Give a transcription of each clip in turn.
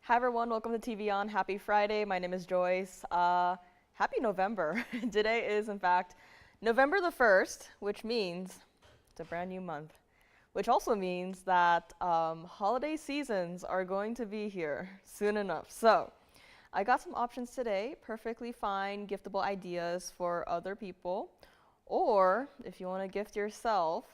Hi everyone, welcome to TVON. Happy Friday. My name is Joyce. Happy November. Today is in fact November the 1st, which means it's a brand new month, which also means that holiday seasons are going to be here soon enough. So I got some options today, perfectly fine giftable ideas for other people, or if you want to gift yourself,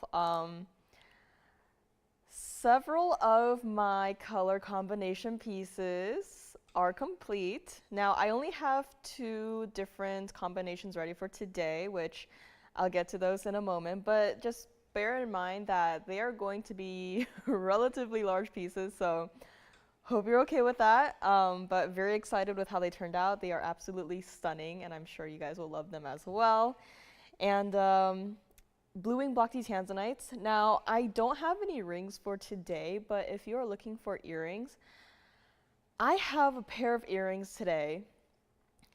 several of my color combination pieces are complete. Now, I only have 2 different combinations ready for today, which I'll get to those in a moment, but just bear in mind that they are going to be relatively large pieces, so hope you're okay with that, but very excited with how they turned out. They are absolutely stunning, and I'm sure you guys will love them as well. And Blue Wing Block Tea Tanzanites. Now, I don't have any rings for today, but if you are looking for earrings, I have a pair of earrings today.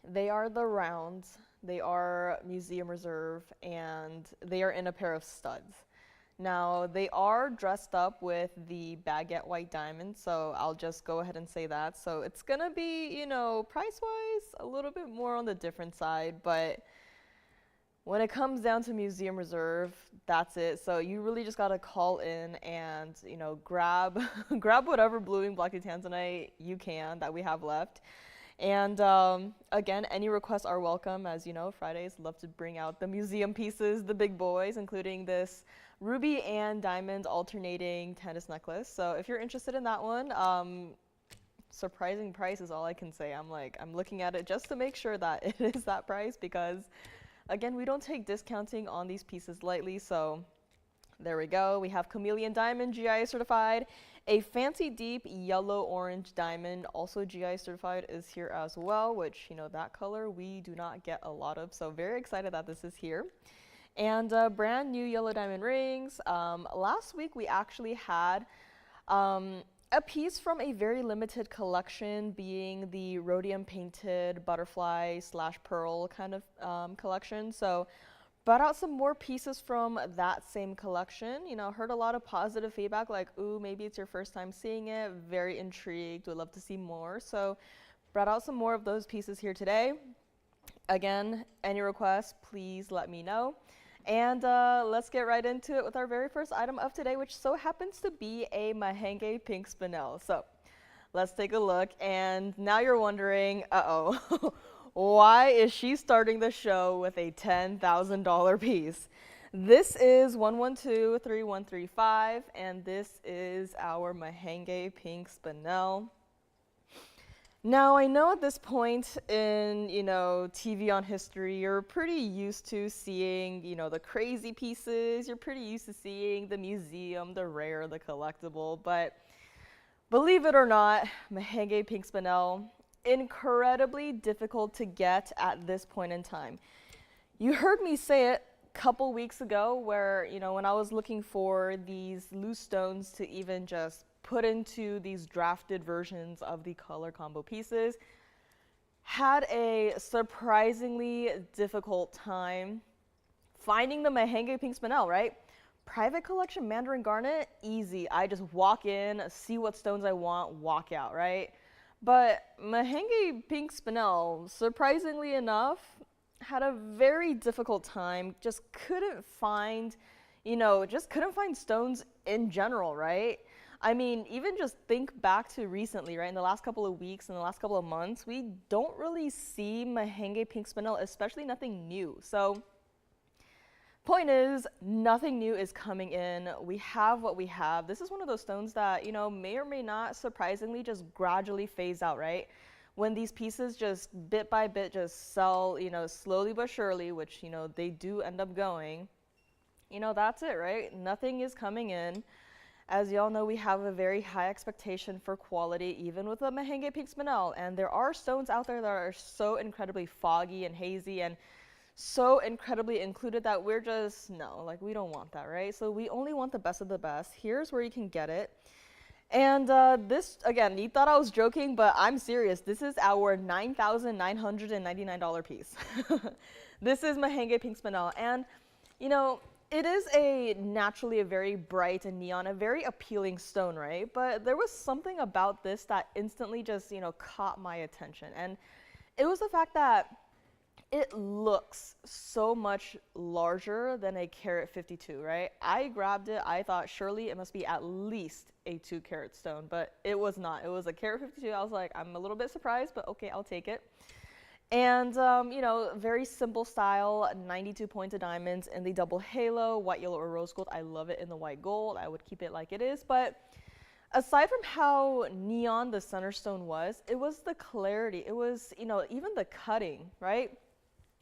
They are the rounds. They are museum reserve, and they are in a pair of studs. Now, they are dressed up with the baguette white diamond, so I'll just go ahead and say that. So it's gonna be, you know, price-wise, a little bit more on the different side, but when it comes down to museum reserve, that's it. So you really just gotta call in and, you know, grab grab whatever Blue Wing Block Tea Tanzanite you can that we have left. And again, any requests are welcome. As you know, Fridays love to bring out the museum pieces, the big boys, including this ruby and diamond alternating tennis necklace. So if you're interested in that one, surprising price is all I can say. I'm looking at it just to make sure that it is that price, because again, we don't take discounting on these pieces lightly, so there we go. We have Chameleon Diamond, GI certified. A Fancy Deep Yellow-Orange Diamond, also GI certified, is here as well, which, you know, that color we do not get a lot of, so very excited that this is here. And brand new yellow diamond rings. Last week we actually had a piece from a very limited collection, being the rhodium painted butterfly / pearl kind of collection. So brought out some more pieces from that same collection. You know, heard a lot of positive feedback, like, ooh, maybe it's your first time seeing it. Very intrigued, would love to see more. So brought out some more of those pieces here today. Again, any requests, please let me know. And let's get right into it with our very first item of today, which so happens to be a Mahang pink Spinel. So let's take a look. And now you're wondering, uh-oh, why is she starting the show with a $10,000 piece? This is 1123135, and this is our Mahang pink Spinel. Now, I know at this point in, you know, TVON history, you're pretty used to seeing, you know, the crazy pieces. You're pretty used to seeing the museum, the rare, the collectible. But believe it or not, Mahang pink Spinel, incredibly difficult to get at this point in time. You heard me say it a couple weeks ago where, you know, when I was looking for these loose stones to even just put into these drafted versions of the color combo pieces, had a surprisingly difficult time finding the Mahang pink Spinel, right? Private collection Mandarin garnet, easy. I just walk in, see what stones I want, walk out, right? But Mahang pink Spinel, surprisingly enough, had a very difficult time, just couldn't find, you know, just couldn't find stones in general, right? I mean, even just think back to recently, right? In the last couple of weeks, in the last couple of months, we don't really see Mahang pink Spinel, especially nothing new. So point is, nothing new is coming in. We have what we have. This is one of those stones that, you know, may or may not surprisingly just gradually phase out, right? When these pieces just bit by bit just sell, you know, slowly but surely, which, you know, they do end up going, you know, that's it, right? Nothing is coming in. As y'all know, we have a very high expectation for quality, even with the Mahang pink Spinel. And there are stones out there that are so incredibly foggy and hazy and so incredibly included that we're just, no, like, we don't want that, right? So we only want the best of the best. Here's where you can get it. And this, again, you thought I was joking, but I'm serious. This is our $9,999 piece. This is Mahang pink Spinel. And, you know, it is a naturally a very bright and neon, a very appealing stone, right? But there was something about this that instantly just, you know, caught my attention. And it was the fact that it looks so much larger than a carat 52, right? I grabbed it, I thought surely it must be at least a 2-carat stone, but it was not. It was a carat 52. I was like, I'm a little bit surprised, but okay, I'll take it. And, you know, very simple style, 92 pointed diamonds in the double halo, white, yellow, or rose gold. I love it in the white gold. I would keep it like it is. But aside from how neon the center stone was, it was the clarity. It was, you know, even the cutting, right?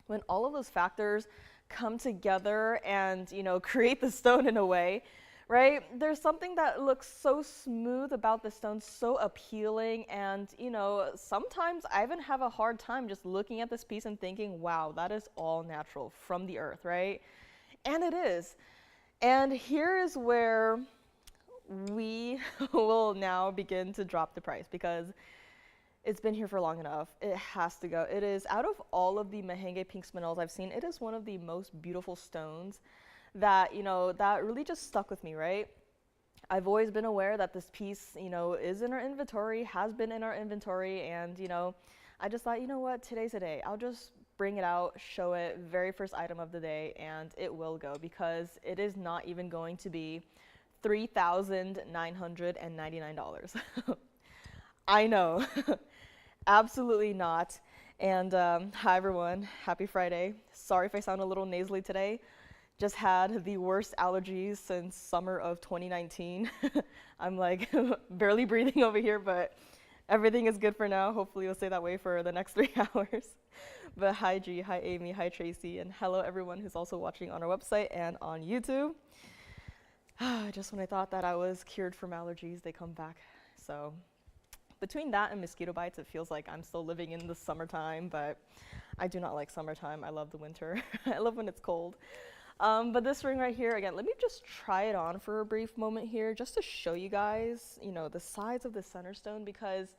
When all of those factors come together and, you know, create the stone in a way, right? There's something that looks so smooth about the stone, so appealing, and, you know, sometimes I even have a hard time just looking at this piece and thinking, wow, that is all natural from the earth, right? And it is. And here is where we will now begin to drop the price, because it's been here for long enough. It has to go. It is, out of all of the Mahang pink spinels I've seen, it is one of the most beautiful stones that, you know, that really just stuck with me, right? I've always been aware that this piece, you know, is in our inventory, has been in our inventory, and, you know, I just thought, you know what, today's the day. I'll just bring it out, show it, very first item of the day, and it will go, because it is not even going to be $3,999. I know, absolutely not. And hi everyone, happy Friday. Sorry if I sound a little nasally today. Just had the worst allergies since summer of 2019. I'm like barely breathing over here, but everything is good for now. Hopefully it'll stay that way for the next 3 hours. But hi G, hi Amy, hi Tracy, and hello everyone who's also watching on our website and on YouTube. Just when I thought that I was cured from allergies, they come back. So between that and mosquito bites, it feels like I'm still living in the summertime, but I do not like summertime. I love the winter. I love when it's cold. But this ring right here, again, let me just try it on for a brief moment here, just to show you guys, you know, the size of the center stone, because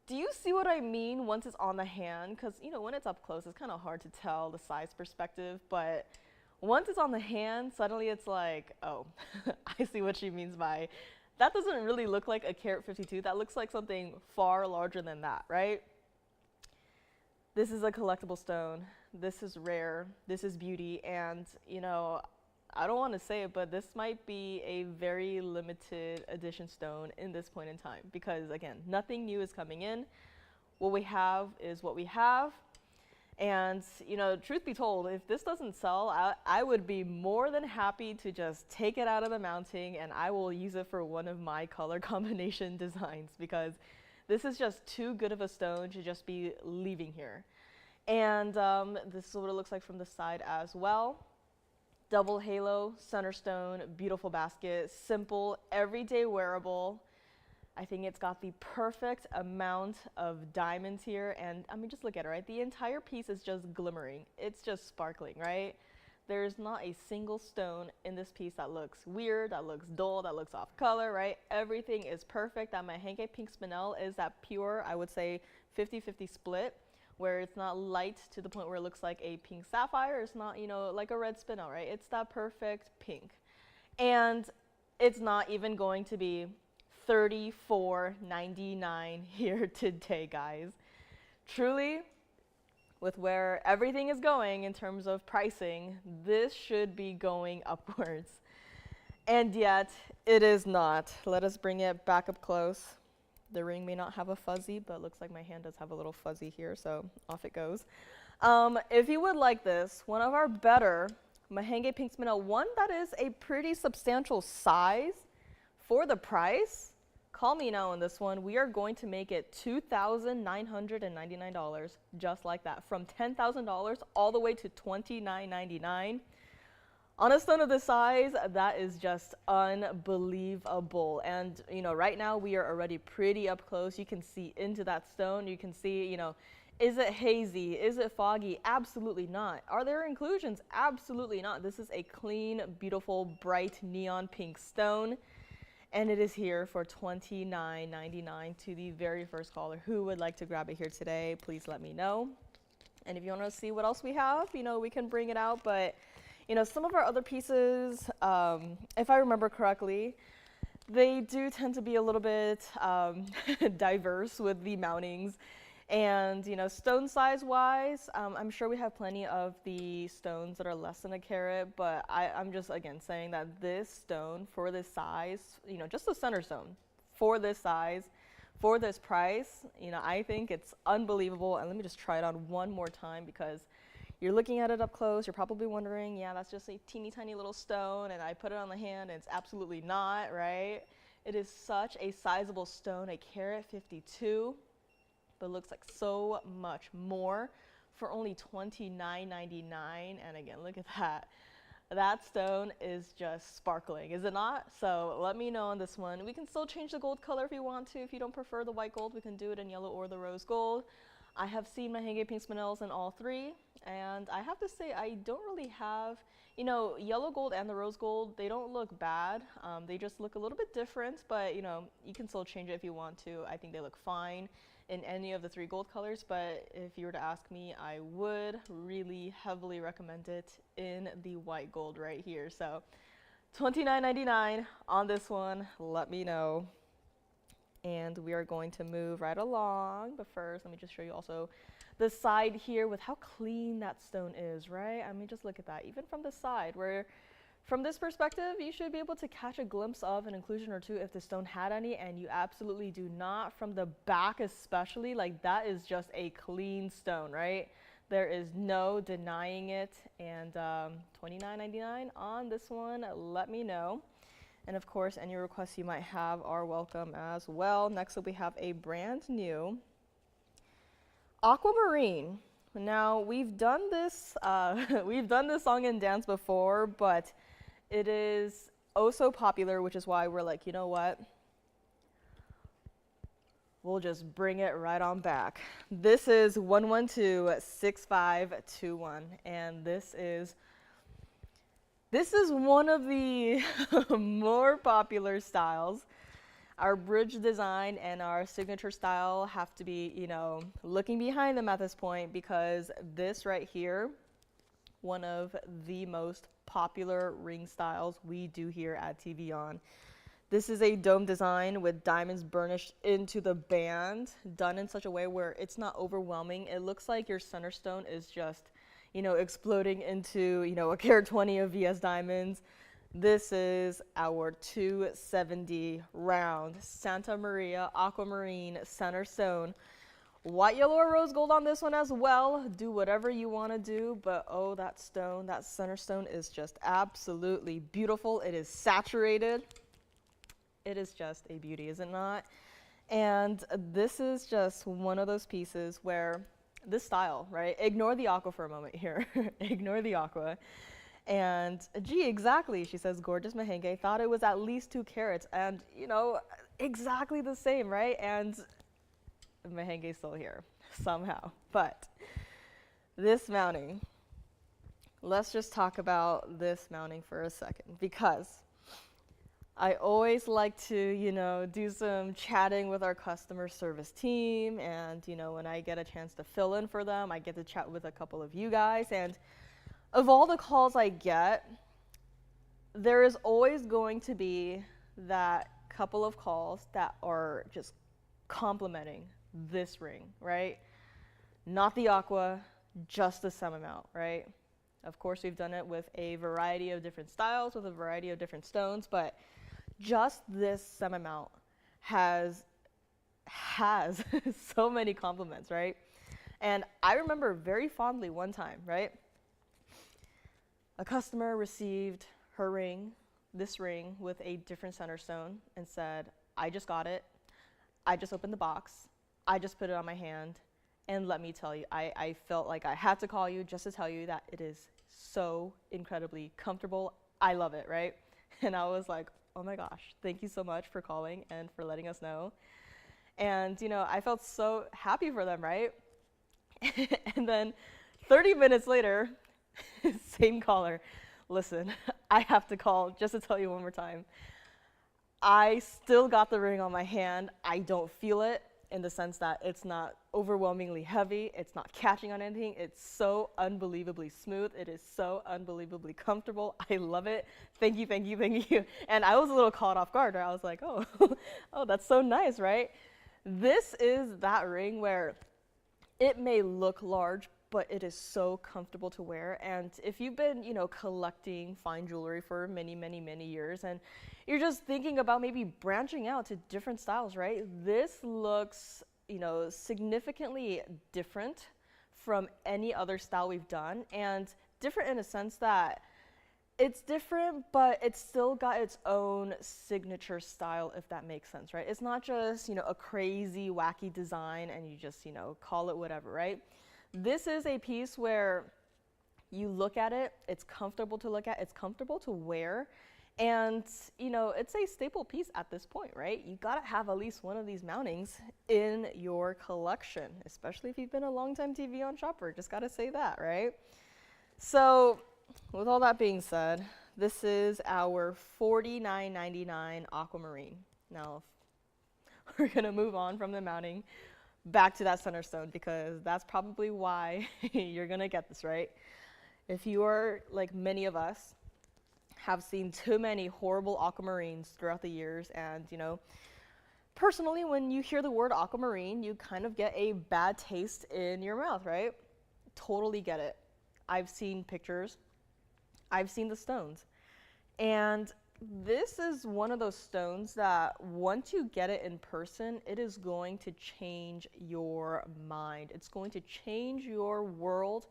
do you see what I mean once it's on the hand? Because, you know, when it's up close, it's kind of hard to tell the size perspective, but once it's on the hand, suddenly it's like, oh, I see what she means by, that doesn't really look like a carat 52. That looks like something far larger than that, right? This is a collectible stone. This is rare. This is beauty. And, you know, I don't want to say it, but this might be a very limited edition stone in this point in time, because, again, nothing new is coming in. What we have is what we have. And, you know, truth be told, if this doesn't sell, I would be more than happy to just take it out of the mounting, and I will use it for one of my color combination designs, because this is just too good of a stone to just be leaving here. And this is what it looks like from the side as well. Double halo, center stone, beautiful basket, simple, everyday wearable. I think it's got the perfect amount of diamonds here, and I mean, just look at it, right? The entire piece is just glimmering. It's just sparkling, right? There's not a single stone in this piece that looks weird, that looks dull, that looks off color, right? Everything is perfect. That Mahang pink spinel is that pure, I would say, 50-50 split, where it's not light to the point where it looks like a pink sapphire. It's not, you know, like a red spinel, right? It's that perfect pink. And it's not even going to be $34.99 here today, guys. Truly, with where everything is going in terms of pricing, this should be going upwards. And yet, it is not. Let us bring it back up close. The ring may not have a fuzzy, but it looks like my hand does have a little fuzzy here, so off it goes. If you would like this, one of our better Mahang pink spinel, one that is a pretty substantial size for the price, call me now on this one. We are going to make it $2,999, just like that. From $10,000 all the way to $29.99. On a stone of this size, that is just unbelievable. And, you know, right now we are already pretty up close. You can see into that stone. You can see, you know, is it hazy? Is it foggy? Absolutely not. Are there inclusions? Absolutely not. This is a clean, beautiful, bright neon pink stone. And it is here for $29.99 to the very first caller who would like to grab it here today. Please let me know. And if you want to see what else we have, you know, we can bring it out. But, You know, some of our other pieces, if I remember correctly, they do tend to be a little bit diverse with the mountings. And, you know, stone size wise, I'm sure we have plenty of the stones that are less than a carat, but I'm just, again, saying that this stone for this size, you know, just the center stone for this size, for this price, you know, I think it's unbelievable. And let me just try it on one more time, because you're looking at it up close, you're probably wondering, yeah, that's just a teeny tiny little stone, and I put it on the hand, and it's absolutely not, right? It is such a sizable stone, a carat 52. But looks like so much more for only $29.99. And again, look at that. That stone is just sparkling, is it not? So let me know on this one. We can still change the gold color if you want to. If you don't prefer the white gold, we can do it in yellow or the rose gold. I have seen Mahang pink spinels in all three. And I have to say, I don't really have, you know, yellow gold and the rose gold, they don't look bad. They just look a little bit different, but you know, you can still change it if you want to. I think they look fine in any of the three gold colors, but if you were to ask me, I would really heavily recommend it in the white gold right here. So $29.99 on this one, let me know. And we are going to move right along, but first let me just show you also the side here with how clean that stone is, right? I mean, just look at that, even from the side, where from this perspective, you should be able to catch a glimpse of an inclusion or two if the stone had any, and you absolutely do not. From the back especially, like that is just a clean stone, right? There is no denying it. And $29.99 on this one, let me know. And of course, any requests you might have are welcome as well. Next up, we have a brand new Aquamarine. Now, we've done this song and dance before, but it is oh so popular, which is why we're like, you know what? We'll just bring it right on back. This is 112-6521, and this is one of the more popular styles. Our bridge design and our signature style have to be, you know, looking behind them at this point, because this right here, one of the most popular ring styles we do here at TVON. This is a dome design with diamonds burnished into the band, done in such a way where it's not overwhelming. It looks like your center stone is just, you know, exploding into, you know, a carat 20 of VS diamonds. This is our 270 round Santa Maria Aquamarine center stone. White, yellow, or rose gold on this one as well. Do whatever you want to do, but oh, that stone, that center stone is just absolutely beautiful. It is saturated. It is just a beauty, is it not? And this is just one of those pieces where this style, right? Ignore the aqua for a moment here. Ignore the aqua. And gee, exactly, she says, gorgeous Mahang. Thought it was at least 2 carats. And, you know, exactly the same, right? And Mahang is still here somehow. But this mounting, let's just talk about this mounting for a second, because I always like to, you know, do some chatting with our customer service team. And, you know, when I get a chance to fill in for them, I get to chat with a couple of you guys. And of all the calls I get, there is always going to be that couple of calls that are just complimenting this ring, right? Not the aqua, just the sum amount, right? Of course, we've done it with a variety of different styles, with a variety of different stones, but just this sum amount has so many compliments, right? And I remember very fondly one time, right? A customer received her ring, this ring, with a different center stone and said, I just got it. I just opened the box. I just put it on my hand. And let me tell you, I felt like I had to call you just to tell you that it is so incredibly comfortable. I love it, right? And I was like, oh my gosh, thank you so much for calling and for letting us know. And, you know, I felt so happy for them, right? And then 30 minutes later, same caller, listen, I have to call just to tell you one more time. I still got the ring on my hand. I don't feel it. in the sense that it's not overwhelmingly heavy, it's not catching on anything, it's so unbelievably smooth, it is so unbelievably comfortable. I love it. Thank you, thank you, thank you. And I was a little caught off guard, right? I was like, oh, oh, that's so nice, right? This is that ring where it may look large, but it is so comfortable to wear. And if you've been, you know, collecting fine jewelry for many, many, many years, and you're just thinking about maybe branching out to different styles, right? This looks, you know, significantly different from any other style we've done, and different in a sense that it's different, but it's still got its own signature style, if that makes sense, right? It's not just, you know, a crazy, wacky design and you just, you know, call it whatever, right? This is a piece where you look at it, it's comfortable to look at, it's comfortable to wear, and, you know, it's a staple piece at this point, right? You gotta have at least one of these mountings in your collection, especially if you've been a longtime TVON shopper, just gotta say that, right? So, with all that being said, this is our $49.99 Aquamarine. Now, we're gonna move on from the mounting back to that center stone because that's probably why you're gonna get this, right? If you are like many of us, have seen too many horrible aquamarines throughout the years, and you know, personally, when you hear the word aquamarine, you kind of get a bad taste in your mouth, right? Totally get it. I've seen pictures. I've seen the stones. And this is one of those stones that once you get it in person, it is going to change your mind. It's going to change your world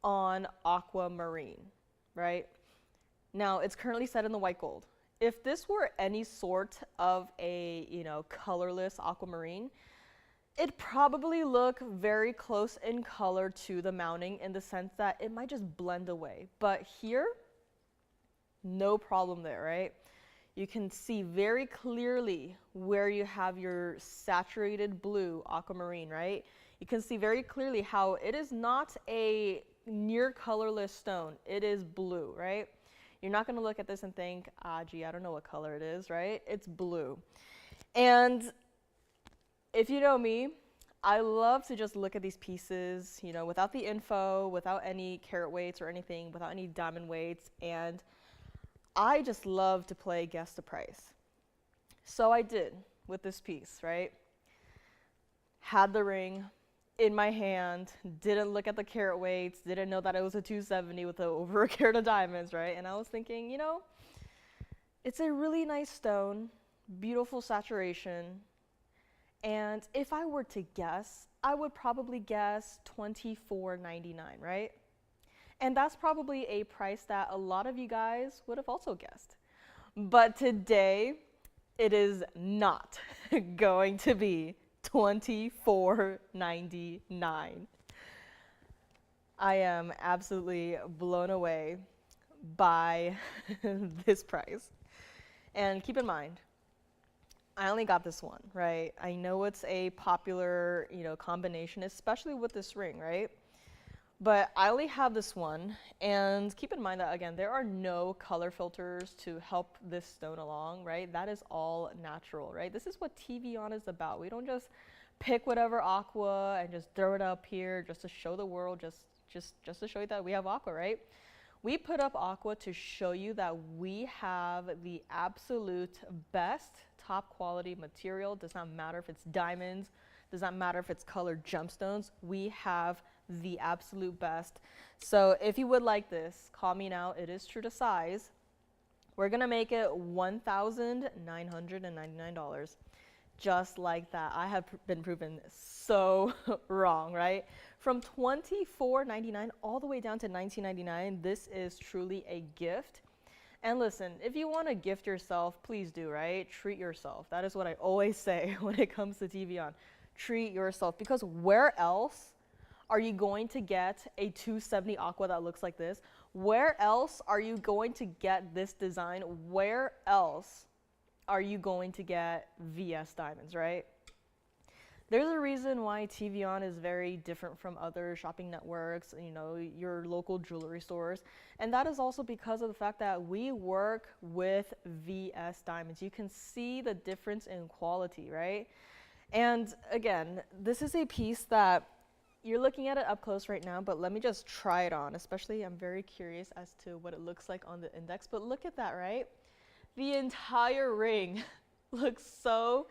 on aquamarine, right? Now, it's currently set in the white gold. If this were any sort of a, you know, colorless aquamarine, it'd probably look very close in color to the mounting in the sense that it might just blend away. But here, no problem there, right? You can see very clearly where you have your saturated blue aquamarine, right? You can see very clearly how it is not a near colorless stone. It is blue, right? You're not gonna look at this and think, ah, gee, I don't know what color it is, right? It's blue. And if you know me, I love to just look at these pieces, you know, without the info, without any carat weights or anything, without any diamond weights, and I just love to play guess the price. So I did with this piece, right? Had the ring in my hand, didn't look at the carat weights, didn't know that it was a 270 with over a carat of diamonds, right? And I was thinking, you know, it's a really nice stone, beautiful saturation. And if I were to guess, I would probably guess $24.99, right? And that's probably a price that a lot of you guys would have also guessed. But today, it is not going to be $24.99. I am absolutely blown away by this price. And keep in mind, I only got this one, right? I know it's a popular, you know, combination, especially with this ring, right? But I only have this one, and keep in mind that, again, there are no color filters to help this stone along, right? That is all natural, right? This is what TVON is about. We don't just pick whatever aqua and just throw it up here just to show the world, just to show you that we have aqua, right? We put up aqua to show you that we have the absolute best top quality material. Does not matter if it's diamonds, does not matter if it's colored gemstones. We have the absolute best. So if you would like this, call me now. It is true to size. We're gonna make it $1,999. Just like that. I have been proven so wrong, right? From $24.99 all the way down to $19.99, this is truly a gift. And listen, if you want to gift yourself, please do, right? Treat yourself. That is what I always say when it comes to TVON. Treat yourself, because where else are you going to get a 270 aqua that looks like this? Where else are you going to get this design? Where else are you going to get VS diamonds, right? There's a reason why TVON is very different from other shopping networks, you know, your local jewelry stores. And that is also because of the fact that we work with VS diamonds. You can see the difference in quality, right? And again, this is a piece that you're looking at it up close right now, but let me just try it on. Especially, I'm very curious as to what it looks like on the index. But look at that, right? The entire ring looks so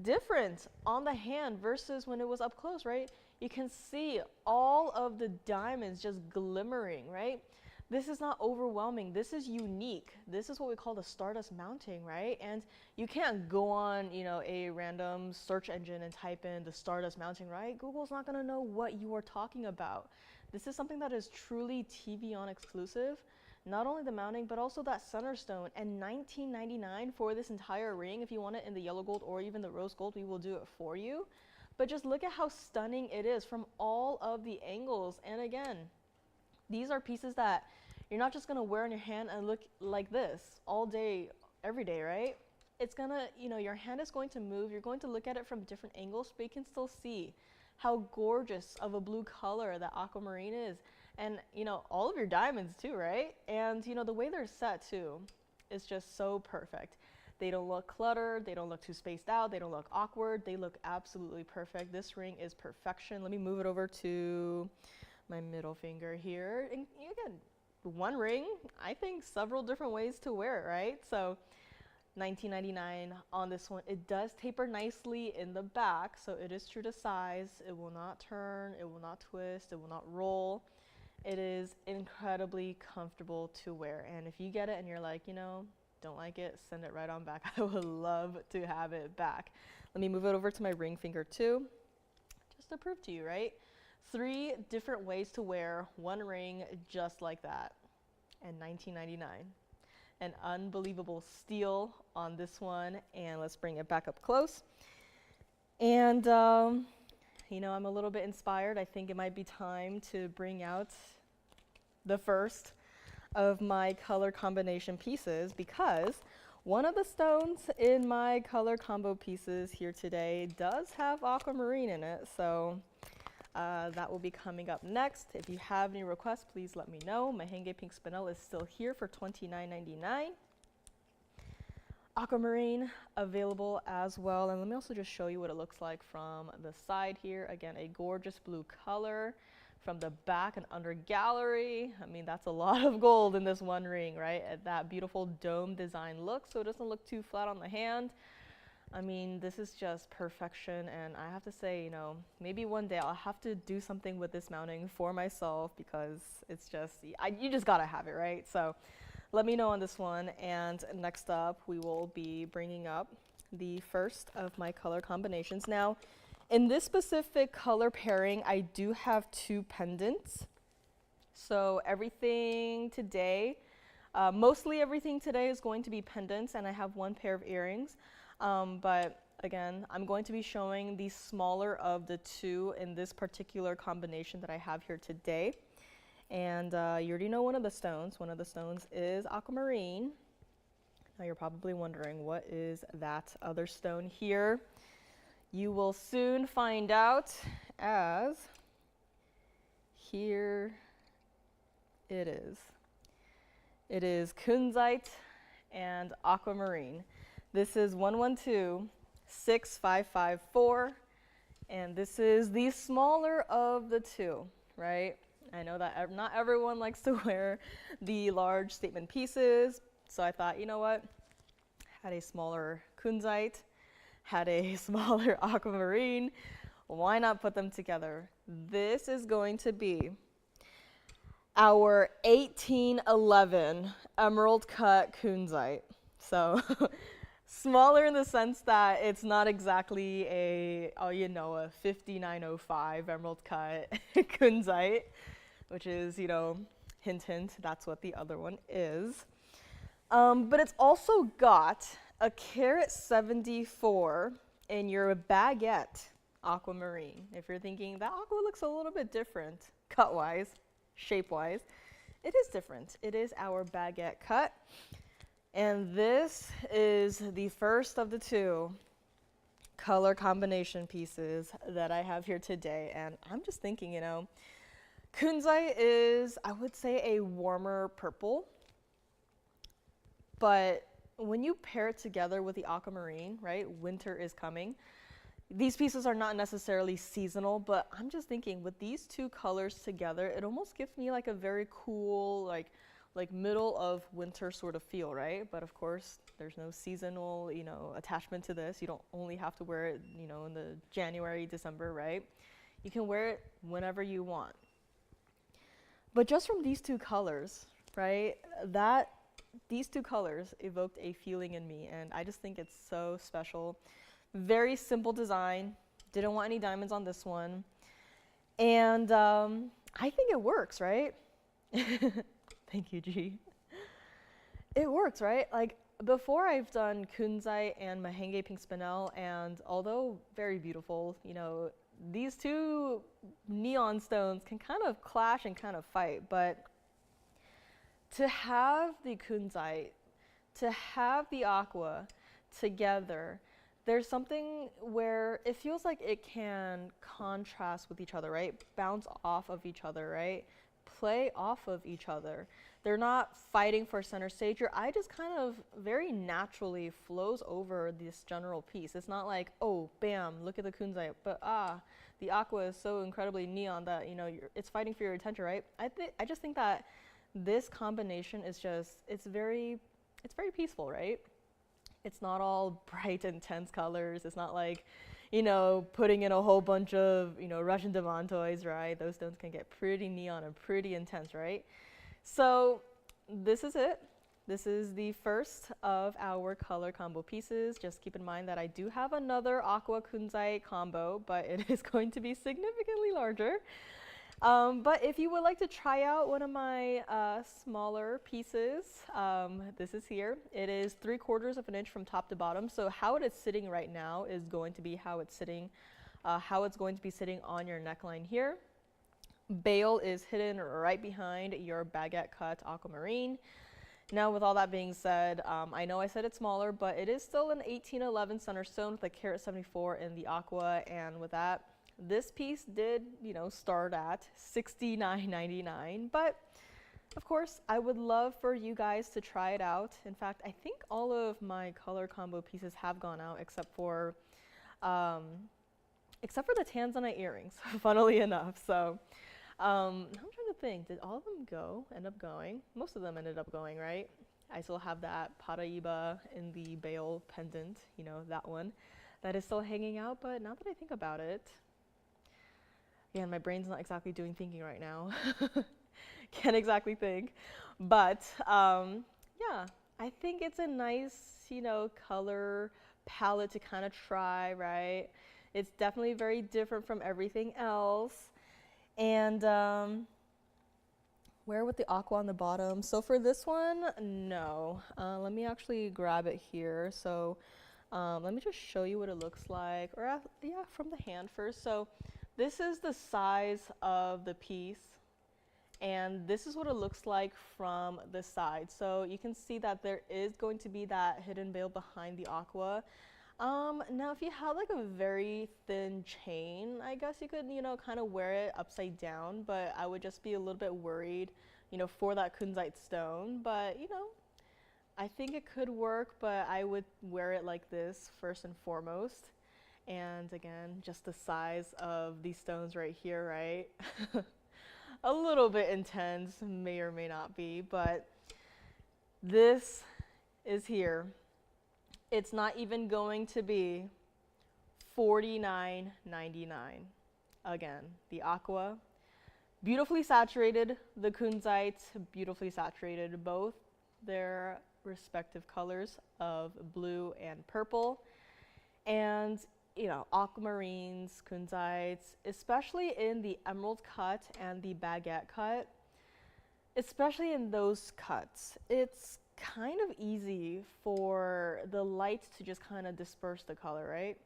different on the hand versus when it was up close, right? You can see all of the diamonds just glimmering, right? This is not overwhelming. This is unique. This is what we call the stardust mounting, right? And you can't go on, you know, a random search engine and type in the stardust mounting, right? Google's not going to know what you are talking about. This is something that is truly TVON exclusive. Not only the mounting, but also that center stone. And $19.99 for this entire ring. If you want it in the yellow gold or even the rose gold, we will do it for you. But just look at how stunning it is from all of the angles. And again, these are pieces that you're not just going to wear in your hand and look like this all day, every day, right? It's going to, you know, your hand is going to move. You're going to look at it from different angles, but you can still see how gorgeous of a blue color that aquamarine is. And, you know, all of your diamonds too, right? And, you know, the way they're set too is just so perfect. They don't look cluttered. They don't look too spaced out. They don't look awkward. They look absolutely perfect. This ring is perfection. Let me move it over to my middle finger here. And again, one ring, I think several different ways to wear it, right? So $19.99 on this one. It does taper nicely in the back, so it is true to size. It will not turn, it will not twist, it will not roll. It is incredibly comfortable to wear. And if you get it and you're like, you know, don't like it, send it right on back. I would love to have it back. Let me move it over to my ring finger too, just to prove to you, right? 3 different ways to wear one ring just like that, and $19.99. An unbelievable steal on this one. And let's bring it back up close. And you know, I'm a little bit inspired. I think it might be time to bring out the first of my color combination pieces, because one of the stones in my color combo pieces here today does have aquamarine in it. So that will be coming up next. If you have any requests, please let me know. Mahang Pink Spinel is still here for $29.99. Aquamarine available as well. And let me also just show you what it looks like from the side here. Again, a gorgeous blue color. From the back and under gallery, I mean, that's a lot of gold in this one ring, right? That beautiful dome design look, so it doesn't look too flat on the hand. I mean, this is just perfection, and I have to say, you know, maybe one day I'll have to do something with this mounting for myself, because it's just, you just gotta have it, right? So let me know on this one. And next up, we will be bringing up the first of my color combinations. Now, in this specific color pairing, I do have 2 pendants. So everything today, mostly everything today is going to be pendants, and I have 1 pair of earrings. But again, I'm going to be showing the smaller of the 2 in this particular combination that I have here today. And you already know one of the stones. One of the stones is aquamarine. Now you're probably wondering, what is that other stone here? You will soon find out, as here it is. It is Kunzite and aquamarine. This is 11265554, and this is the smaller of the 2, right? I know that not everyone likes to wear the large statement pieces, so I thought, you know what? Had a smaller Kunzite, had a smaller aquamarine. Why not put them together? This is going to be our 1811 emerald cut Kunzite. So smaller in the sense that it's not exactly a 5905 emerald cut Kunzite, which is, you know, hint, hint, that's what the other one is. But it's also got a carat 74 in your baguette aquamarine. If you're thinking that aqua looks a little bit different, cut-wise, shape-wise, it is different. It is our baguette cut. And this is the first of the 2 color combination pieces that I have here today. And I'm just thinking, you know, Kunzite is, I would say, a warmer purple. But when you pair it together with the aquamarine, right, winter is coming, These pieces are not necessarily seasonal, but I'm just thinking with these two colors together, it almost gives me like a very cool, like middle of winter sort of feel, right? But of course, there's no seasonal, attachment to this. You don't only have to wear it, in the January, December, right? You can wear it whenever you want. But just from these two colors, right? These two colors evoked a feeling in me, and I just think it's so special. Very simple design. Didn't want any diamonds on this one. And I think it works, right? Thank you, G. It works, right? Like before I've done Kunzite and Mahang pink Spinel, and although very beautiful, these two neon stones can kind of clash and kind of fight, but to have the Kunzite, to have the aqua together, there's something where it feels like it can contrast with each other, right? Bounce off of each other, right? Play off of each other. They're not fighting for center stage. Your eye just kind of very naturally flows over this general piece. It's not like, oh, bam, look at the Kunzite, but the aqua is so incredibly neon that, it's fighting for your attention, right? I just think that this combination is just, it's very peaceful, right? It's not all bright, intense colors. It's not like, putting in a whole bunch of, Russian demantoids, right? Those stones can get pretty neon and pretty intense, right? So this is it. This is the first of our color combo pieces. Just keep in mind that I do have another aqua Kunzite combo, but it is going to be significantly larger. But if you would like to try out one of my smaller pieces, this is here. It is 3/4 of an inch from top to bottom. So how it is sitting right now is going to be how it's sitting, going to be sitting on your neckline here. Bail is hidden right behind your baguette cut aquamarine. Now, with all that being said, I know I said it's smaller, but it is still an 1811 center stone with a carat 74 in the aqua, and with that, this piece did, start at $69.99, but of course, I would love for you guys to try it out. In fact, I think all of my color combo pieces have gone out except for the Tanzanite earrings, funnily enough. So I'm trying to think, did all of them end up going? Most of them ended up going, right? I still have that Paraiba in the Bail pendant, that one, that is still hanging out, but now that I think about it, again, my brain's not exactly doing thinking right now. Can't exactly think. But yeah, I think it's a nice, color palette to kind of try, right? It's definitely very different from everything else. And where with the aqua on the bottom? So for this one, no. Let me actually grab it here. So let me just show you what it looks like. Or yeah, from the hand first. So this is the size of the piece, and this is what it looks like from the side. So you can see that there is going to be that hidden veil behind the aqua. Now if you had like a very thin chain, I guess you could, kind of wear it upside down, but I would just be a little bit worried, for that Kunzite stone. But, I think it could work, but I would wear it like this first and foremost. And again, just the size of these stones right here, right? A little bit intense, may or may not be, but this is here. It's not even going to be $49.99. Again, the aqua, beautifully saturated, the Kunzite, beautifully saturated, both their respective colors of blue and purple. And aquamarines, Kunzites, especially in the emerald cut and the baguette cut, especially in those cuts, it's kind of easy for the light to just kind of disperse the color, right?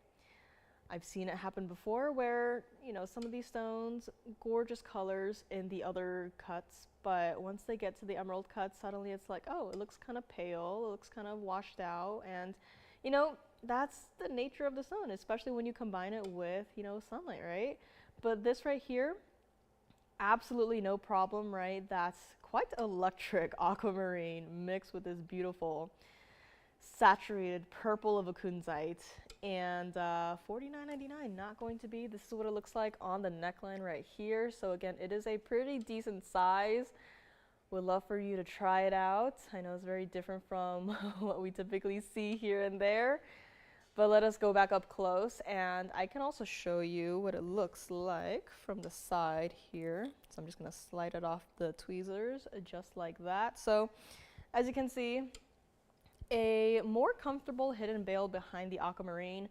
I've seen it happen before where, some of these stones, gorgeous colors in the other cuts, but once they get to the emerald cut, suddenly it's like, oh, it looks kind of pale, it looks kind of washed out, and, that's the nature of the stone, especially when you combine it with, sunlight, right? But this right here, absolutely no problem, right? That's quite electric aquamarine mixed with this beautiful saturated purple of a Kunzite. And $49.99, not going to be. This is what it looks like on the neckline right here. So again, it is a pretty decent size. Would love for you to try it out. I know it's very different from what we typically see here and there, but let us go back up close, and I can also show you what it looks like from the side here. So I'm just gonna slide it off the tweezers just like that. So as you can see, a more comfortable hidden veil behind the aquamarine.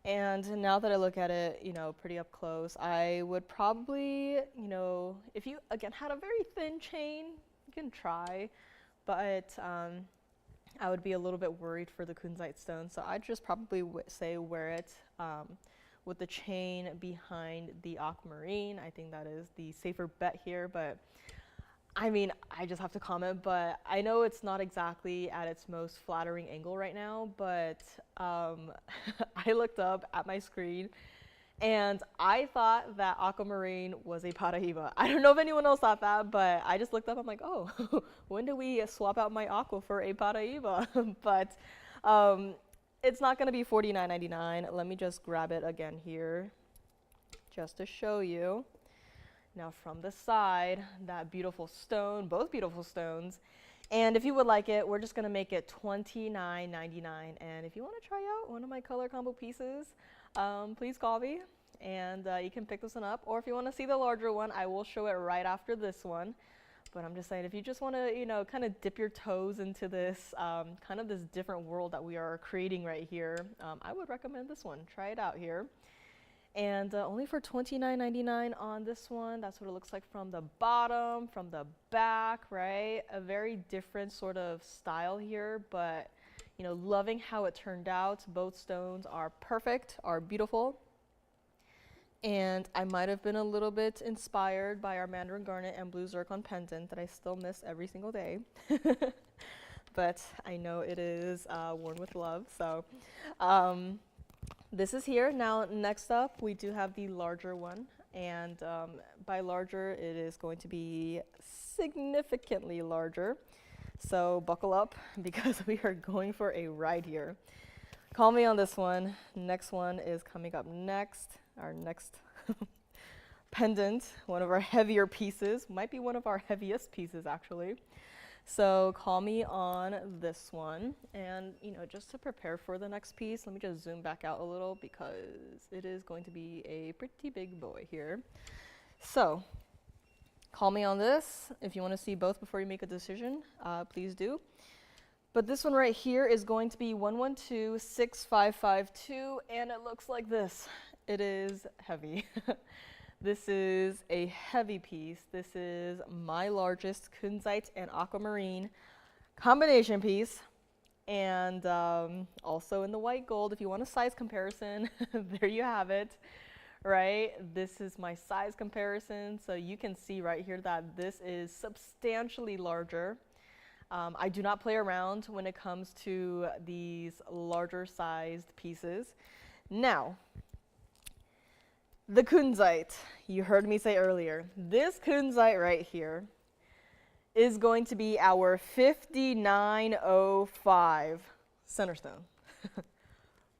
And now that I look at it, you know, pretty up close, I would probably, you know, if you, again, had a very thin chain, you can try, but I would be a little bit worried for the Kunzite stone. So I'd just probably say wear it with the chain behind the aquamarine. I think that is the safer bet here, but I mean, I just have to comment, but I know it's not exactly at its most flattering angle right now, but I looked up at my screen and I thought that aquamarine was a Paraíba. I don't know if anyone else thought that, but I just looked up, I'm like, oh, when do we swap out my aqua for a Paraíba? But it's not gonna be $49.99. Let me just grab it again here just to show you. Now from the side, that beautiful stone, both beautiful stones. And if you would like it, we're just gonna make it $29.99. And if you wanna try out one of my color combo pieces, please call me and you can pick this one up. Or if you wanna see the larger one, I will show it right after this one. But I'm just saying, if you just wanna, you know, kind of dip your toes into this, kind of this different world that we are creating right here, I would recommend this one. Try it out here. And only for $29.99 on this one. That's what it looks like from the bottom, from the back, right? A very different sort of style here, but you know, loving how it turned out. Both stones are perfect, are beautiful. And I might have been a little bit inspired by our Mandarin garnet and blue zircon pendant that I still miss every single day. But I know it is worn with love, so. This is here. Now, next up, we do have the larger one. And by larger, it is going to be significantly larger. So buckle up because we are going for a ride here. Call me on this one. Next one is coming up next. Our next pendant, one of our heavier pieces. Might be one of our heaviest pieces, actually. So call me on this one. And, you know, just to prepare for the next piece, let me just zoom back out a little because it is going to be a pretty big boy here. So call me on this. If you want to see both before you make a decision, please do. But this one right here is going to be 1126552, and it looks like this. It is heavy. This is a heavy piece. This is my largest Kunzite and aquamarine combination piece. And also in the white gold, if you want a size comparison, there you have it, right? This is my size comparison. So you can see right here that this is substantially larger. I do not play around when it comes to these larger sized pieces. Now, the Kunzite, you heard me say earlier, this Kunzite right here is going to be our 5905 center stone.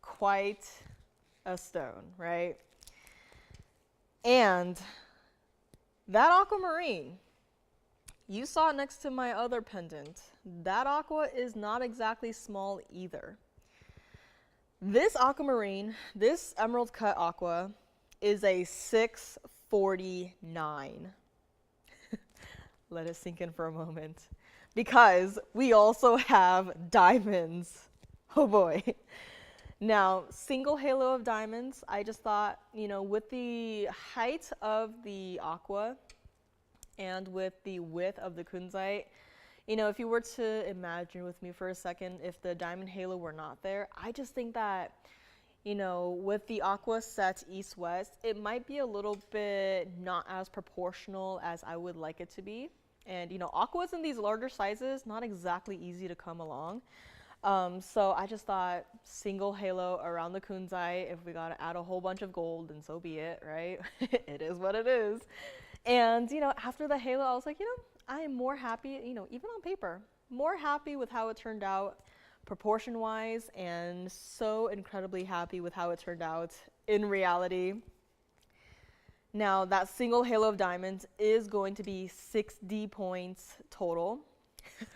Quite a stone, right? And that aquamarine, you saw it next to my other pendant. That aqua is not exactly small either. This aquamarine, this emerald cut aqua, is a 649. Let it sink in for a moment. Because we also have diamonds. Oh boy. Now, single halo of diamonds, I just thought, you know, with the height of the aqua and with the width of the Kunzite, you know, if you were to imagine with me for a second, if the diamond halo were not there, I just think that, you know, with the aqua set east-west, it might be a little bit not as proportional as I would like it to be. And, you know, aquas in these larger sizes, not exactly easy to come along. So I just thought single halo around the Kunzite, if we got to add a whole bunch of gold, then so be it, right? It is what it is. And, you know, after the halo, I was like, you know, I am more happy, you know, even on paper, more happy with how it turned out. proportion-wise, and so incredibly happy with how it turned out in reality. Now, that single halo of diamonds is going to be 6D points total.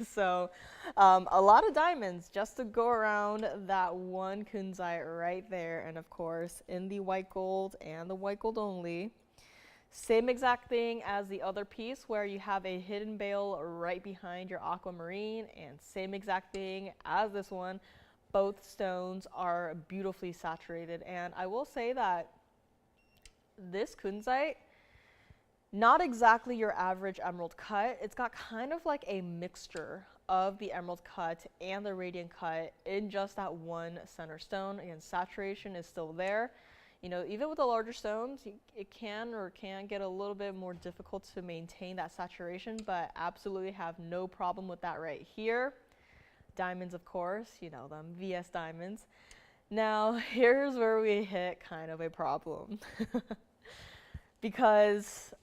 So a lot of diamonds just to go around that one kunzite right there. And of course, in the white gold and the white gold only. Same exact thing as the other piece where you have a hidden bale right behind your aquamarine, and same exact thing as this one. Both stones are beautifully saturated, and I will say that this kunzite, not exactly your average emerald cut. It's got kind of like a mixture of the emerald cut and the radiant cut in just that one center stone. Again, saturation is still there. You know, even with the larger stones, it can get a little bit more difficult to maintain that saturation, but absolutely have no problem with that right here. Diamonds, of course, you know them, VS diamonds. Now, here's where we hit kind of a problem. Because,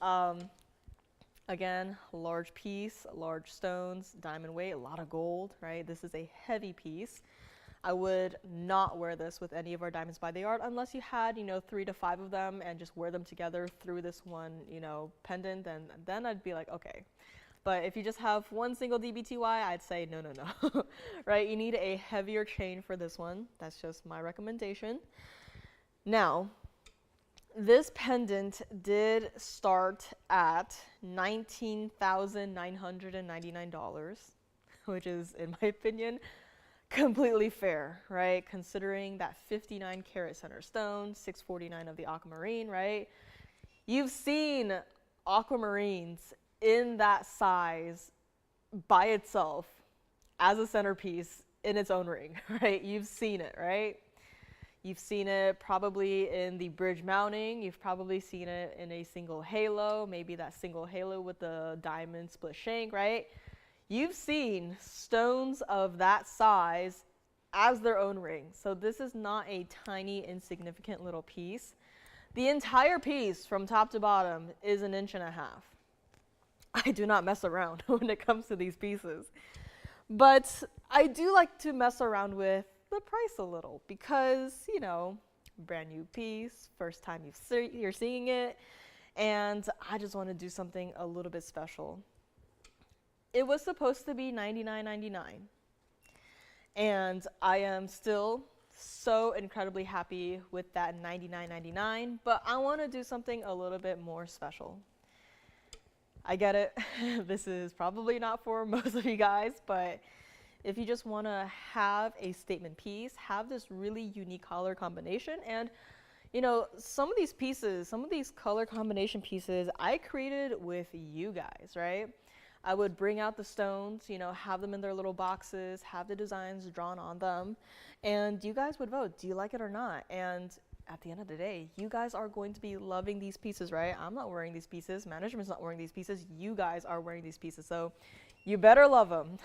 again, large piece, large stones, diamond weight, a lot of gold, right? This is a heavy piece. I would not wear this with any of our diamonds by the yard unless you had, you know, 3 to 5 of them and just wear them together through this one, you know, pendant, and then I'd be like, okay. But if you just have one single DBTY, I'd say no, no, no, right? You need a heavier chain for this one. That's just my recommendation. Now, this pendant did start at $19,999, which is, in my opinion, completely fair, right? Considering that 59 karat center stone, 649 of the aquamarine, right? You've seen aquamarines in that size by itself as a centerpiece in its own ring, right? You've seen it, right? You've seen it probably in the bridge mounting. You've probably seen it in a single halo, maybe that single halo with the diamond split shank, right? You've seen stones of that size as their own ring. So this is not a tiny, insignificant little piece. The entire piece from top to bottom is 1.5 inches. I do not mess around when it comes to these pieces. But I do like to mess around with the price a little because, you know, brand new piece, first time you're seeing it, and I just want to do something a little bit special. It was supposed to be $99.99, and I am still so incredibly happy with that $99.99, but I want to do something a little bit more special. I get it. This is probably not for most of you guys, but if you just want to have a statement piece, have this really unique color combination, and you know, some of these pieces, some of these color combination pieces I created with you guys, right? I would bring out the stones, you know, have them in their little boxes, have the designs drawn on them, and you guys would vote, do you like it or not? And at the end of the day, you guys are going to be loving these pieces, right? I'm not wearing these pieces, management's not wearing these pieces, you guys are wearing these pieces, so you better love them.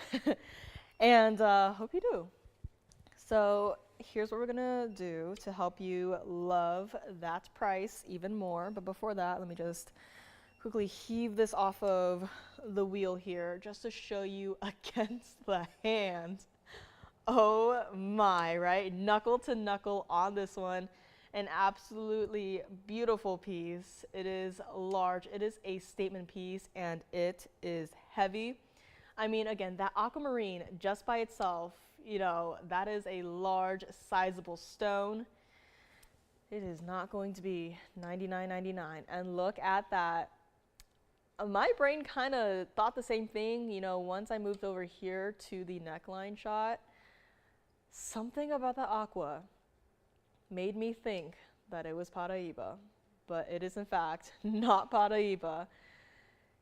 And hope you do. So here's what we're gonna do to help you love that price even more. But before that, let me just quickly heave this off of the wheel here just to show you against the hand. Oh my, right? Knuckle to knuckle on this one. An absolutely beautiful piece. It is large, it is a statement piece, and it is heavy. I mean, again, that aquamarine just by itself, you know, that is a large, sizable stone. It is not going to be $99.99. And look at that. My brain kind of thought the same thing, you know, once I moved over here to the neckline shot. Something about the aqua made me think that it was Paraíba, but it is in fact not Paraíba.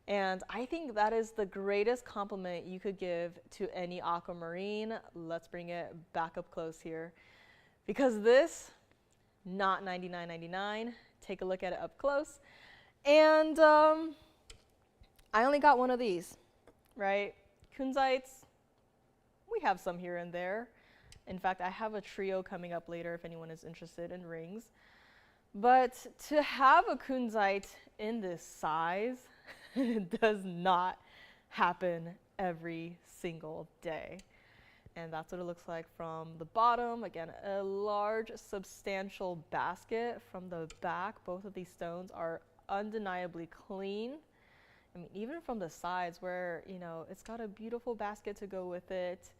And I think that is the greatest compliment you could give to any aquamarine. Let's bring it back up close here. Because this, not $99.99. Take a look at it up close. And I only got one of these, right? Kunzites, we have some here and there. In fact, I have a trio coming up later if anyone is interested in rings. But to have a kunzite in this size, it does not happen every single day. And that's what it looks like from the bottom. Again, a large, substantial basket. From the back, both of these stones are undeniably clean. I mean, even from the sides where, you know, it's got a beautiful basket to go with it.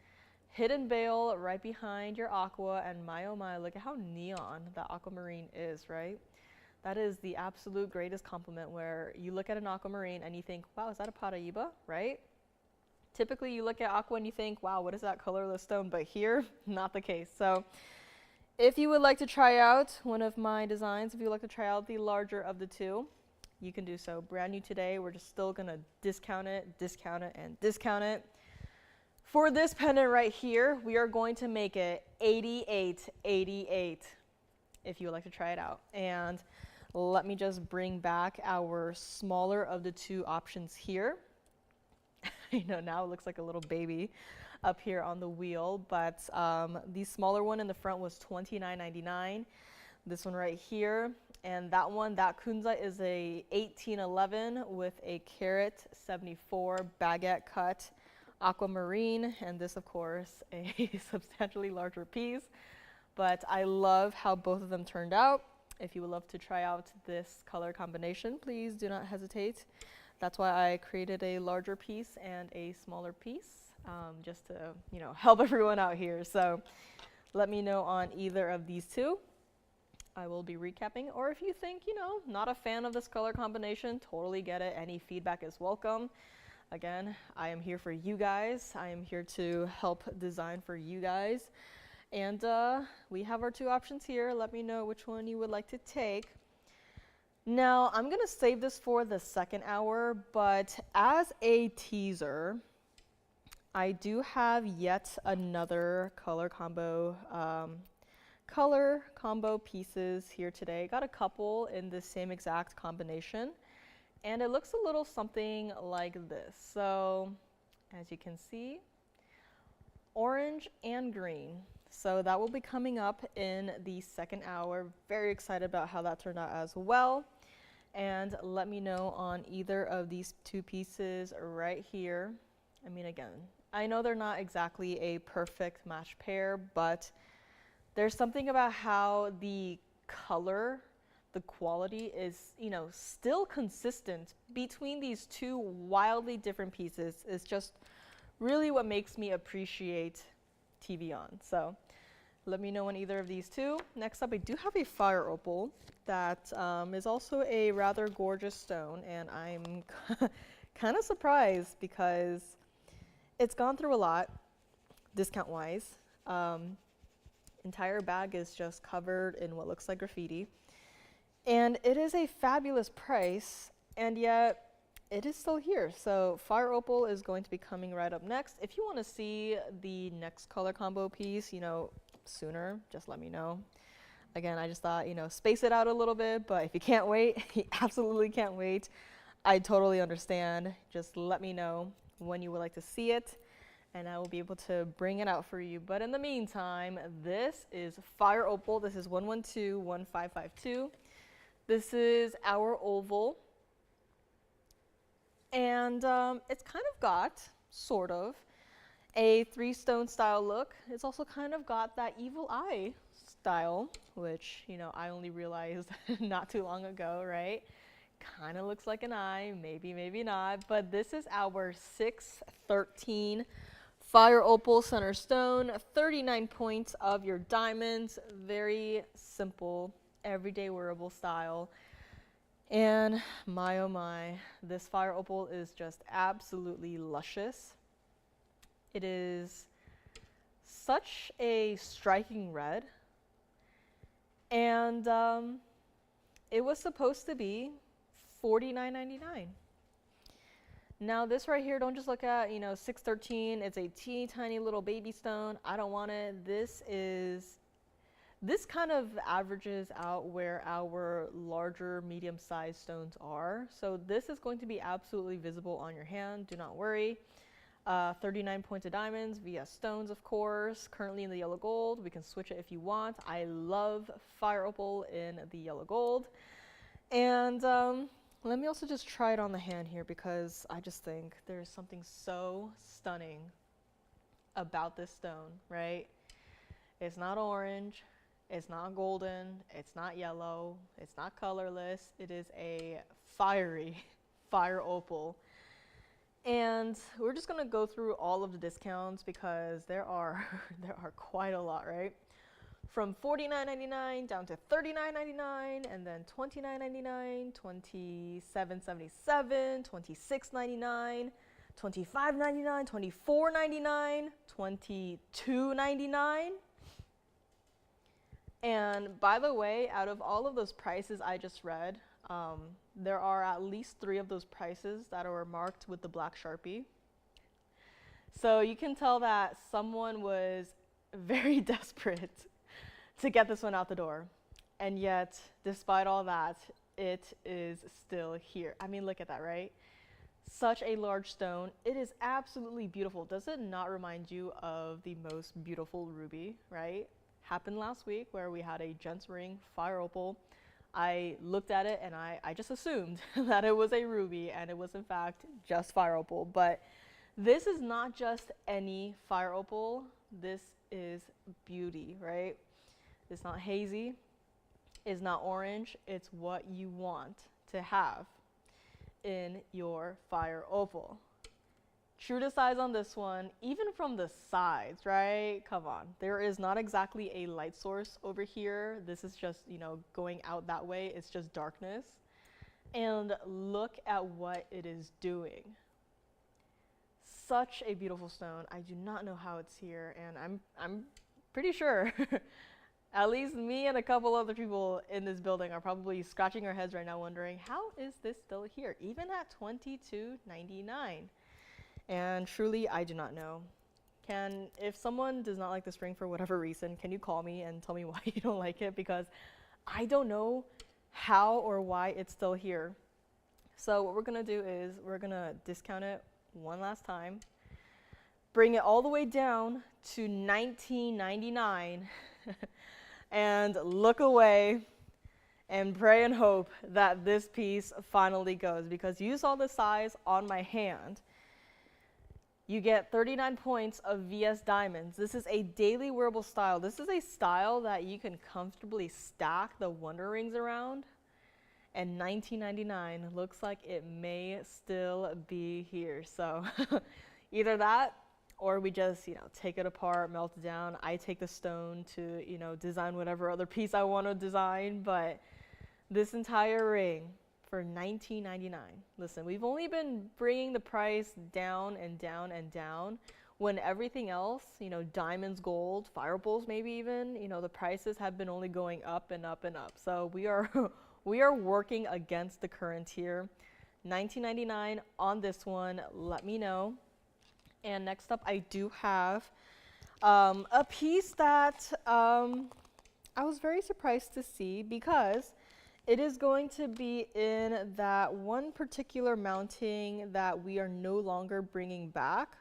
Hidden veil right behind your aqua, and my oh my, look at how neon that aquamarine is, right? That is the absolute greatest compliment, where you look at an aquamarine and you think, wow, is that a Paraíba, right? Typically you look at aqua and you think, wow, what is that colorless stone? But here, not the case. So if you would like to try out one of my designs, if you would like to try out the larger of the two, you can do so. Brand new today. We're just still gonna discount it, and discount it. For this pendant right here, we are going to make it $88.88 if you would like to try it out. And let me just bring back our smaller of the two options here. I know now it looks like a little baby up here on the wheel, but the smaller one in the front was $29.99. This one right here, and that one, that Kunzite, is a 1811 with a carat 74 baguette cut aquamarine, and this, of course, a substantially larger piece. But I love how both of them turned out. If you would love to try out this color combination, please do not hesitate. That's why I created a larger piece and a smaller piece, just to, you know, help everyone out here. So let me know on either of these two. I will be recapping. Or if you think, you know, not a fan of this color combination, totally get it. Any feedback is welcome. Again, I am here for you guys. I am here to help design for you guys. And we have our two options here. Let me know which one you would like to take. Now, I'm going to save this for the second hour, but as a teaser, I do have yet another color combo pieces here today. Got a couple in the same exact combination, and it looks a little something like this. So, as you can see, orange and green. So that will be coming up in the second hour. Very excited about how that turned out as well. And let me know on either of these two pieces right here. I mean, again, I know they're not exactly a perfect match pair, but there's something about how the color, the quality is, you know, still consistent between these two wildly different pieces. It's just really what makes me appreciate TVON. So let me know on either of these two. Next up, I do have a fire opal that is also a rather gorgeous stone, and I'm kind of surprised because it's gone through a lot, discount-wise. Entire bag is just covered in what looks like graffiti, and it is a fabulous price, and yet it is still here. So fire opal is going to be coming right up next. If you want to see the next color combo piece, you know, sooner, just let me know. Again, I just thought, you know, space it out a little bit, but if you can't wait, you absolutely can't wait. I totally understand. Just let me know when you would like to see it, and I will be able to bring it out for you. But in the meantime, this is fire opal. This is 112-1552. This is our oval. And it's kind of got, sort of, a three-stone style look. It's also kind of got that evil eye style, which, you know, I only realized not too long ago, right? Kind of looks like an eye, maybe, maybe not. But this is our 613 fire opal center stone, 39 points of your diamonds. Very simple, everyday wearable style. And my oh my, this fire opal is just absolutely luscious. It is such a striking red, and it was supposed to be $49.99. Now this right here, don't just look at, you know, 613. It's a teeny tiny little baby stone. I don't want it. This kind of averages out where our larger medium-sized stones are. So this is going to be absolutely visible on your hand. Do not worry. 39 points of diamonds via stones, of course. Currently in the yellow gold. We can switch it if you want. I love fire opal in the yellow gold. And let me also just try it on the hand here, because I just think there's something so stunning about this stone, right? It's not orange, it's not golden, it's not yellow, it's not colorless. It is a fiery fire opal. And we're just gonna go through all of the discounts because there are there are quite a lot, right? From $49.99 down to $39.99, and then $29.99, $27.77, $26.99, $25.99, $24.99, $22.99. And by the way, out of all of those prices I just read, there are at least 3 of those prices that are marked with the black Sharpie. So you can tell that someone was very desperate to get this one out the door. And yet, despite all that, it is still here. I mean, look at that, right? Such a large stone. It is absolutely beautiful. Does it not remind you of the most beautiful ruby, right? Happened last week where we had a gents ring fire opal. I looked at it and I just assumed that it was a ruby, and it was in fact just fire opal. But this is not just any fire opal. This is beauty, right? It's not hazy, it's not orange, it's what you want to have in your fire opal. True to size on this one, even from the sides, right? Come on, there is not exactly a light source over here. This is just, you know, going out that way, it's just darkness. And look at what it is doing. Such a beautiful stone. I do not know how it's here, and I'm pretty sure at least me and a couple other people in this building are probably scratching our heads right now wondering, how is this still here, even at $22.99? And truly, I do not know. If someone does not like this ring for whatever reason, can you call me and tell me why you don't like it? Because I don't know how or why it's still here. So what we're gonna do is we're gonna discount it one last time, bring it all the way down to $19.99 and look away and pray and hope that this piece finally goes, because you saw the size on my hand. You get 39 points of VS diamonds. This is a daily wearable style. This is a style that you can comfortably stack the wonder rings around, and $19.99 looks like it may still be here. So either that, or we just, take it apart, melt it down. I take the stone to, design whatever other piece I want to design. But this entire ring for $19.99. Listen, we've only been bringing the price down and down and down when everything else, diamonds, gold, fire opals, maybe even, the prices have been only going up and up and up. So we are we are working against the current here. $19.99 on this one. Let me know. And next up, I do have a piece that I was very surprised to see, because it is going to be in that one particular mounting that we are no longer bringing back.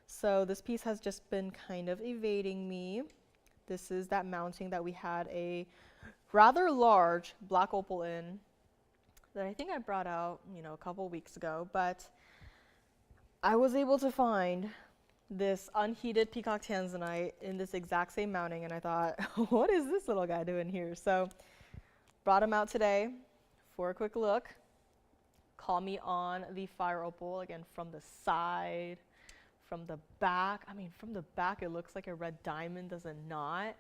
So this piece has just been kind of evading me. This is that mounting that we had a rather large black opal in that I think I brought out, a couple weeks ago, but I was able to find this unheated peacock Tanzanite in this exact same mounting, and I thought, what is this little guy doing here? So brought him out today for a quick look. Call me on the fire opal, again, from the side, from the back. I mean, from the back it looks like a red diamond, does it not?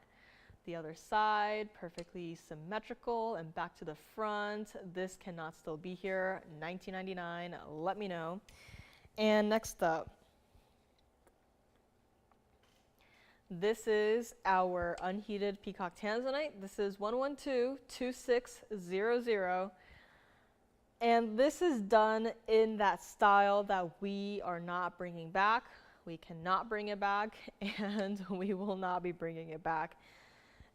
The other side, perfectly symmetrical, and back to the front. This cannot still be here. $19.99, let me know. And next up, this is our unheated peacock Tanzanite. This is 112-2600. And this is done in that style that we are not bringing back. We cannot bring it back, and we will not be bringing it back.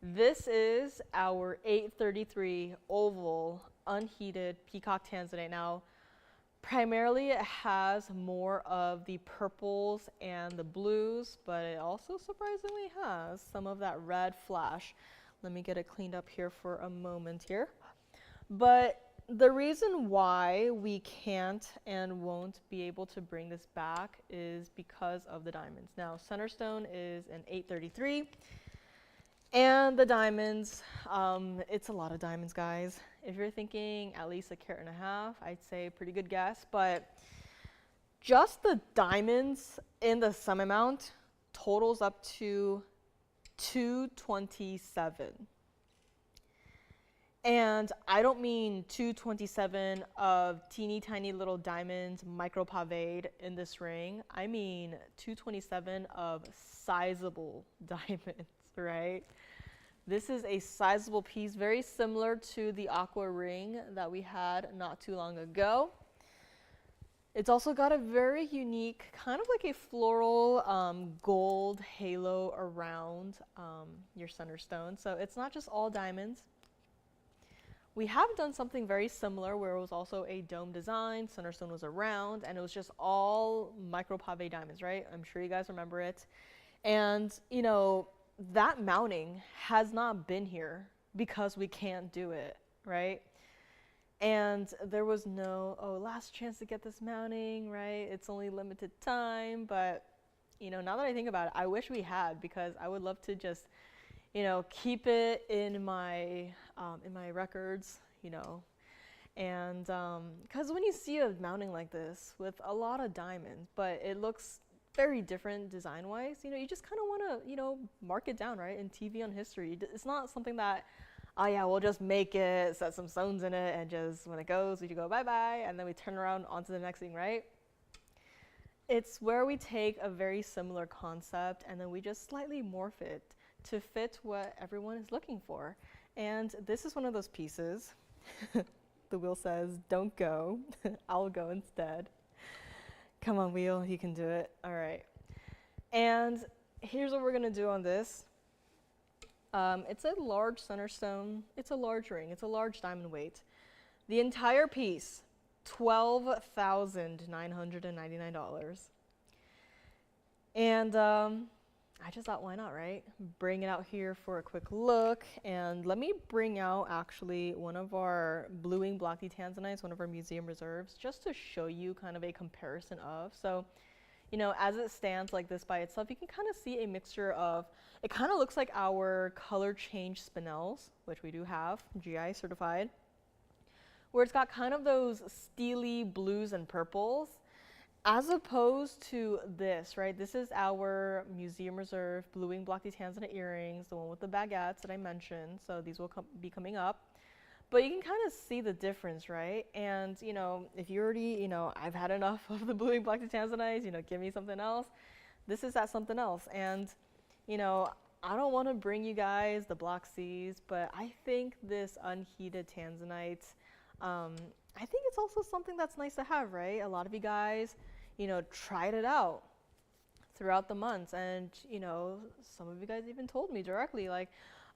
This is our 833 oval unheated peacock Tanzanite. Now, primarily it has more of the purples and the blues, but it also surprisingly has some of that red flash. Let me get it cleaned up here for a moment here. But the reason why we can't and won't be able to bring this back is because of the diamonds. Now, center stone is an 833, and the diamonds, it's a lot of diamonds, guys. If you're thinking at least 1.5 carats, I'd say pretty good guess, but just the diamonds in the sum amount totals up to 227. And I don't mean 227 of teeny tiny little diamonds micro paved in this ring. I mean 227 of sizable diamonds, right? This is a sizable piece, very similar to the aqua ring that we had not too long ago. It's also got a very unique, kind of like a floral gold halo around your center stone. So it's not just all diamonds. We have done something very similar where it was also a dome design, center stone was around, and it was just all micro pave diamonds, right? I'm sure you guys remember it. And, you know, that mounting has not been here because we can't do it, right? And there was no, oh, last chance to get this mounting, right? It's only limited time, but, you know, now that I think about it, I wish we had, because I would love to just, you know, keep it in my records, you know. And because when you see a mounting like this with a lot of diamonds, but it looks very different design-wise, you know, you just kind of want to, you know, mark it down, right, in TVON history. It's not something that, oh yeah, we'll just make it, set some stones in it, and just when it goes, we go bye-bye, and then we turn around onto the next thing, right? It's where we take a very similar concept and then we just slightly morph it to fit what everyone is looking for. And this is one of those pieces. The wheel says, don't go, I'll go instead. Come on, wheel, you can do it. All right. And here's what we're gonna do on this. It's a large center stone, it's a large ring, it's a large diamond weight. The entire piece, $12,999. And I just thought, why not, right? Bring it out here for a quick look. And let me bring out actually one of our blue-winged black Tanzanites, one of our museum reserves, just to show you kind of a comparison of. So, you know, as it stands like this by itself, you can kind of see a mixture of, it kind of looks like our color change spinels, which we do have, GI certified, where it's got kind of those steely blues and purples, as opposed to this, right? This is our museum reserve blue-winged black Tanzanite earrings, the one with the baguettes that I mentioned. So these will be coming up. But you can kind of see the difference, right? And, you know, if you already, you know, I've had enough of the blue-winged black Tanzanites, you know, give me something else. This is that something else. And, you know, I don't want to bring you guys the Black Seas, but I think this unheated Tanzanite, I think it's also something that's nice to have, right? A lot of you guys, you know, tried it out throughout the months, and, you know, some of you guys even told me directly, like,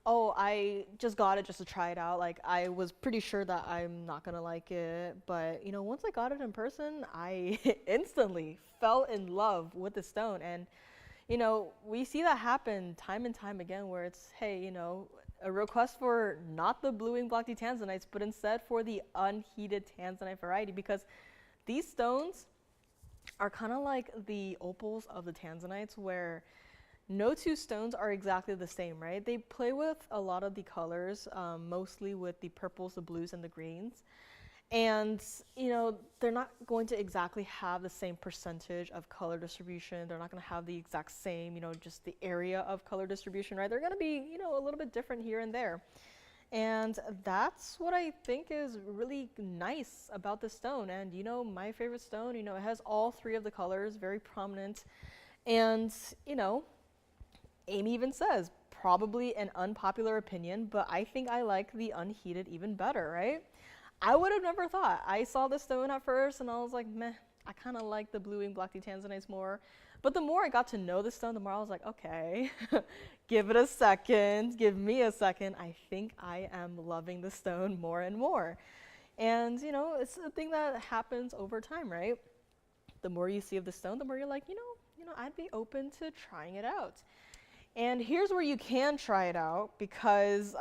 oh, I just got it just to try it out. Like, I was pretty sure that I'm not gonna like it, but, you know, once I got it in person, I instantly fell in love with the stone. And, you know, we see that happen time and time again, where it's, hey, you know, a request for not the blue-winged black Tanzanites, but instead for the unheated Tanzanite variety, because these stones are kind of like the opals of the Tanzanites, where no two stones are exactly the same, right? They play with a lot of the colors, mostly with the purples, the blues, and the greens. And, you know, they're not going to exactly have the same percentage of color distribution. They're not going to have the exact same, you know, just the area of color distribution, right? They're going to be, you know, a little bit different here and there. And that's what I think is really nice about the stone. And, you know, my favorite stone, you know, it has all three of the colors, very prominent. And, you know, Amy even says, probably an unpopular opinion, but I think I like the unheated even better, right? I would have never thought. I saw the stone at first and I was like, meh, I kind of like the blue-winged black Tanzanites more. But the more I got to know the stone, the more I was like, okay, give it a second, give me a second. I think I am loving the stone more and more. And, you know, it's a thing that happens over time, right? The more you see of the stone, the more you're like, you know, I'd be open to trying it out. And here's where you can try it out, because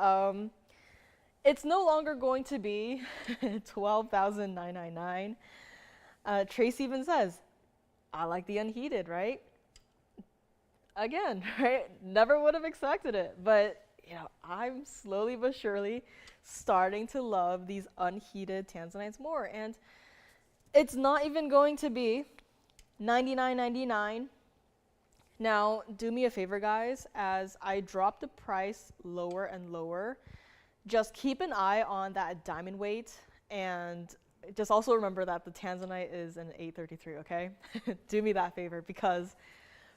it's no longer going to be $12,999. Trace even says, I like the unheated, right? Again, right? Never would have expected it, but you know, I'm slowly but surely starting to love these unheated Tanzanites more, and it's not even going to be $99.99. Now, do me a favor, guys, as I drop the price lower and lower, just keep an eye on that diamond weight, and just also remember that the Tanzanite is an 833, okay? Do me that favor, because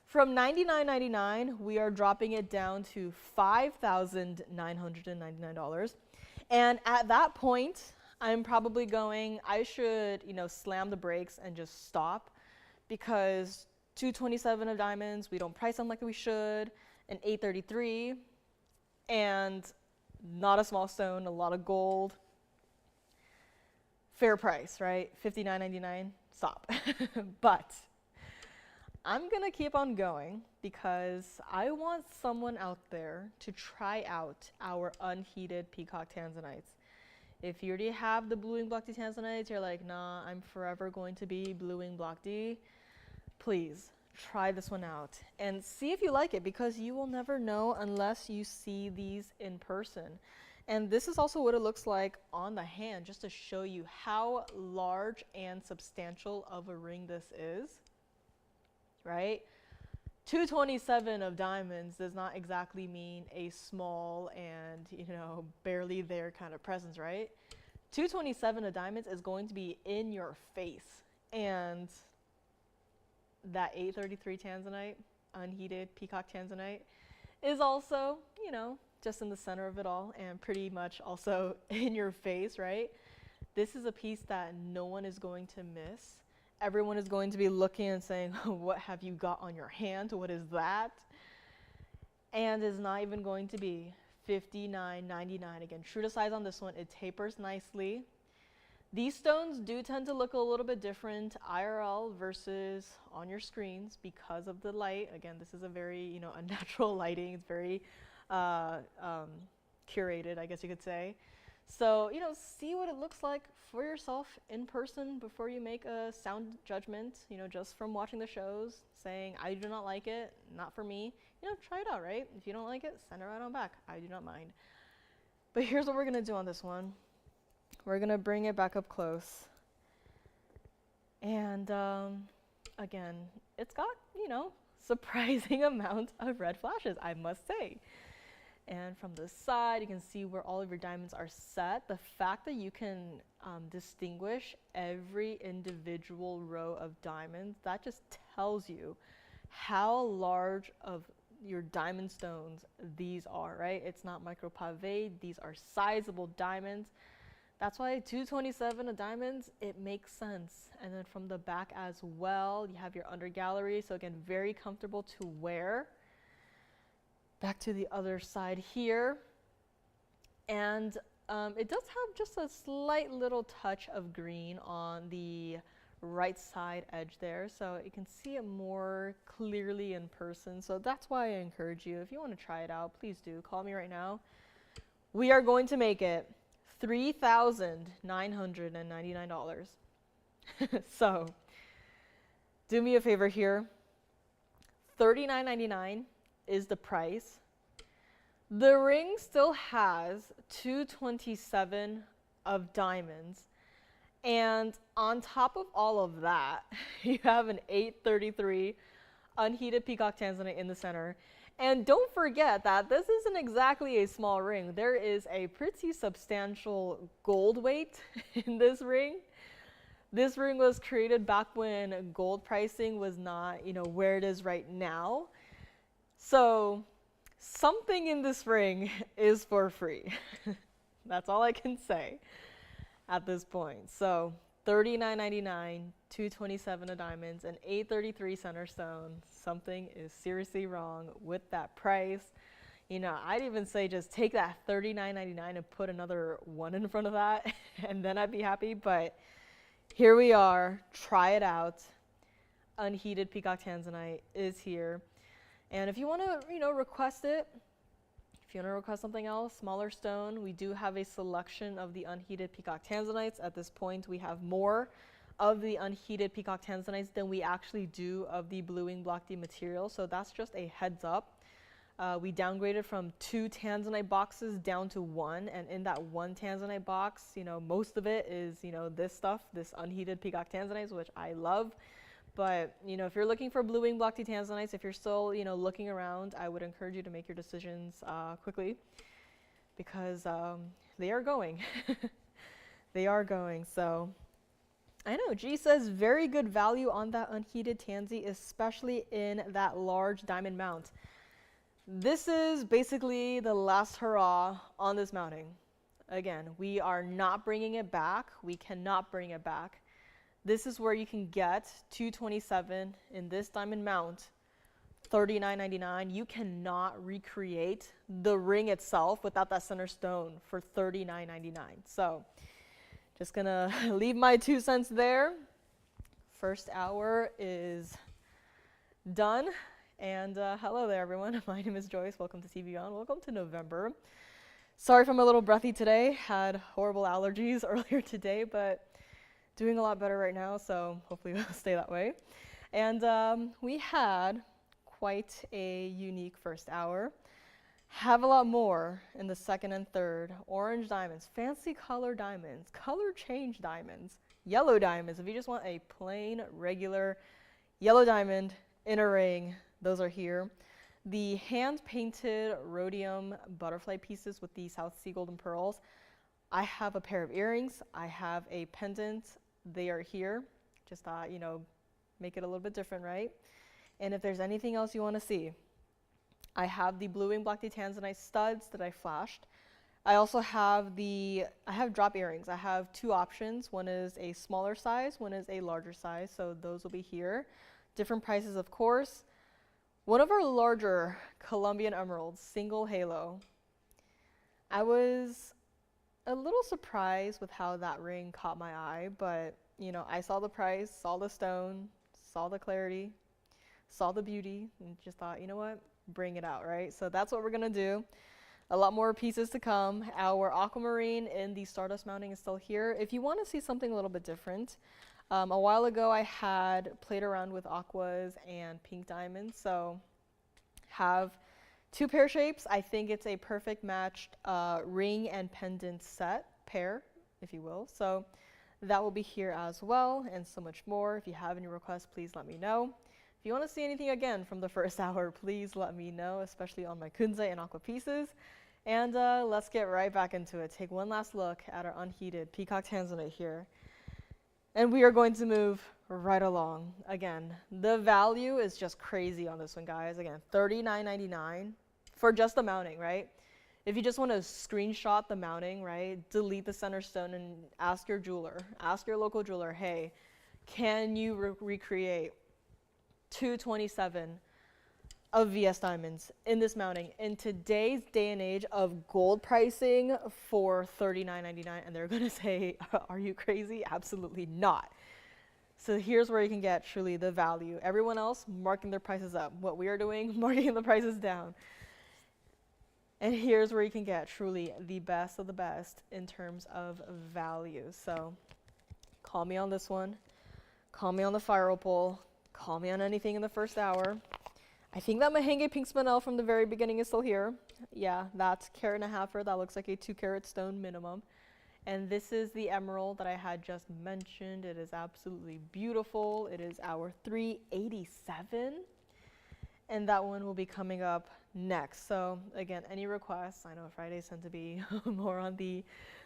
from $99.99, we are dropping it down to $5,999. And at that point, I'm probably going, I should, you know, slam the brakes and just stop, because 227 of diamonds, we don't price them like we should, an 833, and not a small stone, a lot of gold. Fair price, right? $59.99, stop. But I'm gonna keep on going because I want someone out there to try out our unheated peacock Tanzanites. If you already have the blue wing block D Tanzanites, you're like, nah, I'm forever going to be blue wing block D. Please try this one out and see if you like it, because you will never know unless you see these in person. And this is also what it looks like on the hand, just to show you how large and substantial of a ring this is, right? 227 of diamonds does not exactly mean a small and, you know, barely there kind of presence, right? 227 of diamonds is going to be in your face. And that 833 Tanzanite, unheated peacock Tanzanite, is also, you know, just in the center of it all and pretty much also in your face, right? This is a piece that no one is going to miss. Everyone is going to be looking and saying, what have you got on your hand? What is that? And is not even going to be $59.99. Again, true to size on this one, it tapers nicely. These stones do tend to look a little bit different IRL versus on your screens because of the light. Again, this is a very, you know, unnatural lighting. It's very curated, I guess you could say. So, you know, see what it looks like for yourself in person before you make a sound judgment, you know, just from watching the shows, saying, I do not like it, not for me. You know, try it out, right? If you don't like it, send it right on back. I do not mind. But here's what we're gonna do on this one. We're gonna bring it back up close. And again, it's got, you know, surprising amount of red flashes, I must say. And from the side, you can see where all of your diamonds are set. The fact that you can distinguish every individual row of diamonds, that just tells you how large of your diamond stones these are, right? It's not micro pave, these are sizable diamonds. That's why 227 of diamonds, it makes sense. And then from the back as well, you have your under gallery. So again, very comfortable to wear. Back to the other side here. And it does have just a slight little touch of green on the right side edge there. So you can see it more clearly in person. So that's why I encourage you, if you want to try it out, please do. Call me right now. We are going to make it $3,999. So do me a favor here. $39.99 is the price. The ring still has 227 of diamonds, and on top of all of that, you have an 833 unheated peacock Tanzanite in the center. And don't forget that this isn't exactly a small ring. There is a pretty substantial gold weight in this ring. This ring was created back when gold pricing was not, you know, where it is right now. So something in this ring is for free. That's all I can say at this point. So $39.99, 227 of diamonds, and 833 center stone. Something is seriously wrong with that price. You know, I'd even say just take that $39.99 and put another one in front of that, and then I'd be happy. But here we are. Try it out. Unheated peacock Tanzanite is here. And if you want to, you know, request it, if If you want to request something else, smaller stone, we do have a selection of the unheated peacock tanzanites. At this point, we have more of the unheated peacock tanzanites than we actually do of the bluing block D material. So that's just a heads up. We downgraded from 2 tanzanite boxes down to 1, and in that 1 tanzanite box, you know, most of it is, you know, this stuff, this unheated peacock tanzanites, which I love. But, you know, if you're looking for blue wing block D tanzanites, if you're still, you know, looking around, I would encourage you to make your decisions quickly, because they are going. They are going. So I know G says very good value on that unheated tansy, especially in that large diamond mount. This is basically the last hurrah on this mounting. Again, we are not bringing it back. We cannot bring it back. This is where you can get 227 in this diamond mount, $39.99. You cannot recreate the ring itself without that center stone for $39.99. So just gonna leave my 2 cents there. First hour is done. And hello there, everyone. My name is Joyce. Welcome to TVON. Welcome to November. Sorry if I'm a little breathy today. Had horrible allergies earlier today, but doing a lot better right now, so hopefully we'll stay that way. And we had quite a unique first hour. Have a lot more in the second and third. Orange diamonds, fancy color diamonds, color change diamonds, yellow diamonds. If you just want a plain, regular yellow diamond in a ring, those are here. The hand-painted rhodium butterfly pieces with the South Sea golden pearls. I have a pair of earrings. I have a pendant. They are here. Just thought, you know, make it a little bit different, right? And if there's anything else you want to see, I have the blue wing block D tanzanite studs that I flashed. I also have drop earrings. I have 2 options. One is a smaller size, one is a larger size. So those will be here. Different prices, of course. One of our larger Colombian emeralds, single halo. I was a little surprised with how that ring caught my eye, but you know, I saw the price, saw the stone, saw the clarity, saw the beauty, and just thought, you know what, bring it out, right? So that's what we're gonna do. A lot more pieces to come. Our aquamarine in the stardust mounting is still here. If you want to see something a little bit different, a while ago I had played around with aquas and pink diamonds, so have 2 pear shapes. I think it's a perfect matched ring and pendant set, pair, if you will. So that will be here as well, and so much more. If you have any requests, please let me know. If you want to see anything again from the first hour, please let me know, especially on my Kunzite and aqua pieces. And let's get right back into it. Take one last look at our unheated peacock tanzanite here. And we are going to move right along. Again, the value is just crazy on this one, guys. Again, $39.99 for just the mounting, right? If you just want to screenshot the mounting, right, delete the center stone and ask your jeweler, ask your local jeweler, hey, can you recreate 227 of VS diamonds in this mounting in today's day and age of gold pricing for $39.99? And they're going to say, are you crazy? Absolutely not. So here's where you can get truly the value. Everyone else marking their prices up. What we are doing, marking the prices down. And here's where you can get truly the best of the best in terms of value. So call me on this one. Call me on the fire opal. Call me on anything in the first hour. I think that Mahang pink Spinel from the very beginning is still here. Yeah, that's 1.5 carat. That looks like a 2 carat stone minimum. And this is the emerald that I had just mentioned. It is absolutely beautiful. It is our 387. And that one will be coming up next. So again, any requests? I know Fridays tend to be more on the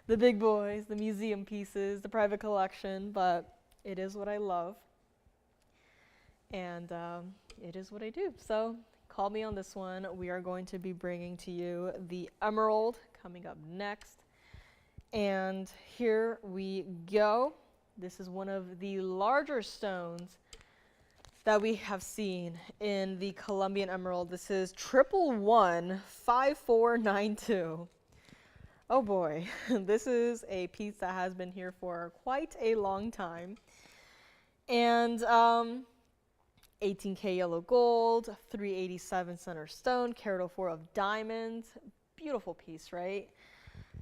big boys, the museum pieces, the private collection, but it is what I love. And it is what I do. So call me on this one. We are going to be bringing to you the emerald coming up next. And here we go. This is one of the larger stones that we have seen in the Colombian emerald. This is 1115492. Oh boy, this is a piece that has been here for quite a long time. And 18K yellow gold, 387 center stone, carat 04 of diamonds. beautiful piece, right?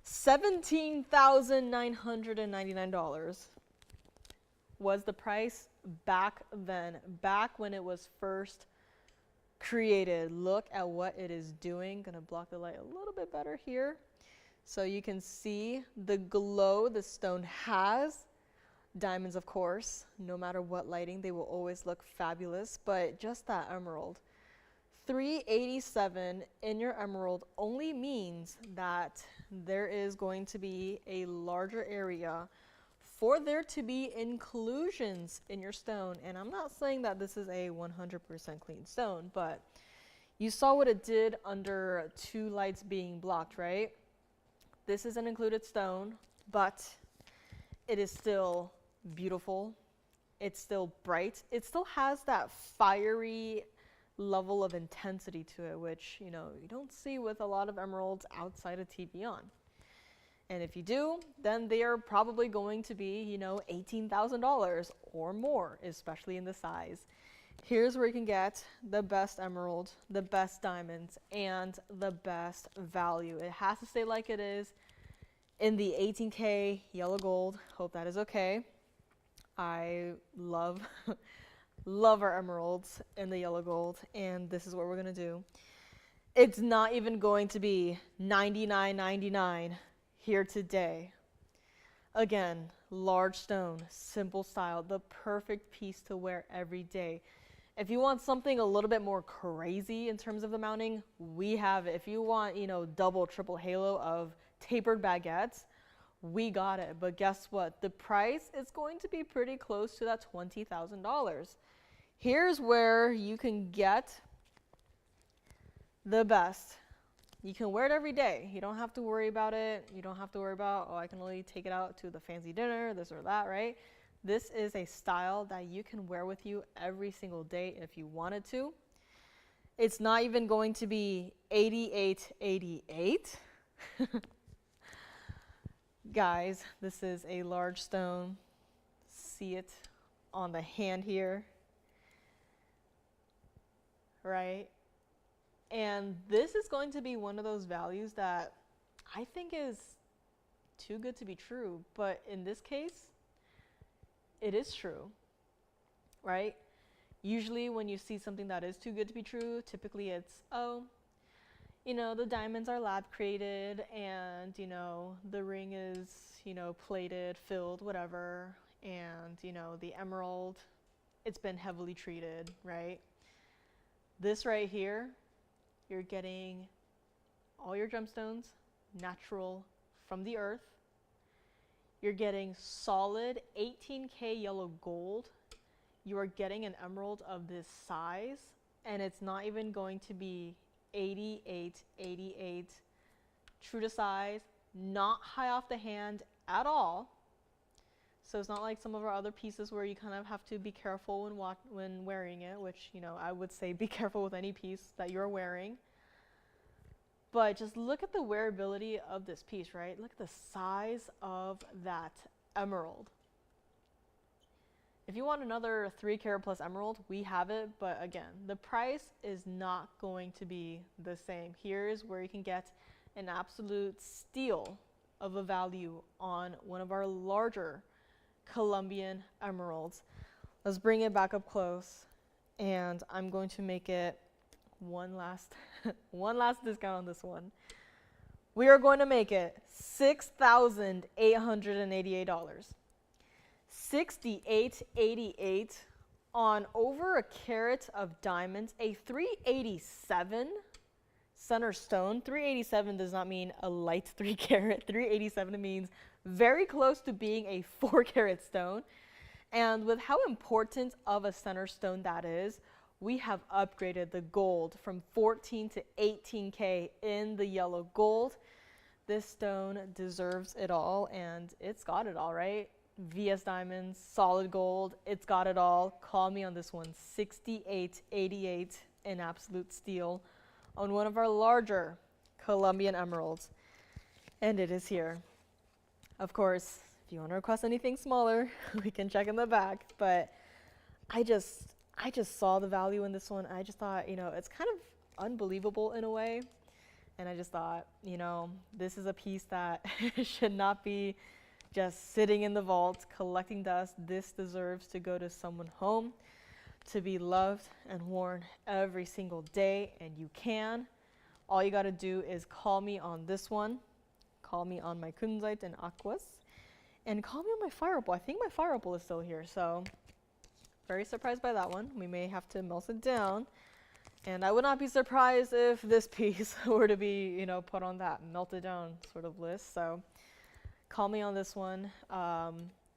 $17,999 was the price back then, back when it was first created. Look at what it is doing. Gonna block the light a little bit better here so you can see the glow the stone has. Diamonds, of course, no matter what lighting, they will always look fabulous, but just that emerald. 387 in your emerald only means that there is going to be a larger area for there to be inclusions in your stone. And I'm not saying that this is a 100% clean stone, but you saw what it did under 2 lights being blocked, right? This is an included stone, but it is still beautiful. It's still bright. It still has that fiery level of intensity to it, which, you know, you don't see with a lot of emeralds outside of TVON. And if you do, then they are probably going to be, you know, $18,000 or more, especially in the size. Here's where you can get the best emerald, the best diamonds, and the best value. It has to stay like it is in the 18K yellow gold. Hope that is okay. I love love our emeralds in the yellow gold, and this is what we're gonna do. It's not even going to be $99.99 here today. Again, large stone, simple style, the perfect piece to wear every day. If you want something a little bit more crazy in terms of the mounting, we have it. If you want, you know, double, triple halo of tapered baguettes, we got it. But guess what? The price is going to be pretty close to that $20,000. Here's where you can get the best. You can wear it every day. You don't have to worry about it. You don't have to worry about, oh, I can only take it out to the fancy dinner, this or that, right? This is a style that you can wear with you every single day if you wanted to. It's not even going to be $88.88. Guys, this is a large stone. See it on the hand here, right? And this is going to be one of those values that I think is too good to be true. But in this case, it is true, right? Usually when you see something that is too good to be true, typically it's, oh, you know, the diamonds are lab created and, you know, the ring is, you know, plated, filled, whatever. And, you know, the emerald, it's been heavily treated, right? This right here, you're getting all your gemstones natural from the earth. You're getting solid 18K yellow gold. You are getting an emerald of this size, and it's not even going to be 88, true to size, not high off the hand at all. So it's not like some of our other pieces where you kind of have to be careful when wearing it, which, you know, I would say be careful with any piece that you're wearing. But just look at the wearability of this piece, right? Look at the size of that emerald. If you want another 3 carat plus emerald, we have it, but again, the price is not going to be the same. Here's where you can get an absolute steal of a value on one of our larger Colombian emeralds. Let's bring it back up close, and I'm going to make it one last discount on this one. We are going to make it $6,888. $68.88 on over a carat of diamonds, a 387 center stone. 387 does not mean a light 3 carat. 387 means very close to being a 4 carat stone. And with how important of a center stone that is, we have upgraded the gold from 14 to 18K in the yellow gold. This stone deserves it all, and it's got it all, right? VS diamonds, solid gold, it's got it all. Call me on this one. $68.88, an absolute steal on one of our larger Colombian emeralds. And it is here. Of course, if you want to request anything smaller, we can check in the back. But I just saw the value in this one. I just thought, you know, it's kind of unbelievable in a way And I just thought, you know, this is a piece that should not be just sitting in the vault collecting dust. This deserves to go to someone home, to be loved and worn every single day, and you can. All you got to do is call me on this one, call me on my Kunzite and aquas, and call me on my fire opal. I think my fire opal is still here, so very surprised by that one. We may have to melt it down, and I would not be surprised if this piece were to be, you know, put on that melted down sort of list. So call me on this one.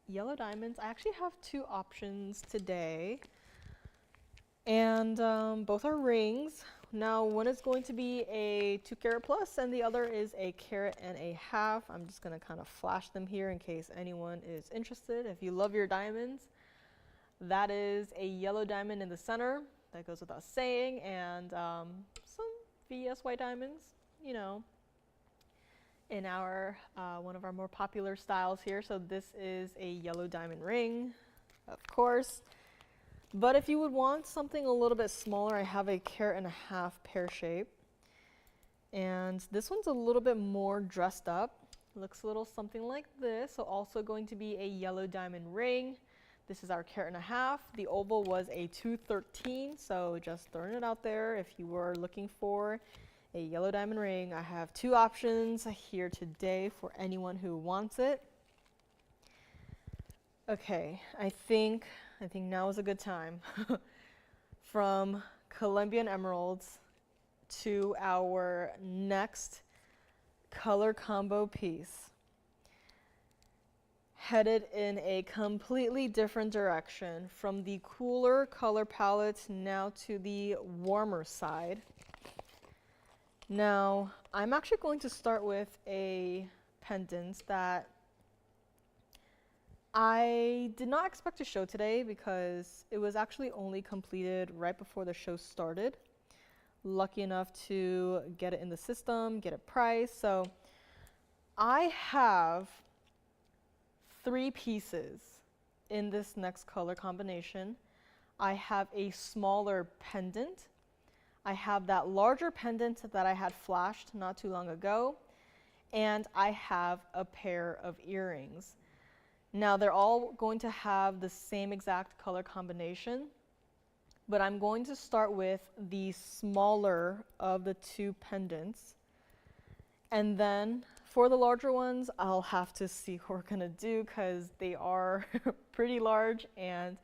Yellow diamonds, I actually have two options today, and both are rings. Now one is going to be a 2 carat plus and the other is a carat and a half. I'm just going to kind of flash them here in case anyone is interested. If you love your diamonds, that is a yellow diamond in the center, that goes without saying, and some VS white diamonds, you know, in our one of our more popular styles here. So this is a yellow diamond ring, of course. But if you would want something a little bit smaller, I have a carat and a half pear shape. And this one's a little bit more dressed up. Looks a little something like this. So also going to be a yellow diamond ring. This is our carat and a half. The oval was a 213, so just throwing it out there. If you were looking for a yellow diamond ring, I have two options here today for anyone who wants it. Okay, I think now is a good time. From Colombian emeralds to our next color combo piece, headed in a completely different direction from the cooler color palette now to the warmer side. Now, I'm actually going to start with a pendant that I did not expect to show today because it was actually only completed right before the show started. Lucky enough to get it in the system, get it priced. So I have 3 pieces in this next color combination. I have a smaller pendant. I have that larger pendant that I had flashed not too long ago. And I have a pair of earrings. Now they're all going to have the same exact color combination, but I'm going to start with the smaller of the 2 pendants. And then for the larger ones, I'll have to see what we're gonna do because they are pretty large and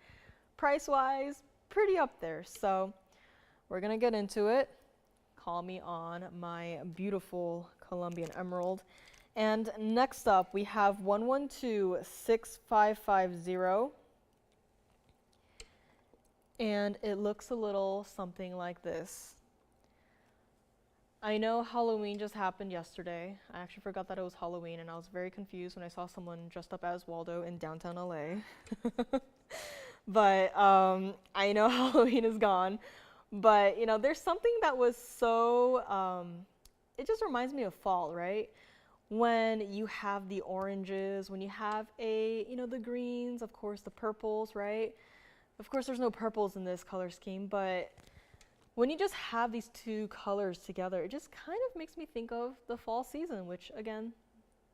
price-wise, pretty up there. So we're gonna get into it. Call me on my beautiful Colombian emerald. And next up, we have 1126550, and it looks a little something like this. I know Halloween just happened yesterday. I actually forgot that it was Halloween, and I was very confused when I saw someone dressed up as Waldo in downtown LA. But I know Halloween is gone, but you know, there's something that was so, it just reminds me of fall, right? When you have the oranges, when you have the greens, of course, the purples, right? Of course, there's no purples in this color scheme, but when you just have these 2 colors together, it just kind of makes me think of the fall season, which again,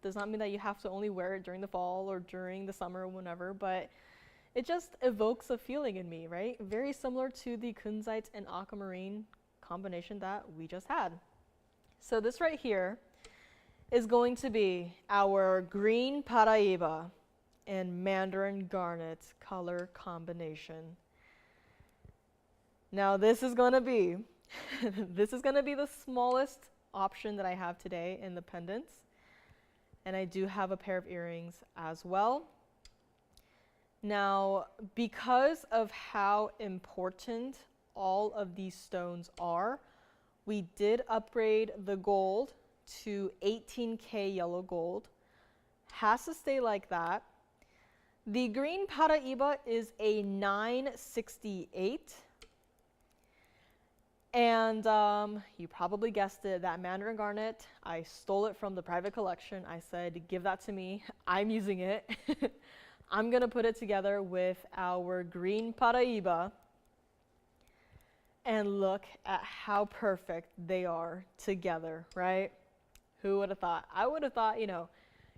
does not mean that you have to only wear it during the fall or during the summer or whenever, but it just evokes a feeling in me, right? Very similar to the Kunzite and Aquamarine combination that we just had. So this right here is going to be our green Piva and Mandarin garnet color combination. Now this is going to be the smallest option that I have today in the pendants, and I do have a pair of earrings as well. Now, because of how important all of these stones are, we did upgrade the gold to 18K yellow gold. Has to stay like that. The green Piva is a 968. And you probably guessed it, that Mandarin garnet, I stole it from the private collection. I said, give that to me. I'm using it. I'm going to put it together with our green Piva. And look at how perfect they are together, right? Who would have thought? I would have thought, you know,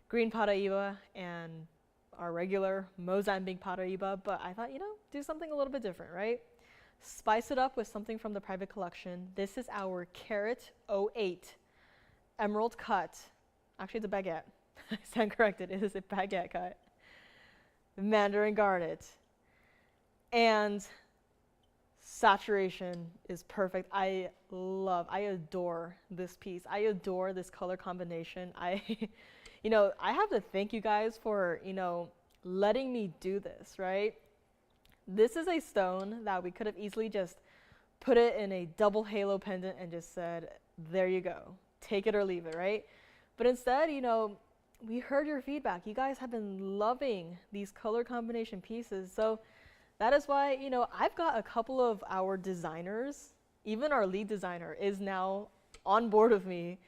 green Paraíba and our regular Mozambique Paraíba, but I thought, you know, do something a little bit different, right? Spice it up with something from the private collection. This is our Carat 08 emerald cut. Actually, it's a baguette. I stand corrected. It is a baguette cut. Mandarin garnet. And saturation is perfect. I adore this piece. I adore this color combination. You know, I have to thank you guys for, you know, letting me do this, right? This is a stone that we could have easily just put it in a double halo pendant and just said, there you go, take it or leave it, right? But instead, you know, we heard your feedback. You guys have been loving these color combination pieces. So that is why, you know, I've got a couple of our designers, even our lead designer is now on board with me,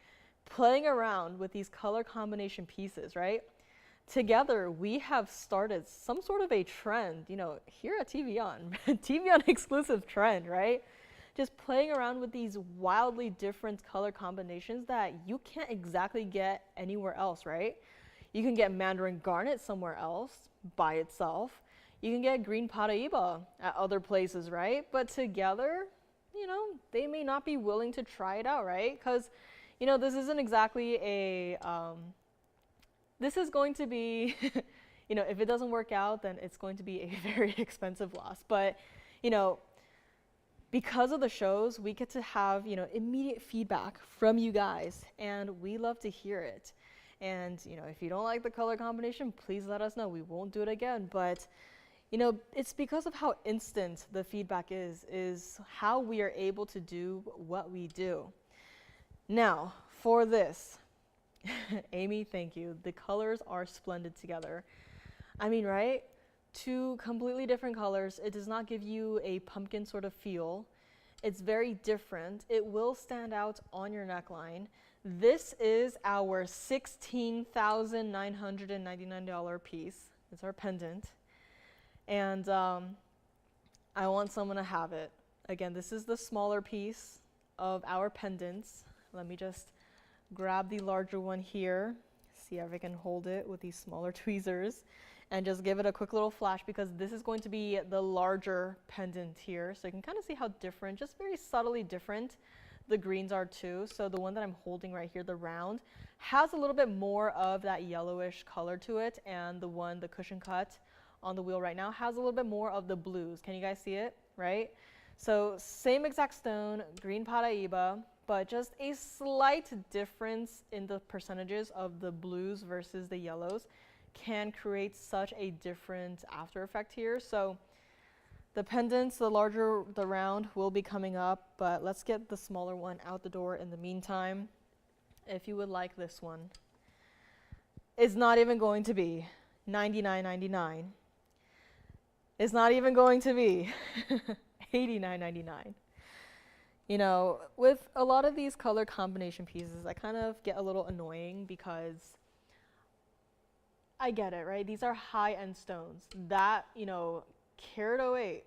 playing around with these color combination pieces, right? Together, we have started some sort of a trend, you know, here at TVON, TVON exclusive trend, right? Just playing around with these wildly different color combinations that you can't exactly get anywhere else, right? You can get Mandarin garnet somewhere else by itself. You can get green Paraíba at other places, right? But together, you know, they may not be willing to try it out, right? Because, you know, this isn't exactly a, this is going to be, you know, if it doesn't work out, then it's going to be a very expensive loss. But, you know, because of the shows, we get to have, you know, immediate feedback from you guys, and we love to hear it. And, you know, if you don't like the color combination, please let us know. We won't do it again. But, you know, it's because of how instant the feedback is how we are able to do what we do. Now, for this, Amy, thank you. The colors are splendid together. I mean, right? Two completely different colors. It does not give you a pumpkin sort of feel. It's very different. It will stand out on your neckline. This is our $16,999 piece. It's our pendant. And I want someone to have it. Again, this is the smaller piece of our pendants. Let me just grab the larger one here. See if I can hold it with these smaller tweezers and just give it a quick little flash, because this is going to be the larger pendant here. So you can kind of see how different, just very subtly different, the greens are too. So the one that I'm holding right here, the round, has a little bit more of that yellowish color to it, and the cushion cut on the wheel right now has a little bit more of the blues. Can you guys see it, right? So same exact stone, green Paraíba, but just a slight difference in the percentages of the blues versus the yellows can create such a different after effect here. So the pendants, the larger, the round, will be coming up, but let's get the smaller one out the door in the meantime. If you would like this one, it's not even going to be $99.99. It's not even going to be $89.99. You know, with a lot of these color combination pieces, I kind of get a little annoying because I get it, right? These are high-end stones. That, you know, Carat 08,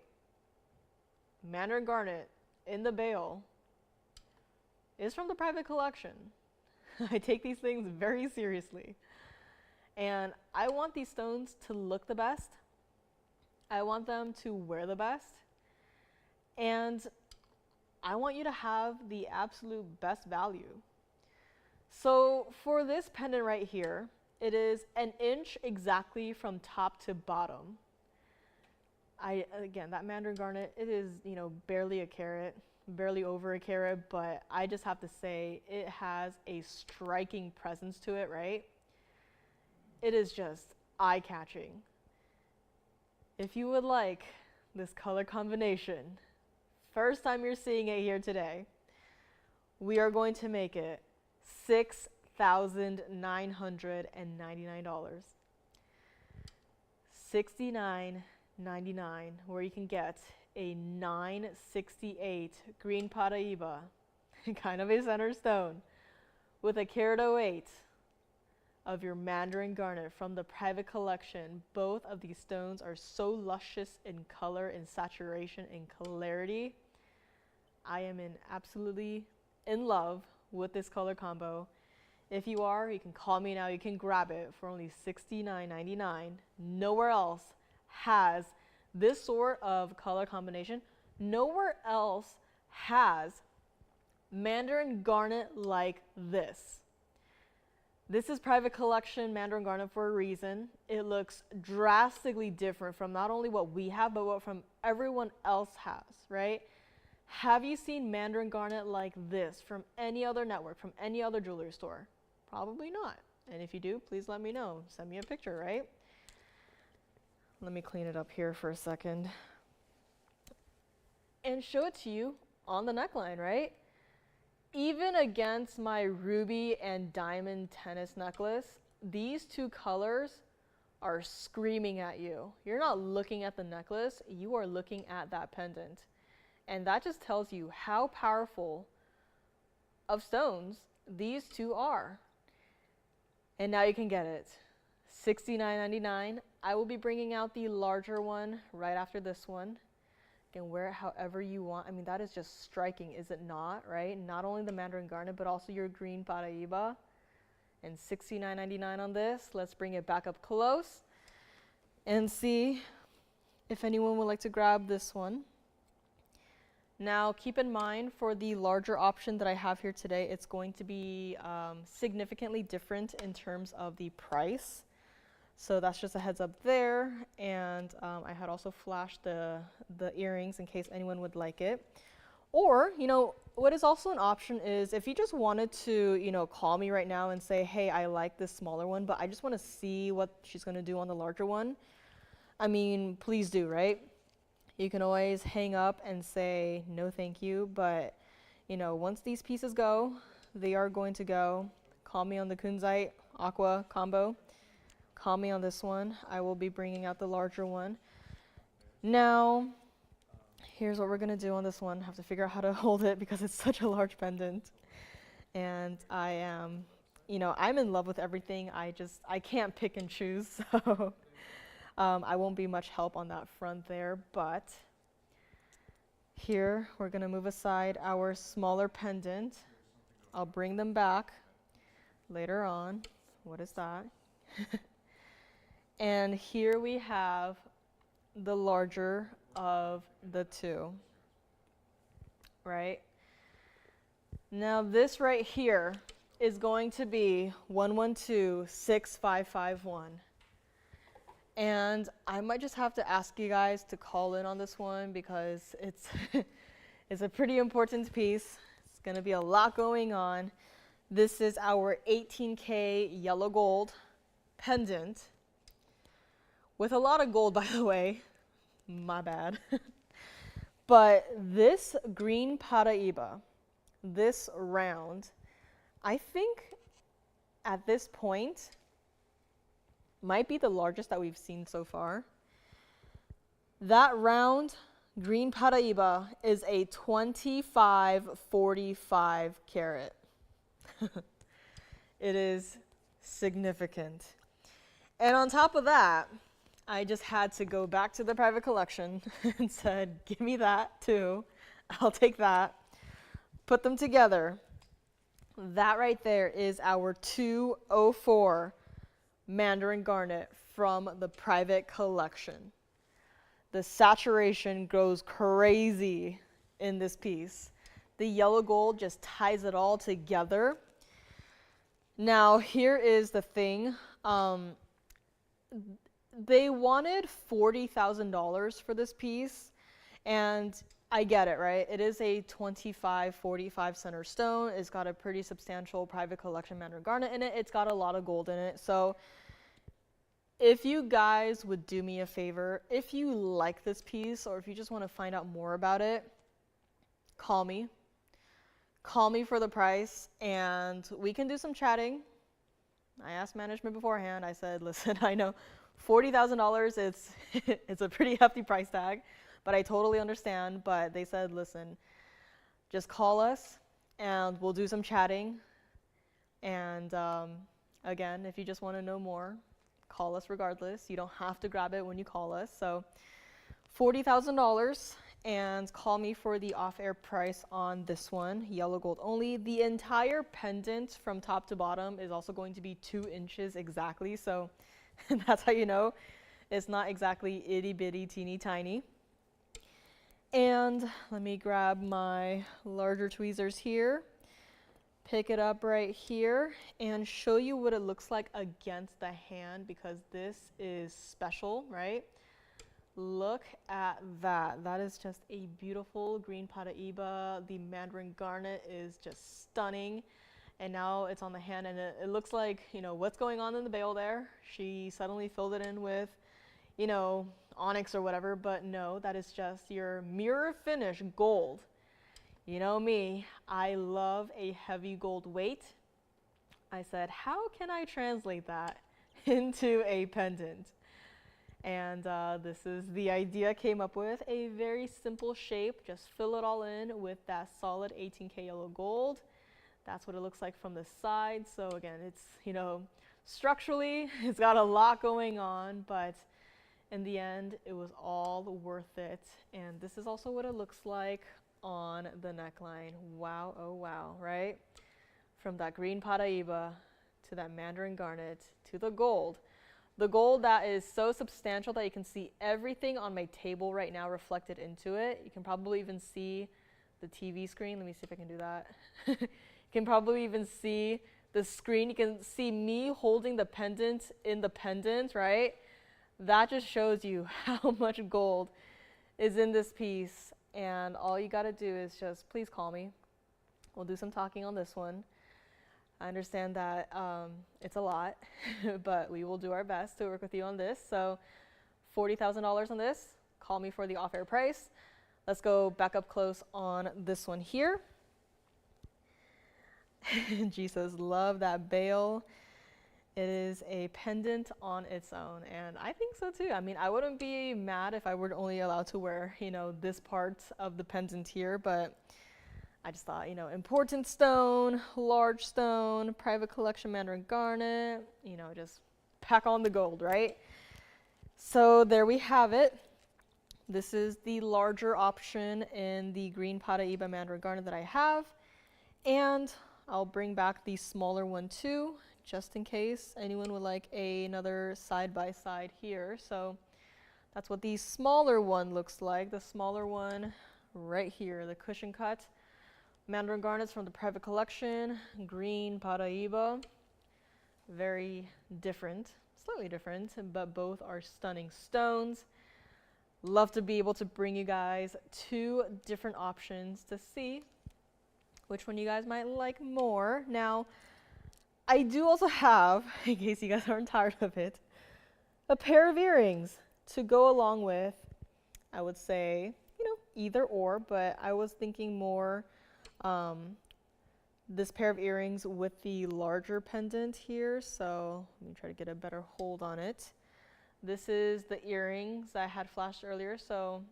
Mandarin garnet in the bale is from the private collection. I take these things very seriously. And I want these stones to look the best. I want them to wear the best. And I want you to have the absolute best value. So for this pendant right here, it is an inch exactly from top to bottom. Again, that Mandarin garnet, it is, you know, barely a carat, barely over a carat, but I just have to say it has a striking presence to it, right? It is just eye-catching. If you would like this color combination, first time you're seeing it here today, we are going to make it $6,999. $69.99, where you can get a 968 green Paraíba, kind of a center stone, with a Carat 08 of your Mandarin garnet from the private collection. Both of these stones are so luscious in color, in saturation, in clarity. I am absolutely in love with this color combo. If you are, you can call me now. You can grab it for only $69.99. Nowhere else has this sort of color combination. Nowhere else has Mandarin garnet like this. This is private collection Mandarin garnet for a reason. It looks drastically different from not only what we have, but what from everyone else has, right? Have you seen Mandarin garnet like this from any other network, from any other jewelry store? Probably not. And if you do, please let me know. Send me a picture, right? Let me clean it up here for a second. And show it to you on the neckline, right? Even against my ruby and diamond tennis necklace, these two colors are screaming at you. You're not looking at the necklace, you are looking at that pendant. And that just tells you how powerful of stones these two are. And now you can get it. $69.99. I will be bringing out the larger one right after this one. You can wear it however you want. I mean, that is just striking, is it not, right? Not only the Mandarin garnet, but also your green Paraiba. And $69.99 on this. Let's bring it back up close and see if anyone would like to grab this one. Now, keep in mind, for the larger option that I have here today, it's going to be significantly different in terms of the price. So that's just a heads up there. And I had also flashed the earrings in case anyone would like it. Or, you know, what is also an option is if you just wanted to, you know, call me right now and say, hey, I like this smaller one, but I just want to see what she's going to do on the larger one. I mean, please do, right? You can always hang up and say, no, thank you. But, you know, once these pieces go, they are going to go. Call me on the Kunzite aqua combo. Call me on this one. I will be bringing out the larger one. Now, here's what we're going to do on this one. I have to figure out how to hold it because it's such a large pendant. And I am, you know, I'm in love with everything. I can't pick and choose. So I won't be much help on that front there. But here, we're going to move aside our smaller pendant. I'll bring them back later on. What is that? And here we have the larger of the two, right? Now this right here is going to be 112-6551. And I might just have to ask you guys to call in on this one because it's it's a pretty important piece. It's going to be a lot going on. This is our 18K yellow gold pendant with a lot of gold, by the way. My bad. But this green Paraiba, this round, I think at this point might be the largest that we've seen so far. That round green Paraiba is a 25-45 carat. It is significant. And on top of that, I just had to go back to the private collection and said, give me that too. I'll take that. Put them together. That right there is our 204 Mandarin garnet from the private collection. The saturation goes crazy in this piece. The yellow gold just ties it all together. Now, here is the thing. They wanted $40,000 for this piece, and I get it, right? It is a 25-45 center stone. It's got a pretty substantial private collection Mandarin garnet in it. It's got a lot of gold in it. So if you guys would do me a favor, if you like this piece or if you just want to find out more about it, call me. Call me for the price, and we can do some chatting. I asked management beforehand. I said, listen, I know $40,000, it's a pretty hefty price tag, but I totally understand. But they said, listen, just call us and we'll do some chatting. And again, if you just want to know more, call us regardless. You don't have to grab it when you call us. So $40,000, and call me for the off-air price on this one, yellow gold only. The entire pendant from top to bottom is also going to be 2 inches exactly, so that's how you know it's not exactly itty bitty teeny tiny. And let me grab my larger tweezers here, pick it up right here, and show you what it looks like against the hand, because this is special, right? Look at that. That is just a beautiful green Paraíba. The Mandarin garnet is just stunning. And now it's on the hand, and it looks like, you know, what's going on in the bail there? She suddenly filled it in with, you know, onyx or whatever, but no, that is just your mirror finish gold. You know me, I love a heavy gold weight. I said, how can I translate that into a pendant? And this is the idea I came up with. A very simple shape, just fill it all in with that solid 18K yellow gold. That's what it looks like from the side. So again, it's, you know, structurally, it's got a lot going on, but in the end, it was all worth it. And this is also what it looks like on the neckline. Wow, oh wow, right? From that green Paraíba to that Mandarin garnet to the gold. The gold that is so substantial that you can see everything on my table right now reflected into it. You can probably even see the TV screen. Let me see if I can do that. You can probably even see the screen. You can see me holding the pendant in the pendant, right? That just shows you how much gold is in this piece. And all you gotta do is just please call me. We'll do some talking on this one. I understand that it's a lot, but we will do our best to work with you on this. So $40,000 on this. Call me for the off-air price. Let's go back up close on this one here. Jesus, love that bail. It is a pendant on its own, and I think so too. I mean, I wouldn't be mad if I were only allowed to wear, you know, this part of the pendant here, but I just thought, you know, important stone, large stone, private collection Mandarin garnet, you know, just pack on the gold, right? So there we have it. This is the larger option in the green Paraíba Mandarin garnet that I have. And I'll bring back the smaller one too, just in case anyone would like another side-by-side here. So that's what the smaller one looks like. The smaller one right here, the cushion cut. Mandarin garnets from the private collection, green Paraíba. Very different, slightly different, but both are stunning stones. Love to be able to bring you guys 2 different options to see which one you guys might like more. Now, I do also have, in case you guys aren't tired of it, a pair of earrings to go along with, I would say, you know, either or, but I was thinking more this pair of earrings with the larger pendant here. So let me try to get a better hold on it. This is the earrings I had flashed earlier. So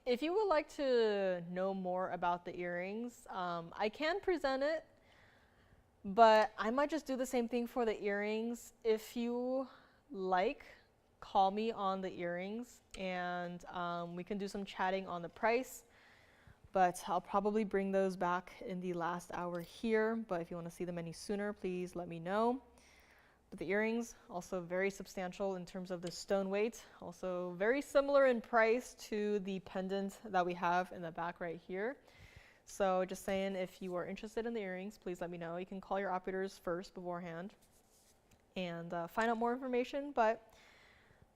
if you would like to know more about the earrings, I can present it, but I might just do the same thing for the earrings. If you like, call me on the earrings, and we can do some chatting on the price. But I'll probably bring those back in the last hour here. But if you want to see them any sooner, please let me know. But the earrings, also very substantial in terms of the stone weight. Also very similar in price to the pendant that we have in the back right here. So just saying, if you are interested in the earrings, please let me know. You can call your operators first beforehand and find out more information. But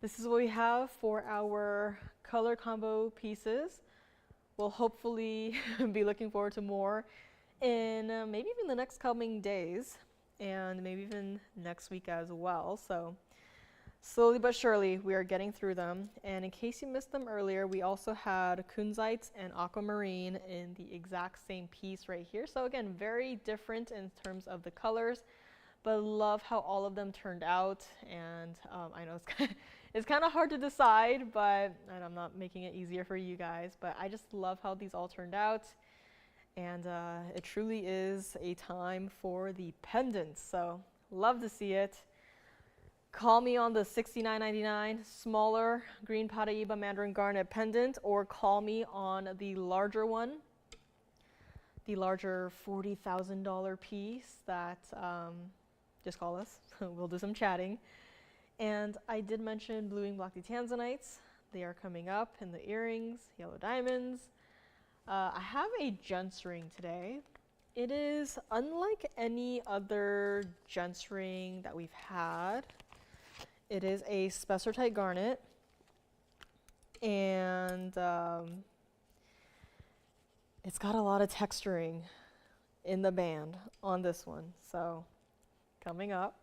this is what we have for our color combo pieces. We'll hopefully be looking forward to more in maybe even the next coming days, and maybe even next week as well. So slowly but surely we are getting through them. And in case you missed them earlier, we also had Kunzite and Aquamarine in the exact same piece right here. So again, very different in terms of the colors, but love how all of them turned out. And I know it's kind of hard to decide, but and I'm not making it easier for you guys, but I just love how these all turned out. And it truly is a time for the pendants. So love to see it. Call me on the $69.99 smaller green Piva Mandarin garnet pendant, or call me on the larger one, the larger $40,000 piece that, just call us. We'll do some chatting. And I did mention bluing blocky Tanzanites. They are coming up in the earrings, yellow diamonds. I have a gents ring today. It is unlike any other gents ring that we've had. It is a Spinel garnet, and it's got a lot of texturing in the band on this one. So coming up.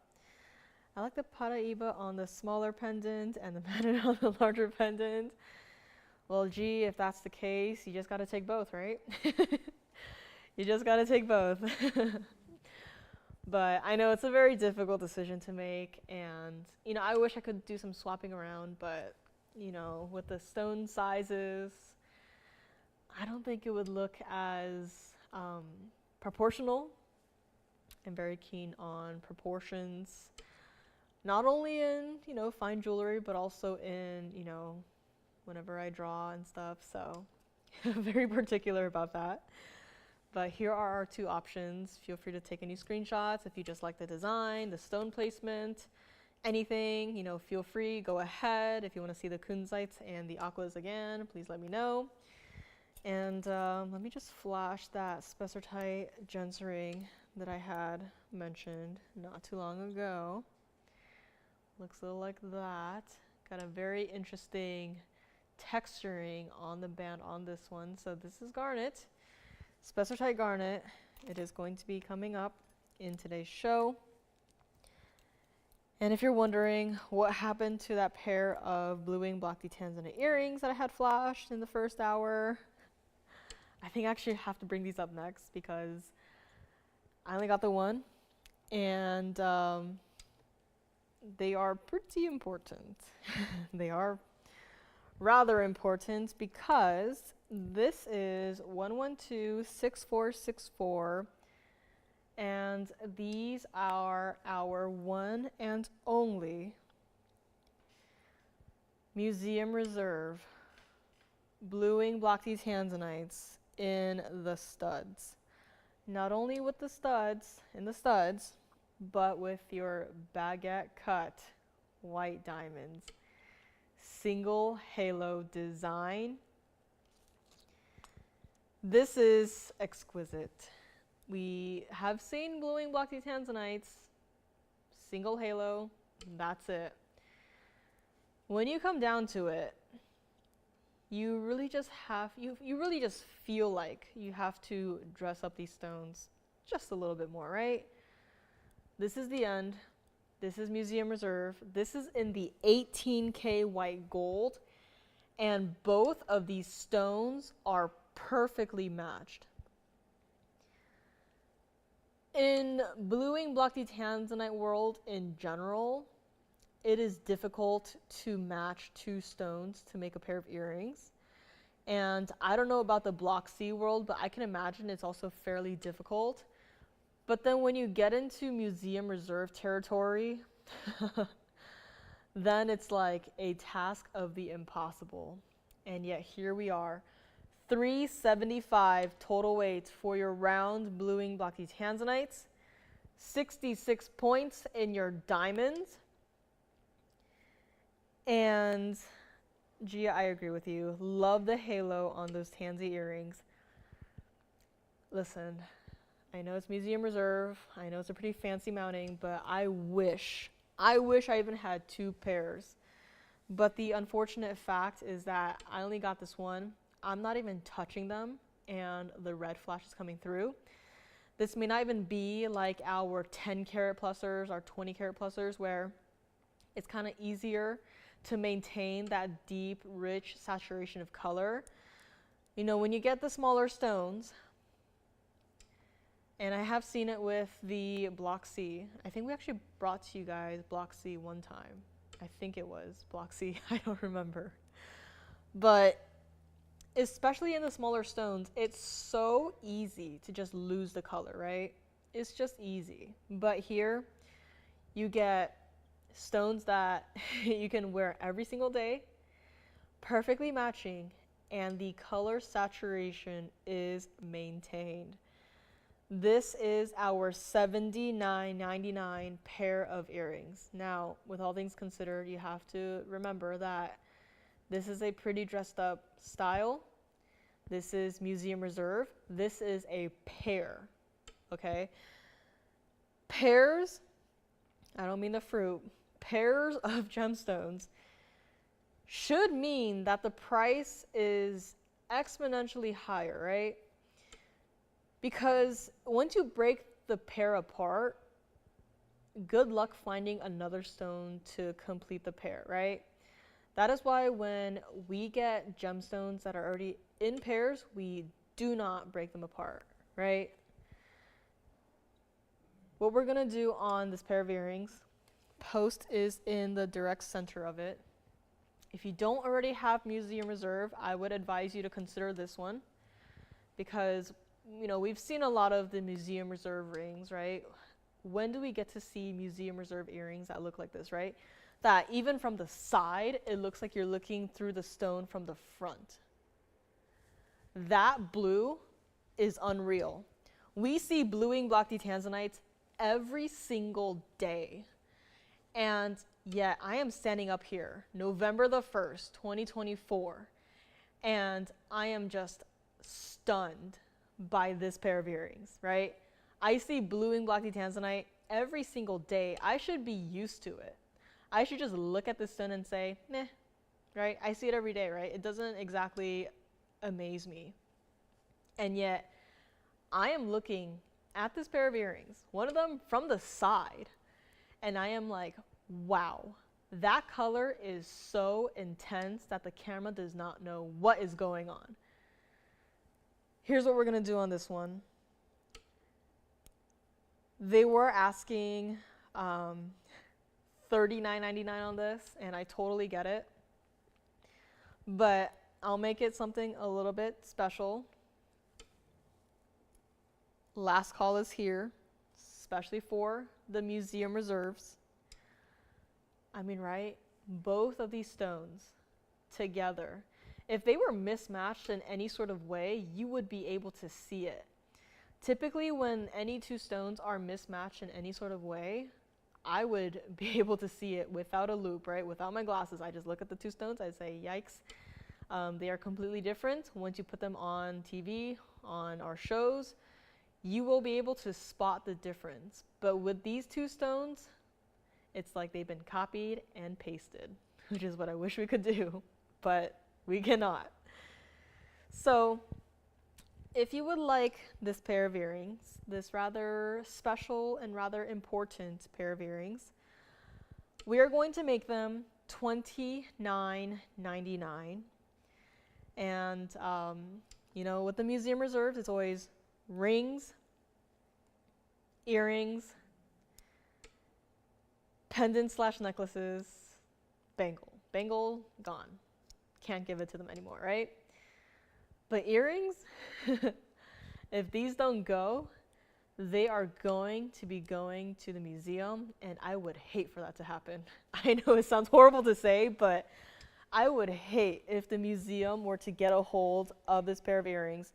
I like the Piva on the smaller pendant and the pendant on the larger pendant. Well, gee, if that's the case, you just got to take both, right? You just got to take both. But I know it's a very difficult decision to make, and you know, I wish I could do some swapping around, but you know, with the stone sizes, I don't think it would look as proportional. I'm very keen on proportions, not only in, you know, fine jewelry, but also in, you know, whenever I draw and stuff. So I'm very particular about that. But here are our two options. Feel free to take any screenshots if you just like the design, the stone placement, anything, you know, feel free, go ahead. If you want to see the Kunzites and the aquas again, please let me know. And let me just flash that Spinel gents ring that I had mentioned not too long ago. Looks a little like that. Got a very interesting texturing on the band on this one. So this is garnet. Spinel garnet. It is going to be coming up in today's show. And if you're wondering what happened to that pair of bluing blocky Tanzanite earrings that I had flashed in the first hour, I think I actually have to bring these up next because I only got the one, and they are pretty important. They are rather important because this is 112-6464, and these are our one and only Museum Reserve bluing blocky Tanzanites in the studs. Not only with the studs, but with your baguette cut white diamonds. Single halo design. This is exquisite. We have seen bluing blocky Tanzanites, single halo, that's it. When you come down to it, you really just feel like you have to dress up these stones just a little bit more, right? This is the end. This is Museum Reserve. This is in the 18K white gold, and both of these stones are perfectly matched. In bluing blocky Tanzanite world in general, it is difficult to match two stones to make a pair of earrings. And I don't know about the Block C world, but I can imagine it's also fairly difficult. But then when you get into Museum Reserve territory, then it's like a task of the impossible. And yet here we are, 375 total weight for your round bluing blocky Tanzanites, 66 points in your diamonds. And Gia, I agree with you. Love the halo on those Tanzy earrings. Listen, I know it's Museum Reserve. I know it's a pretty fancy mounting, but I wish I even had two pairs. But the unfortunate fact is that I only got this one. I'm not even touching them, and the red flash is coming through. This may not even be like our 10 karat plusers, our 20 karat plusers, where it's kind of easier to maintain that deep, rich saturation of color. You know, when you get the smaller stones, and I have seen it with the Block C. I think we actually brought to you guys Block C one time. I think it was Block C, I don't remember. But especially in the smaller stones, it's so easy to just lose the color, right? It's just easy. But here, you get stones that you can wear every single day, perfectly matching, and the color saturation is maintained. This is our $79.99 pair of earrings. Now, with all things considered, you have to remember that this is a pretty dressed up style. This is museum reserve. This is a pair, okay? Pairs, I don't mean the fruit, pairs of gemstones should mean that the price is exponentially higher, right? Because once you break the pair apart, good luck finding another stone to complete the pair, right? That is why when we get gemstones that are already in pairs, we do not break them apart, right? What we're gonna do on this pair of earrings, post is in the direct center of it. If you don't already have museum reserve, I would advise you to consider this one because, you know, we've seen a lot of the museum reserve rings, right? When do we get to see museum reserve earrings that look like this, right? That even from the side, it looks like you're looking through the stone from the front. That blue is unreal. We see bluing block D Tanzanites every single day. And yet I am standing up here, November the 1st, 2024, and I am just stunned by this pair of earrings, right? I see bluing block D Tanzanite every single day. I should be used to it. I should just look at this stone and say, meh, right? I see it every day, right? It doesn't exactly amaze me. And yet I am looking at this pair of earrings, one of them from the side, and I am like, wow, that color is so intense that the camera does not know what is going on. Here's what we're gonna do on this one. They were asking $39.99 on this, and I totally get it. But I'll make it something a little bit special. Last call is here, especially for the museum reserves. I mean, right? Both of these stones together, if they were mismatched in any sort of way, you would be able to see it. Typically, when any two stones are mismatched in any sort of way, I would be able to see it without a loupe, right? Without my glasses, I just look at the two stones, I say, yikes. They are completely different. Once you put them on TV, on our shows, you will be able to spot the difference. But with these two stones, it's like they've been copied and pasted, which is what I wish we could do, but we cannot. So if you would like this pair of earrings, this rather special and rather important pair of earrings, we are going to make them $29.99. And, you know, with the museum reserves, it's always rings, earrings, pendants / necklaces, bangle. Bangle, gone. Can't give it to them anymore, right? But earrings, if these don't go, they are going to be going to the museum, and I would hate for that to happen. I know it sounds horrible to say, but I would hate if the museum were to get a hold of this pair of earrings.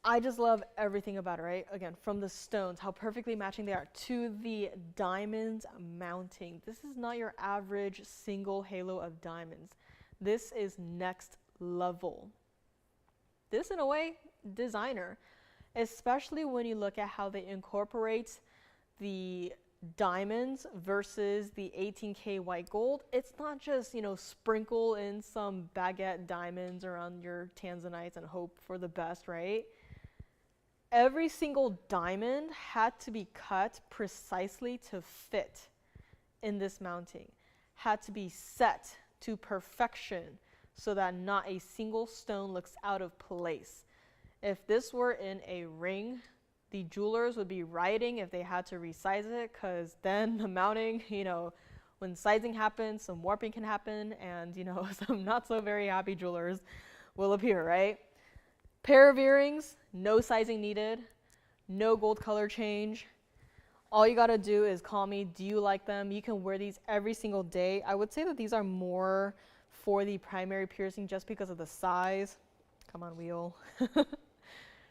I just love everything about it, right? Again, from the stones, how perfectly matching they are, to the diamonds mounting. This is not your average single halo of diamonds. This is next level. This, in a way, designer, especially when you look at how they incorporate the diamonds versus the 18K white gold. It's not just, you know, sprinkle in some baguette diamonds around your Tanzanites and hope for the best, right? Every single diamond had to be cut precisely to fit in this mounting, had to be set to perfection so that not a single stone looks out of place. If this were in a ring, the jewelers would be rioting if they had to resize it, because then the mounting, you know, when sizing happens, some warping can happen, and, you know, some not so very happy jewelers will appear, right? Pair of earrings, no sizing needed, no gold color change. All you gotta do is call me, do you like them? You can wear these every single day. I would say that these are more for the primary piercing just because of the size. Come on, wheel.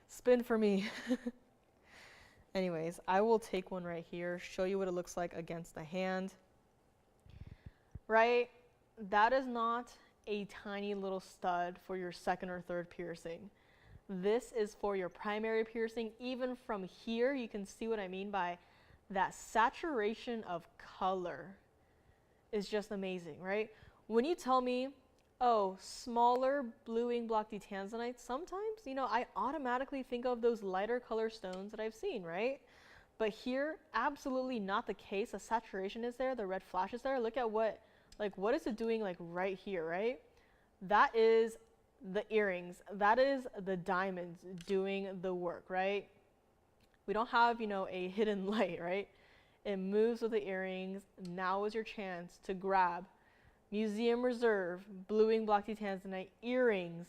Spin for me. Anyways, I will take one right here, show you what it looks like against the hand. Right? That is not a tiny little stud for your second or third piercing. This is for your primary piercing. Even from here, you can see what I mean by that saturation of color is just amazing, right? When you tell me, oh, smaller blue ink block Tanzanite, sometimes, you know, I automatically think of those lighter color stones that I've seen, right? But here, absolutely not the case. The saturation is there, the red flash is there. Look at what is it doing like right here, right? That is the earrings. That is the diamonds doing the work, right? We don't have, you know, a hidden light, right? It moves with the earrings. Now is your chance to grab Museum Reserve blue ink block Tanzanite earrings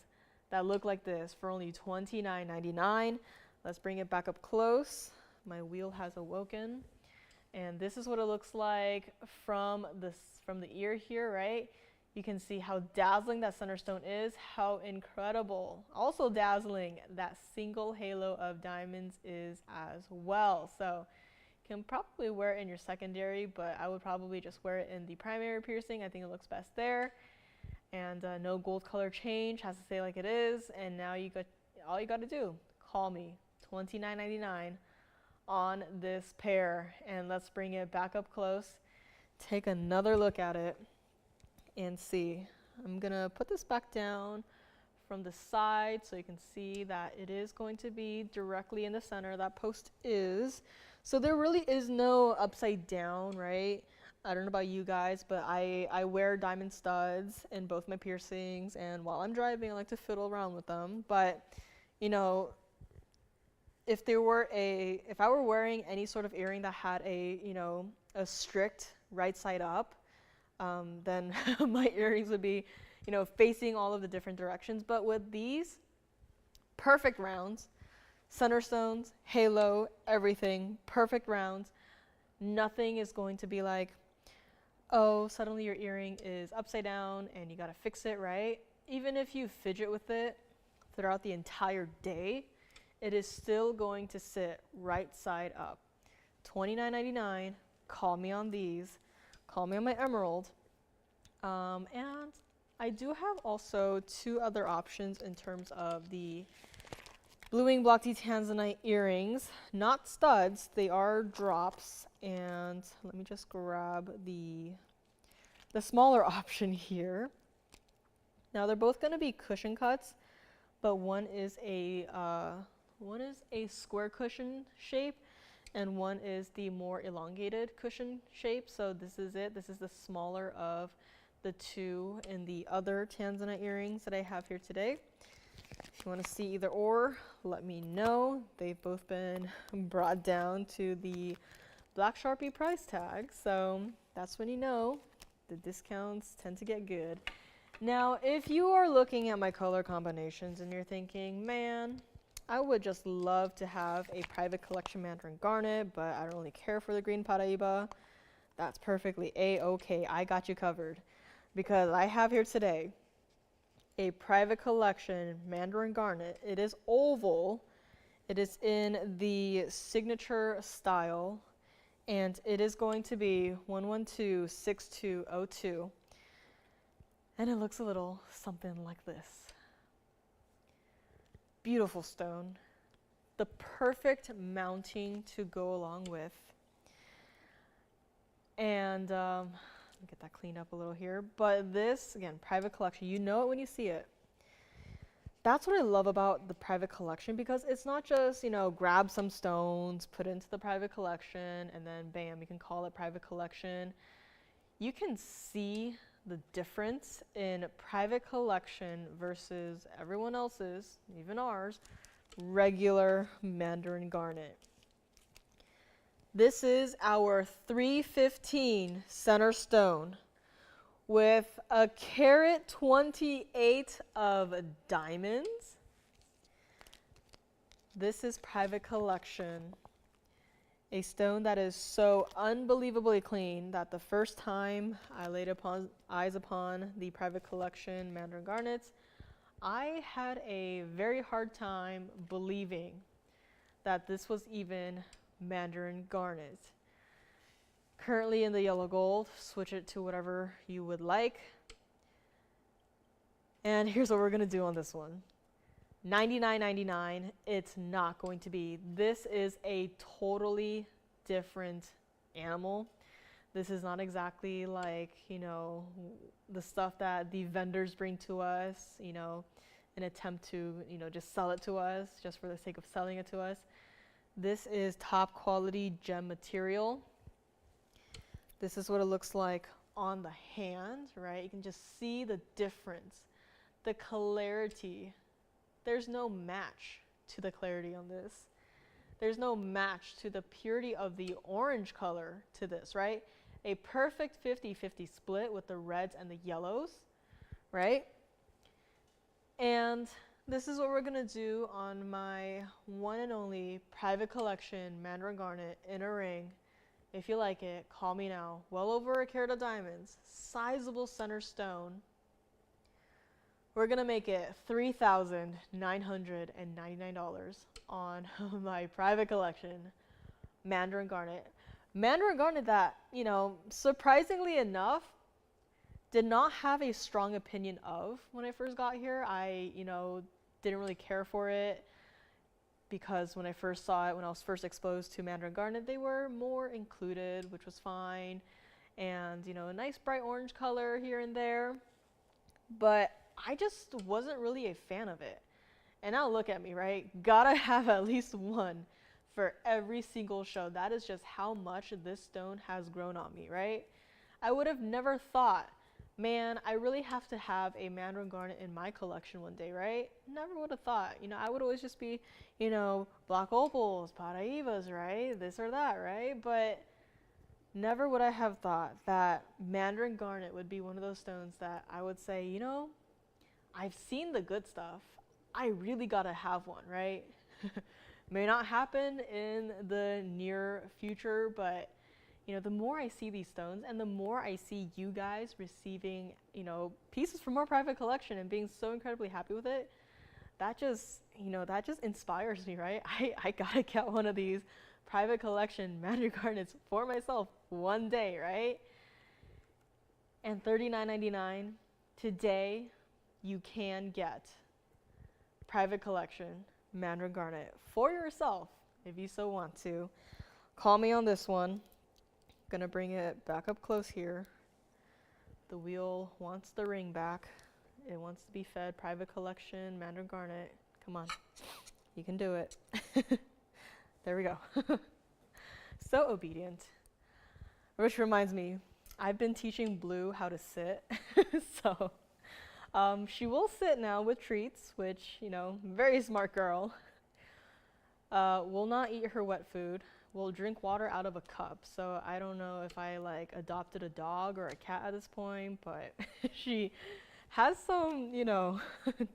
that look like this for only $29.99. Let's bring it back up close. My wheel has awoken. And this is what it looks like from the ear here, right? You can see how dazzling that center stone is, how incredible, also dazzling, that single halo of diamonds is as well. So you can probably wear it in your secondary, but I would probably just wear it in the primary piercing. I think it looks best there. And no gold color change, has to stay like it is. And now all you got to do, call me, $29.99 on this pair. And let's bring it back up close, take another look at it, and see. I'm gonna put this back down from the side so you can see that it is going to be directly in the center. That post is. So there really is no upside down, right? I don't know about you guys, but I wear diamond studs in both my piercings, and while I'm driving, I like to fiddle around with them. But, you know, if I were wearing any sort of earring that had a strict right side up, then my earrings would be, you know, facing all of the different directions. But with these, perfect rounds, center stones, halo, everything, perfect rounds. Nothing is going to be like, oh, suddenly your earring is upside down and you gotta fix it, right? Even if you fidget with it throughout the entire day, it is still going to sit right side up. $29.99, call me on these. Call me on my emerald. And I do have also two other options in terms of the blue ink block Tanzanite earrings. Not studs, they are drops. And let me just grab the smaller option here. Now they're both going to be cushion cuts, but one is a square cushion shape, and one is the more elongated cushion shape. So this is it. This is the smaller of the two in the other Tanzanite earrings that I have here today. If you want to see either or, let me know. They've both been brought down to the Black Sharpie price tag, so that's when you know the discounts tend to get good. Now, if you are looking at my color combinations and you're thinking, man, I would just love to have a private collection Mandarin garnet, but I don't really care for the green Paraiba, that's perfectly a-okay. I got you covered, because I have here today a private collection Mandarin garnet. It is oval. It is in the signature style, and it is going to be 1126202. And it looks a little something like this. Beautiful stone, the perfect mounting to go along with. And let me get that cleaned up a little here. But this, again, private collection, you know it when you see it. That's what I love about the private collection, because it's not just, you know, grab some stones, put it into the private collection, and then bam, you can call it private collection. You can see the difference in private collection versus everyone else's, even ours, regular Mandarin garnet. This is our 315 center stone with a carat 28 of diamonds. This is private collection. A stone that is so unbelievably clean that the first time I laid eyes upon the private collection Mandarin garnets, I had a very hard time believing that this was even Mandarin garnet. Currently in the yellow gold, switch it to whatever you would like. And here's what we're gonna do on this one. $99.99, it's not going to be. This is a totally different animal. This is not exactly like, you know, the stuff that the vendors bring to us, you know, an attempt to, you know, just sell it to us just for the sake of selling it to us. This is top quality gem material. This is what it looks like on the hand, right? You can just see the difference, the clarity. There's no match to the clarity on this. There's no match to the purity of the orange color to this, right? A perfect 50-50 split with the reds and the yellows, right? And this is what we're gonna do on my one and only private collection Mandarin garnet in a ring. If you like it, call me now. Well over a carat of diamonds, sizable center stone. We're gonna make it $3,999 on my private collection Mandarin garnet. Mandarin garnet that, you know, surprisingly enough, did not have a strong opinion of when I first got here. I, you know, didn't really care for it because when I first saw it, when I was first exposed to Mandarin garnet, they were more included, which was fine. And, you know, a nice bright orange color here and there. But I just wasn't really a fan of it. And now look at me, right? Gotta have at least one for every single show. That is just how much this stone has grown on me, right? I would have never thought, man, I really have to have a Mandarin garnet in my collection one day, right? Never would have thought. You know, I would always just be, you know, black opals, paraivas, right? This or that, right? But never would I have thought that Mandarin garnet would be one of those stones that I would say, you know, I've seen the good stuff. I really gotta have one, right? May not happen in the near future, but you know, the more I see these stones and the more I see you guys receiving, you know, pieces from our private collection and being so incredibly happy with it, that just, you know, that just inspires me, right? I gotta get one of these private collection Mandarin garnets for myself one day, right? And $39.99 today, you can get private collection Mandarin garnet for yourself if you so want to. Call me on this one. Gonna bring it back up close here. The wheel wants the ring back. It wants to be fed private collection Mandarin garnet. Come on, you can do it. There we go. So obedient. Which reminds me, I've been teaching Blue how to sit. So she will sit now with treats, which, you know, very smart girl. Will not eat her wet food. Will drink water out of a cup. So I don't know if I like adopted a dog or a cat at this point, but she has some, you know,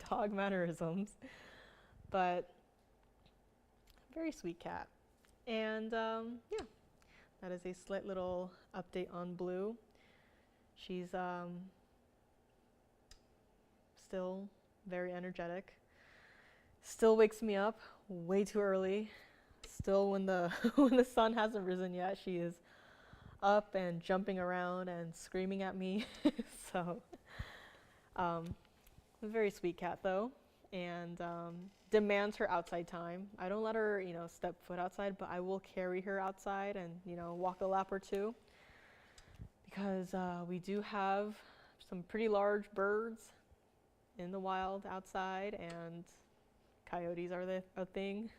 dog mannerisms. But very sweet cat. And yeah, that is a slight little update on Blue. She's still very energetic. Still wakes me up way too early. Still when the when the sun hasn't risen yet, she is up and jumping around and screaming at me. So a very sweet cat though, and demands her outside time. I don't let her, you know, step foot outside, but I will carry her outside and, you know, walk a lap or two, because we do have some pretty large birds in the wild outside, and coyotes are a thing,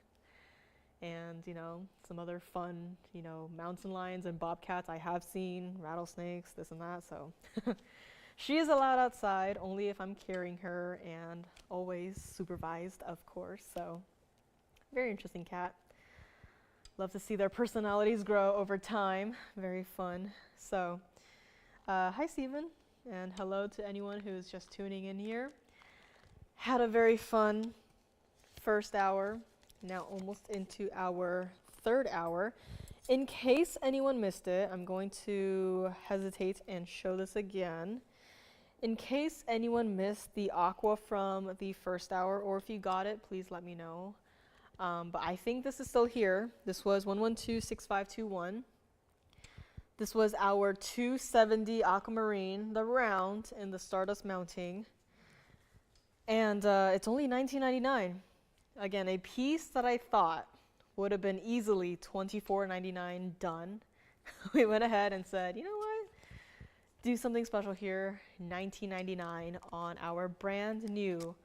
and, you know, some other fun, you know, mountain lions and bobcats I have seen, rattlesnakes, this and that. So she is allowed outside only if I'm carrying her, and always supervised, of course. So very interesting cat. Love to see their personalities grow over time. Very fun. So hi Stephen, and hello to anyone who's just tuning in here. Had a very fun first hour, now almost into our third hour. In case anyone missed it, I'm going to hesitate and show this again. In case anyone missed the aqua from the first hour, or if you got it, please let me know. But I think this is still here. This was 1126521. This was our 270 Aquamarine, the round in the Stardust mounting. And it's only $19.99. Again, a piece that I thought would have been easily $24.99 done. We went ahead and said, you know what? Do something special here, $19.99 on our brand new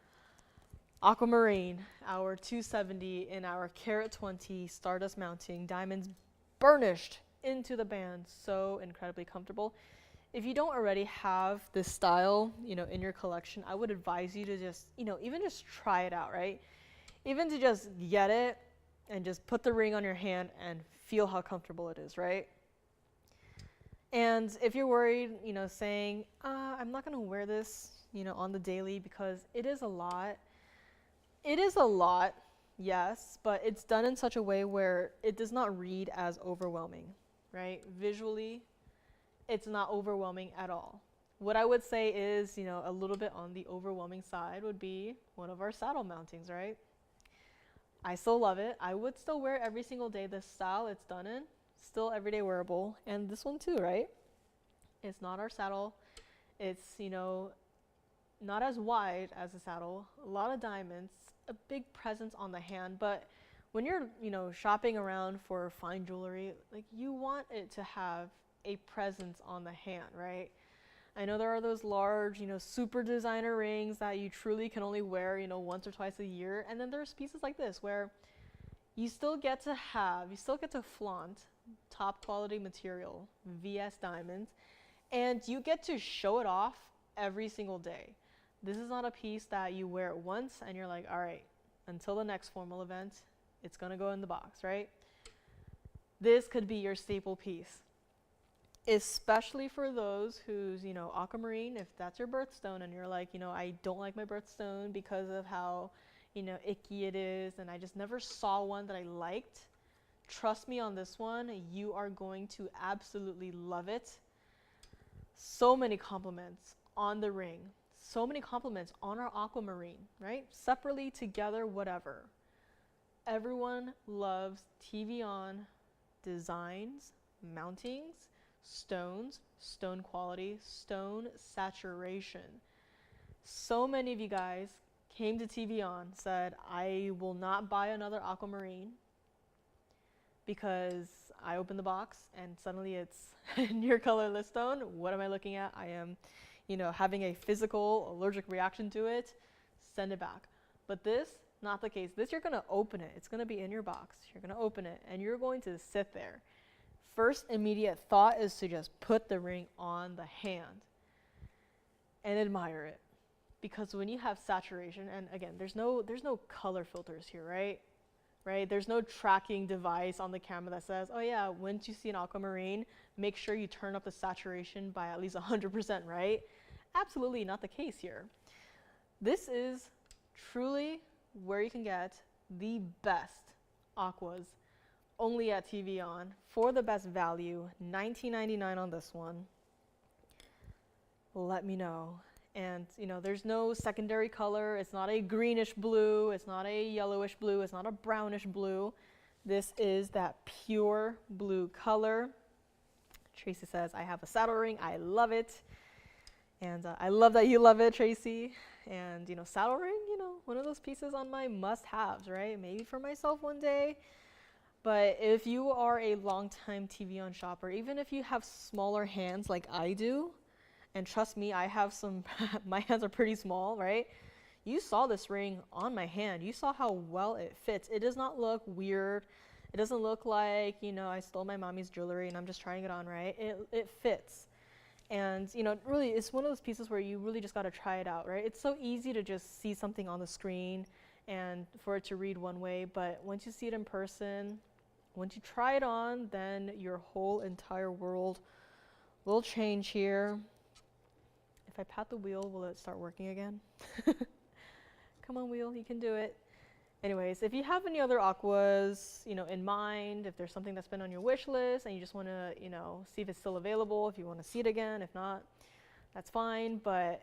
Aquamarine, our 270 in our carat 20 Stardust mounting, diamonds burnished into the band, so incredibly comfortable. If you don't already have this style, in your collection, I would advise you to just, even just try it out, right? Even to just get it and just put the ring on your hand and feel how comfortable it is, right? And if you're worried, saying, I'm not going to wear this, on the daily because it is a lot. It is a lot, yes, but it's done in such a way where it does not read as overwhelming, right? Visually, it's not overwhelming at all. What I would say is, a little bit on the overwhelming side would be one of our saddle mountings, right? I still love it. I would still wear it every single day. The style it's done in, still everyday wearable. And this one too, right? It's not our saddle. It's, not as wide as a saddle. A lot of diamonds, a big presence on the hand. But when you're, shopping around for fine jewelry, like you want it to have a presence on the hand, right? I know there are those large, super designer rings that you truly can only wear, once or twice a year. And then there's pieces like this where you still get to flaunt top quality material, VS diamonds, and you get to show it off every single day. This is not a piece that you wear it once and you're like, all right, until the next formal event, it's gonna go in the box, right? This could be your staple piece. Especially for those who's, aquamarine, if that's your birthstone and you're like, I don't like my birthstone because of how, icky it is and I just never saw one that I liked. Trust me on this one, you are going to absolutely love it. So many compliments on the ring, so many compliments on our aquamarine, right? Separately, together, whatever. Everyone loves TVON designs, mountings, stones, stone quality, stone saturation. So many of you guys came to TVON, said, I will not buy another aquamarine because I opened the box and suddenly it's near colorless stone. What am I looking at? I am, having a physical allergic reaction to it. Send it back. But this, not the case. This, you're gonna open it. It's gonna be in your box. You're gonna open it and you're going to sit there. First immediate thought is to just put the ring on the hand and admire it. Because when you have saturation, and again, there's no color filters here, right? There's no tracking device on the camera that says, oh yeah, once you see an aquamarine, make sure you turn up the saturation by at least 100%, right? Absolutely not the case here. This is truly where you can get the best aquas only at TVON for the best value, $19.99 on this one. Let me know. And there's no secondary color. It's not a greenish blue. It's not a yellowish blue. It's not a brownish blue. This is that pure blue color. Tracy says, I have a saddle ring. I love it. And I love that you love it, Tracy. And, saddle ring, one of those pieces on my must-haves, right? Maybe for myself one day. But if you are a long-time TVON shopper, even if you have smaller hands like I do, and trust me, I have some, my hands are pretty small, right? You saw this ring on my hand. You saw how well it fits. It does not look weird. It doesn't look like, I stole my mommy's jewelry and I'm just trying it on, right? It fits. And, really, it's one of those pieces where you really just got to try it out, right? It's so easy to just see something on the screen and for it to read one way, but once you see it in person, once you try it on, then your whole entire world will change here. If I pat the wheel, will it start working again? Come on, wheel, you can do it. Anyways, if you have any other aquas, in mind, if there's something that's been on your wish list and you just want to, see if it's still available, if you want to see it again, if not, that's fine. But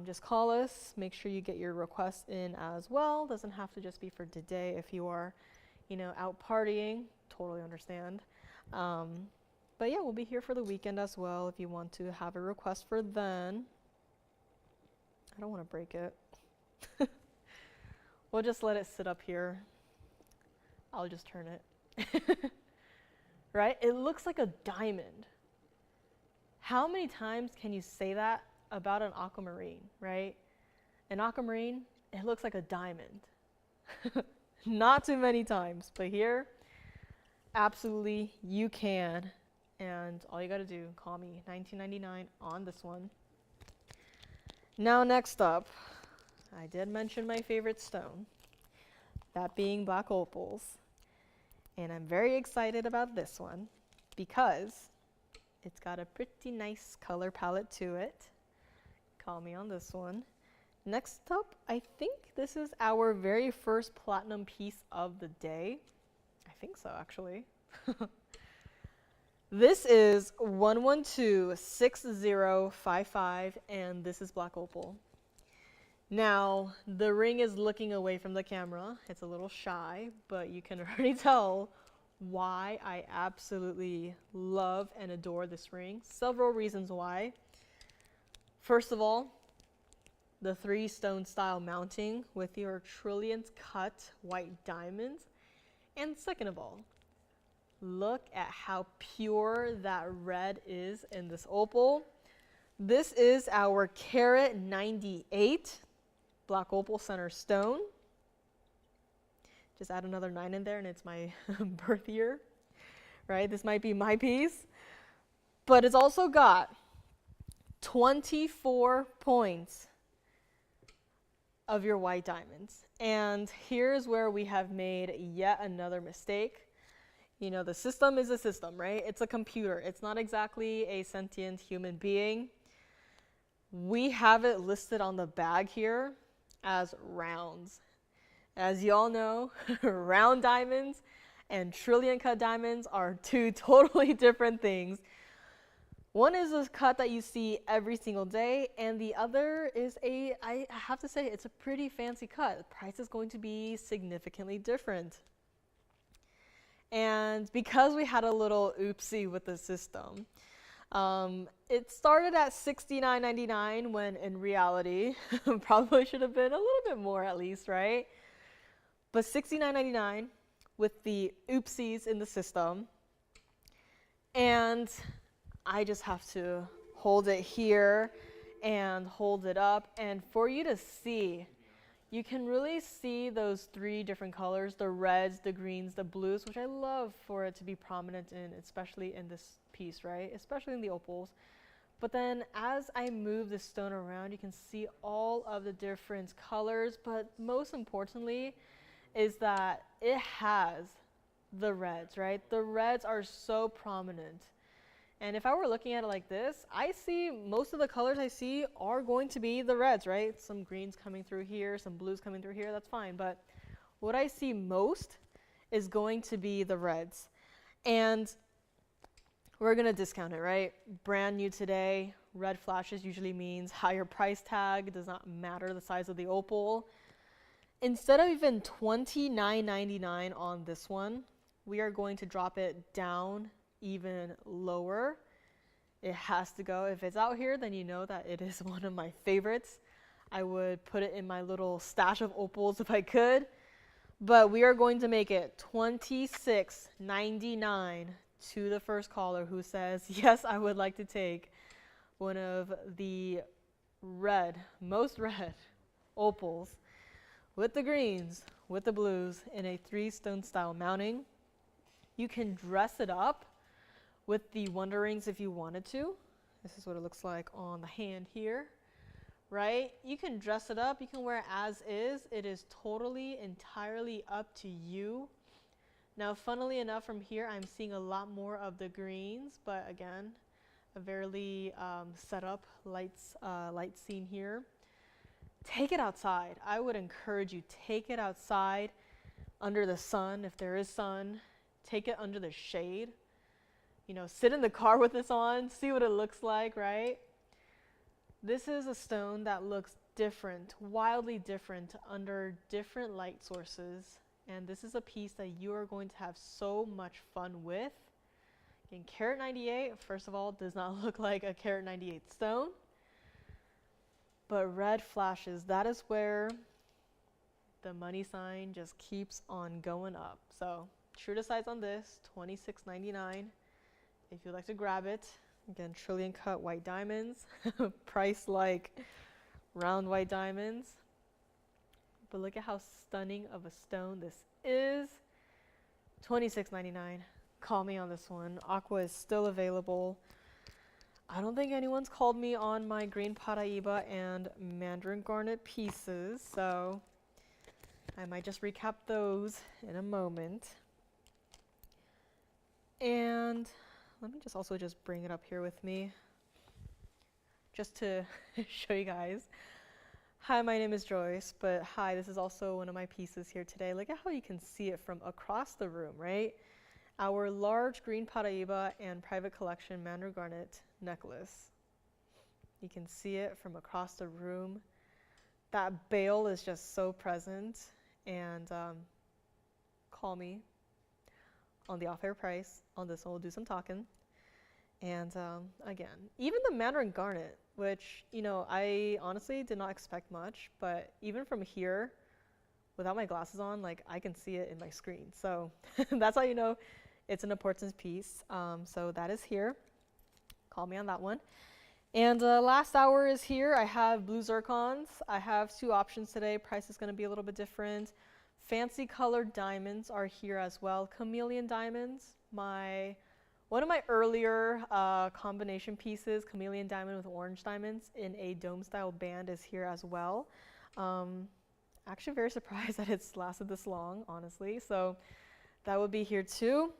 just call us. Make sure you get your requests in as well. Doesn't have to just be for today. If you are, out partying, totally understand. But yeah, we'll be here for the weekend as well if you want to have a request for then. I don't want to break it. We'll just let it sit up here. I'll just turn it. Right? It looks like a diamond. How many times can you say that about an aquamarine, right? An aquamarine, it looks like a diamond. Not too many times, but here, absolutely you can. And all you gotta do, call me, $19.99 on this one. Now next up, I did mention my favorite stone, that being black opals. And I'm very excited about this one because it's got a pretty nice color palette to it. Call me on this one. Next up, I think this is our very first platinum piece of the day. I think so, actually. This is 1126055, and this is black opal. Now, the ring is looking away from the camera. It's a little shy, but you can already tell why I absolutely love and adore this ring. Several reasons why. First of all, the 3-stone style mounting with your trillionth cut white diamonds. And second of all, look at how pure that red is in this opal. This is our carat 98 black opal center stone. Just add another 9 in there and it's my birth year, right? This might be my piece. But it's also got 24 points of your white diamonds. And here's where we have made yet another mistake. The system is a system, right? It's a computer. It's not exactly a sentient human being. We have it listed on the bag here as rounds. As you all know, round diamonds and trillion cut diamonds are two totally different things. One is a cut that you see every single day, and the other is I have to say, it's a pretty fancy cut. The price is going to be significantly different. And because we had a little oopsie with the system, it started at $69.99 when in reality, probably should have been a little bit more at least, right? But $69.99 with the oopsies in the system. And I just have to hold it here and hold it up. And for you to see, you can really see those 3 different colors, the reds, the greens, the blues, which I love for it to be prominent in, especially in this piece, right? Especially in the opals. But then as I move the stone around, you can see all of the different colors, but most importantly is that it has the reds, right? The reds are so prominent. And if I were looking at it like this, I see most of the colors I see are going to be the reds, right? Some greens coming through here, some blues coming through here, that's fine. But what I see most is going to be the reds. And we're going to discount it, right? Brand new today, red flashes usually means higher price tag. It does not matter the size of the opal. Instead of even $29.99 on this one, we are going to drop it down even lower. It has to go. If it's out here, then you know that it is one of my favorites. I would put it in my little stash of opals if I could. But we are going to make it $26.99 to the first caller who says, yes, I would like to take one of the most red opals with the greens, with the blues in a 3-stone style mounting. You can dress it up with the wonder rings if you wanted to. This is what it looks like on the hand here, right? You can dress it up, you can wear it as is. It is totally, entirely up to you. Now, funnily enough, from here, I'm seeing a lot more of the greens, but again, a very set up light scene here. Take it outside. I would encourage you, take it outside, under the sun, if there is sun. Take it under the shade. You know, sit in the car with this on, see what it looks like, right? This is a stone that looks different, wildly different under different light sources. And this is a piece that you are going to have so much fun with. Again, carat 98, first of all, does not look like a carat 98 stone. But red flashes, that is where the money sign just keeps on going up. So true to size on this, $26.99. If you'd like to grab it, again, trillion cut white diamonds, priced like round white diamonds. But look at how stunning of a stone this is. $26.99. Call me on this one. Aqua is still available. I don't think anyone's called me on my green Paraiba and Mandarin garnet pieces, so I might just recap those in a moment. And let me just also just bring it up here with me just to show you guys. Hi, my name is Joyce, but hi, this is also one of my pieces here today. Look at how you can see it from across the room, right? Our large green Paraiba and private collection Mandarin garnet necklace. You can see it from across the room. That bail is just so present, and call me on the off-air price on this one. We'll do some talking. And again, even the Mandarin garnet, which, you know, I honestly did not expect much, but even from here, without my glasses on, like, I can see it in my screen. So that's how you know it's an important piece. So that is here. Call me on that one. And last hour is here. I have blue zircons. I have two options today. Price is going to be a little bit different. Fancy colored diamonds are here as well. Chameleon diamonds. One of my earlier combination pieces, chameleon diamond with orange diamonds in a dome style band, is here as well. Actually very surprised that it's lasted this long, honestly. So that would be here too.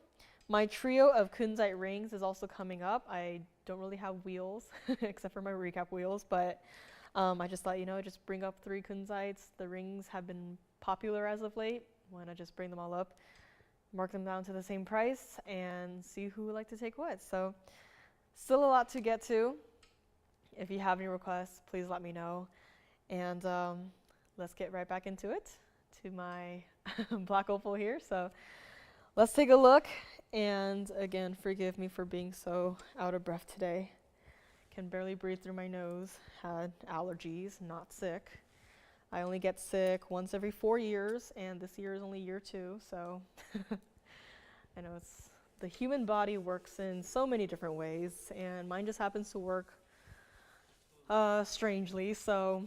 My trio of Kunzite rings is also coming up. I don't really have wheels except for my recap wheels, but I just thought, you know, just bring up 3 Kunzites. The rings have been popular as of late. Why not just bring them all up, mark them down to the same price, and see who would like to take what. So still a lot to get to. If you have any requests, please let me know. And let's get right back into it, to my black opal here. So let's take a look. And again, forgive me for being so out of breath today. Can barely breathe through my nose. Had allergies, not sick. I only get sick once every 4 years, and this year is only year 2, so I know the human body works in so many different ways, and mine just happens to work strangely, so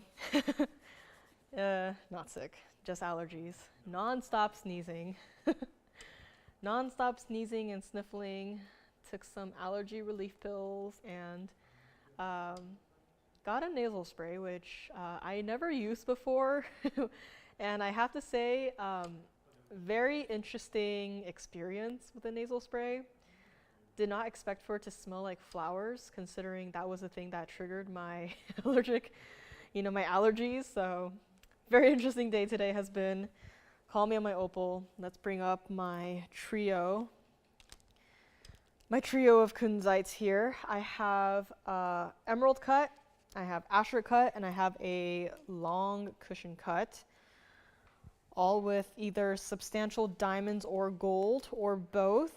not sick, just allergies. Non-stop sneezing. Non-stop sneezing and sniffling. Took some allergy relief pills, and got a nasal spray, which I never used before. And I have to say, very interesting experience with a nasal spray. Did not expect for it to smell like flowers, considering that was the thing that triggered my my allergies. So very interesting day today has been. Call me on my opal. Let's bring up my trio. My trio of Kunzites here. I have emerald cut, I have azure cut, and I have a long cushion cut, all with either substantial diamonds or gold, or both.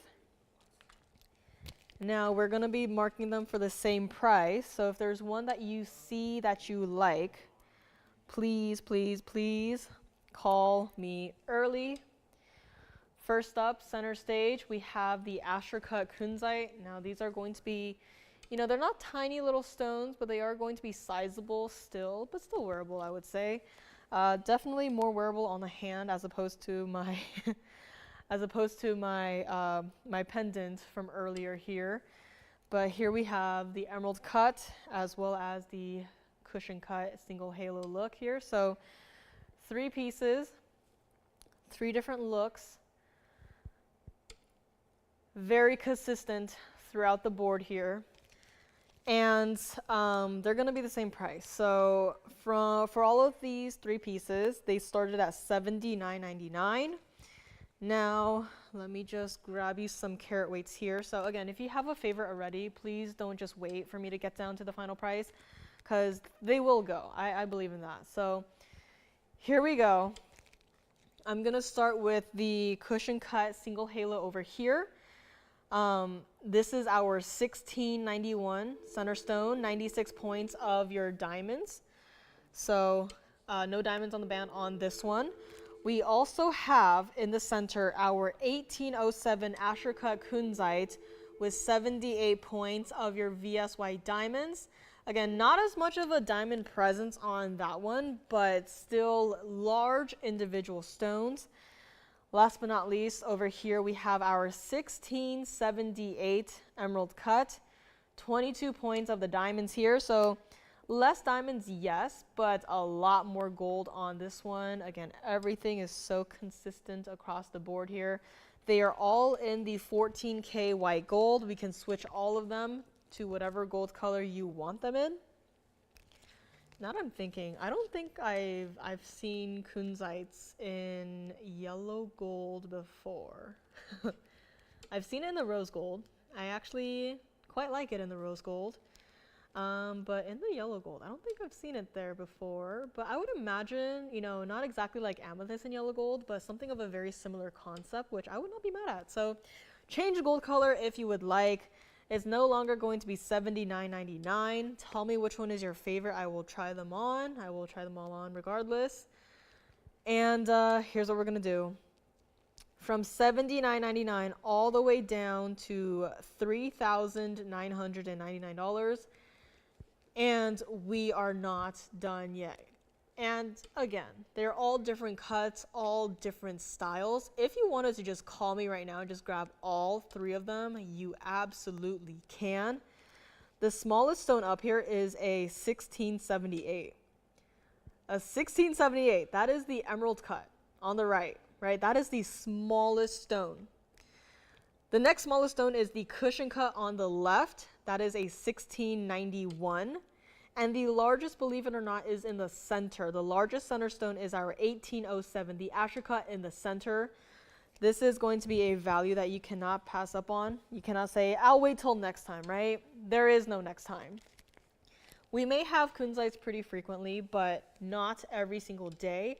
Now we're going to be marking them for the same price, so if there's one that you see that you like, please, please, please call me early. First up, center stage, we have the azure cut Kunzite. Now these are going to be, you know, they're not tiny little stones, but they are going to be sizable still, but still wearable, I would say. Definitely more wearable on the hand as opposed to my my pendant from earlier here. But here we have the emerald cut as well as the cushion cut single halo look here. So 3 pieces, 3 different looks. Very consistent throughout the board here. And they're going to be the same price. So for all of these 3 pieces, they started at $79.99. Now, let me just grab you some carat weights here. So again, if you have a favorite already, please don't just wait for me to get down to the final price, because they will go. I believe in that. So here we go. I'm gonna start with the cushion cut single halo over here. This is our 1691 center stone, 96 points of your diamonds. So no diamonds on the band on this one. We also have in the center our 1807 Asher cut Kunzite with 78 points of your VSY diamonds. Again, not as much of a diamond presence on that one, but still large individual stones. Last but not least, over here we have our 1678 emerald cut, 22 points of the diamonds here. So less diamonds, yes, but a lot more gold on this one. Again, everything is so consistent across the board here. They are all in the 14K white gold. We can switch all of them to whatever gold color you want them in. Now that I'm thinking, I don't think I've seen Kunzites in yellow gold before. I've seen it in the rose gold. I actually quite like it in the rose gold. But in the yellow gold, I don't think I've seen it there before. But I would imagine, you know, not exactly like amethyst in yellow gold, but something of a very similar concept, which I would not be mad at. So change gold color if you would like. It's no longer going to be $79.99. Tell me which one is your favorite. I will try them on. I will try them all on regardless. And here's what we're going to do. From $79.99 all the way down to $3,999. And we are not done yet. And again, they're all different cuts, all different styles. If you wanted to just call me right now and just grab all three of them, you absolutely can. The smallest stone up here is a 1678. A 1678, that is the emerald cut on the right, right? That is the smallest stone. The next smallest stone is the cushion cut on the left. That is a 1691. And the largest, believe it or not, is in the center. The largest center stone is our 1807, the Asher cut in the center. This is going to be a value that you cannot pass up on. You cannot say, I'll wait till next time, right? There is no next time. We may have Kunzites pretty frequently, but not every single day.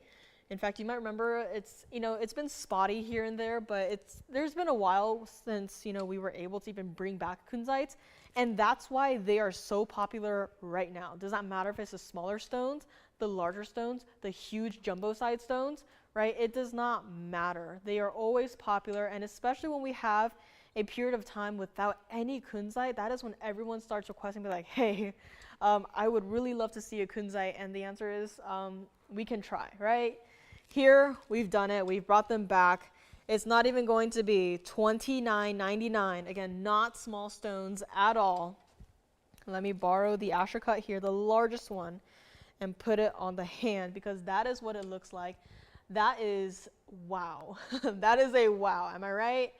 In fact, you might remember it's been spotty here and there, but there's been a while since, we were able to even bring back Kunzites. And that's why they are so popular right now. Does not matter if it's the smaller stones, the larger stones, the huge jumbo side stones, right? It does not matter. They are always popular, and especially when we have a period of time without any Kunzite, that is when everyone starts requesting, be like, hey, I would really love to see a Kunzite, and the answer is we can try, right? Here, we've done it. We've brought them back. It's not even going to be $29.99. Again, not small stones at all. Let me borrow the Asher cut here, the largest one, and put it on the hand, because that is what it looks like. That is wow. That is a wow. Am I right?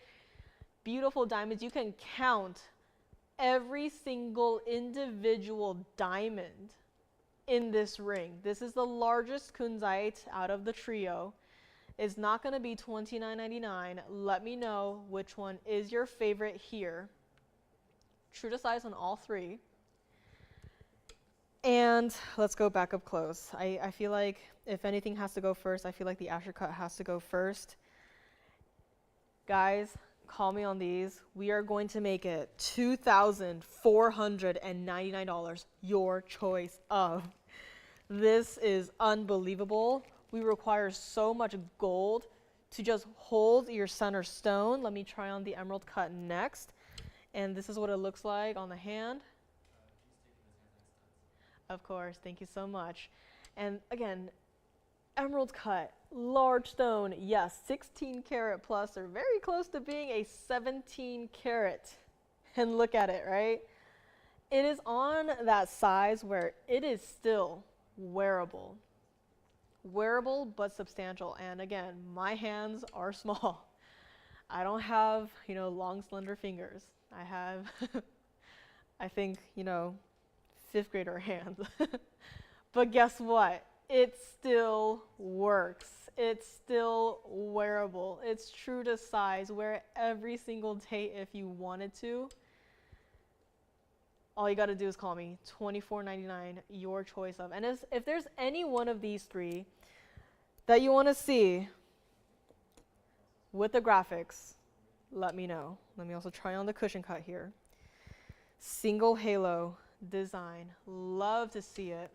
Beautiful diamonds. You can count every single individual diamond in this ring. This is the largest Kunzite out of the trio. It's not going to be $29.99. Let me know which one is your favorite here. True to size on all three. And let's go back up close. I feel like if anything has to go first, I feel like the Asher cut has to go first. Guys, call me on these. We are going to make it $2,499. Your choice of. This is unbelievable. We require so much gold to just hold your center stone. Let me try on the emerald cut next. And this is what it looks like on the hand. Of course, thank you so much. And again, emerald cut, large stone, yes, 16 karat plus, or very close to being a 17 karat. And look at it, right? It is on that size where it is still wearable. Wearable but substantial. And again, my hands are small. I don't have, long slender fingers. I have, I think, 5th grader hands. But guess what? it still works. It's still wearable. It's true to size. Wear it every single day if you wanted to. All you got to do is call me. $24.99, your choice of. And if there's any one of these three that you want to see with the graphics, let me know. Let me also try on the cushion cut here. Single halo design. Love to see it.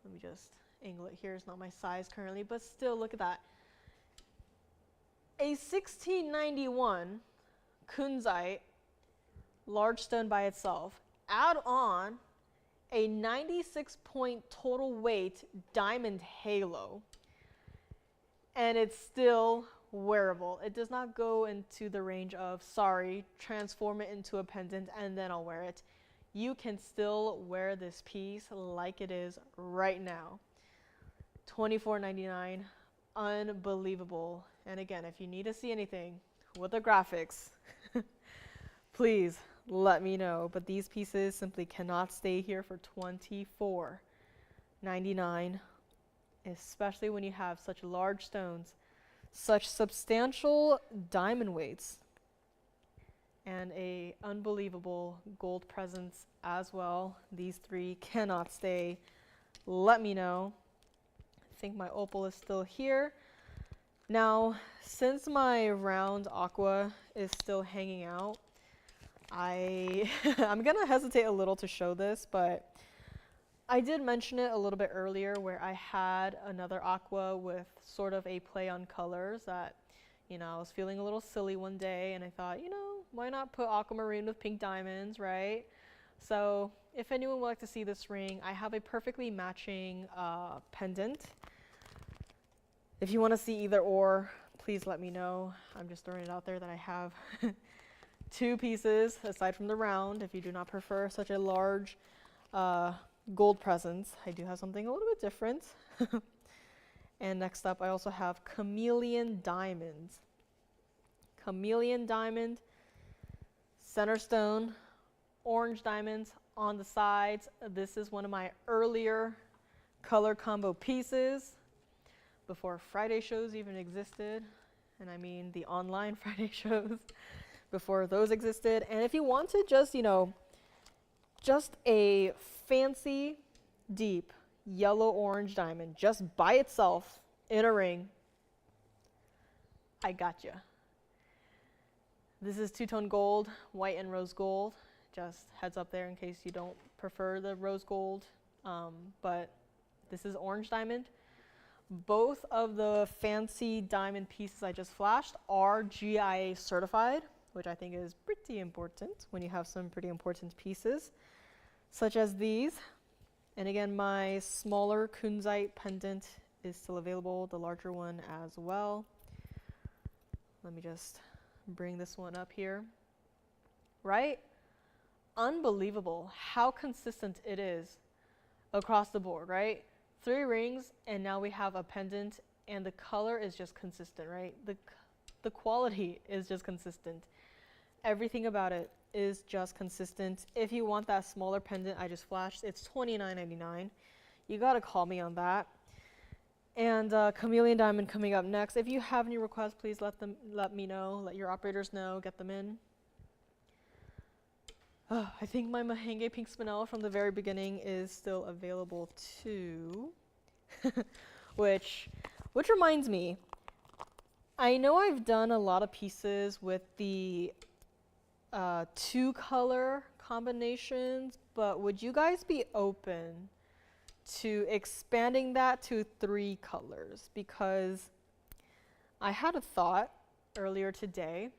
Let me just angle it here. It's not my size currently, but still, look at that. A 1691 Kunzite large stone by itself. Add on a 96-point total weight diamond halo, and it's still wearable. It does not go into the range of, sorry, transform it into a pendant and then I'll wear it. You can still wear this piece like it is right now. $24.99, unbelievable. And again, if you need to see anything with the graphics, please let me know. But these pieces simply cannot stay here for $24.99, especially when you have such large stones, such substantial diamond weights, and a unbelievable gold presence as well. These three cannot stay. Let me know. I think my opal is still here. Now, since my round aqua is still hanging out, I'm gonna hesitate a little to show this, but I did mention it a little bit earlier where I had another aqua with sort of a play on colors that, you know, I was feeling a little silly one day and I thought, you know, why not put aquamarine with pink diamonds, right? So if anyone would like to see this ring, I have a perfectly matching pendant. If you want to see either or, please let me know. I'm just throwing it out there that I have two pieces aside from the round. If you do not prefer such a large gold presence, I do have something a little bit different. And next up, I also have Chameleon diamonds. Chameleon diamond, center stone, orange diamonds on the sides. This is one of my earlier color combo pieces before Friday shows even existed. And I mean the online Friday shows before those existed. And if you want to just, you know, just a fancy, deep yellow-orange diamond just by itself in a ring, I gotcha. This is two-tone gold, white and rose gold. Just heads up there in case you don't prefer the rose gold. But this is orange diamond. Both of the fancy diamond pieces I just flashed are GIA certified, which I think is pretty important when you have some pretty important pieces, such as these. And again, my smaller Kunzite pendant is still available, the larger one as well. Let me just bring this one up here. Right? Unbelievable how consistent it is across the board, right? 3 rings, and now we have a pendant, and the color is just consistent, right? The quality is just consistent. Everything about it is just consistent. If you want that smaller pendant I just flashed, it's $29.99. You gotta call me on that. And Chameleon diamond coming up next. If you have any requests, please let me know. Let your operators know. Get them in. Oh, I think my Mahang pink Spinel from the very beginning is still available too. which reminds me, I know I've done a lot of pieces with the 2 color combinations, but would you guys be open to expanding that to 3 colors? Because I had a thought earlier today.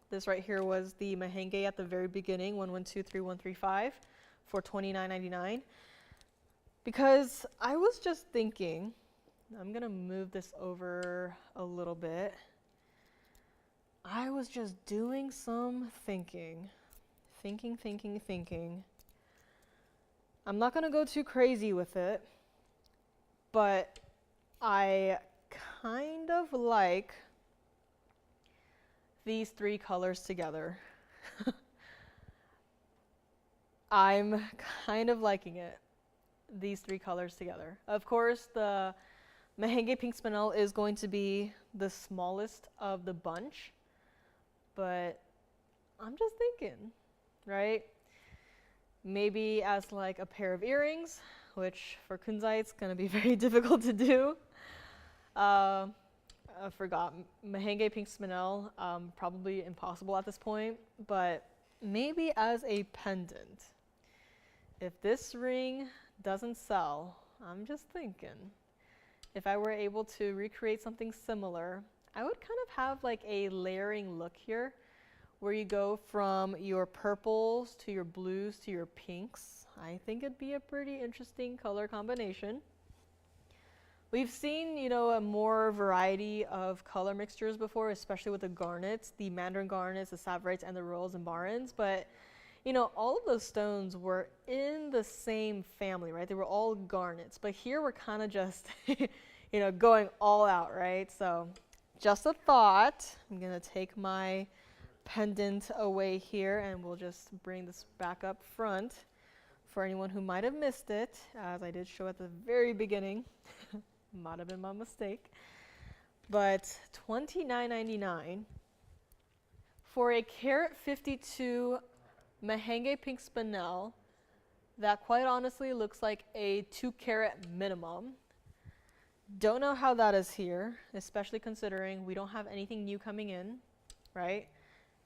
This right here was the Mahang at the very beginning, 112335 for $29.99. Because I was just thinking, I'm gonna move this over a little bit. I was just doing some thinking. I'm not gonna go too crazy with it, but I kind of like these 3 colors together. I'm kind of liking it. these three colors together. Of course, the Mahang pink Spinel is going to be the smallest of the bunch, but I'm just thinking, right? Maybe as like a pair of earrings, which for Kunzite is going to be very difficult to do. I forgot, Mahang pink Spinel, probably impossible at this point, but maybe as a pendant. If this ring doesn't sell, I'm just thinking, if I were able to recreate something similar, I would kind of have like a layering look here, where you go from your purples to your blues to your pinks. I think it'd be a pretty interesting color combination. We've seen, you know, a more variety of color mixtures before, especially with the garnets, the Mandarin garnets, the Saverites, and the royals and barons. But, you know, all of those stones were in the same family, right? They were all garnets. But here we're kind of just, you know, going all out, right? So just a thought. I'm going to take my pendant away here, and we'll just bring this back up front for anyone who might have missed it, as I did show at the very beginning. Might have been my mistake. But $29.99 for a carat 52 Mahang pink Spinel that quite honestly looks like a 2 carat minimum. Don't know how that is here, especially considering we don't have anything new coming in, right?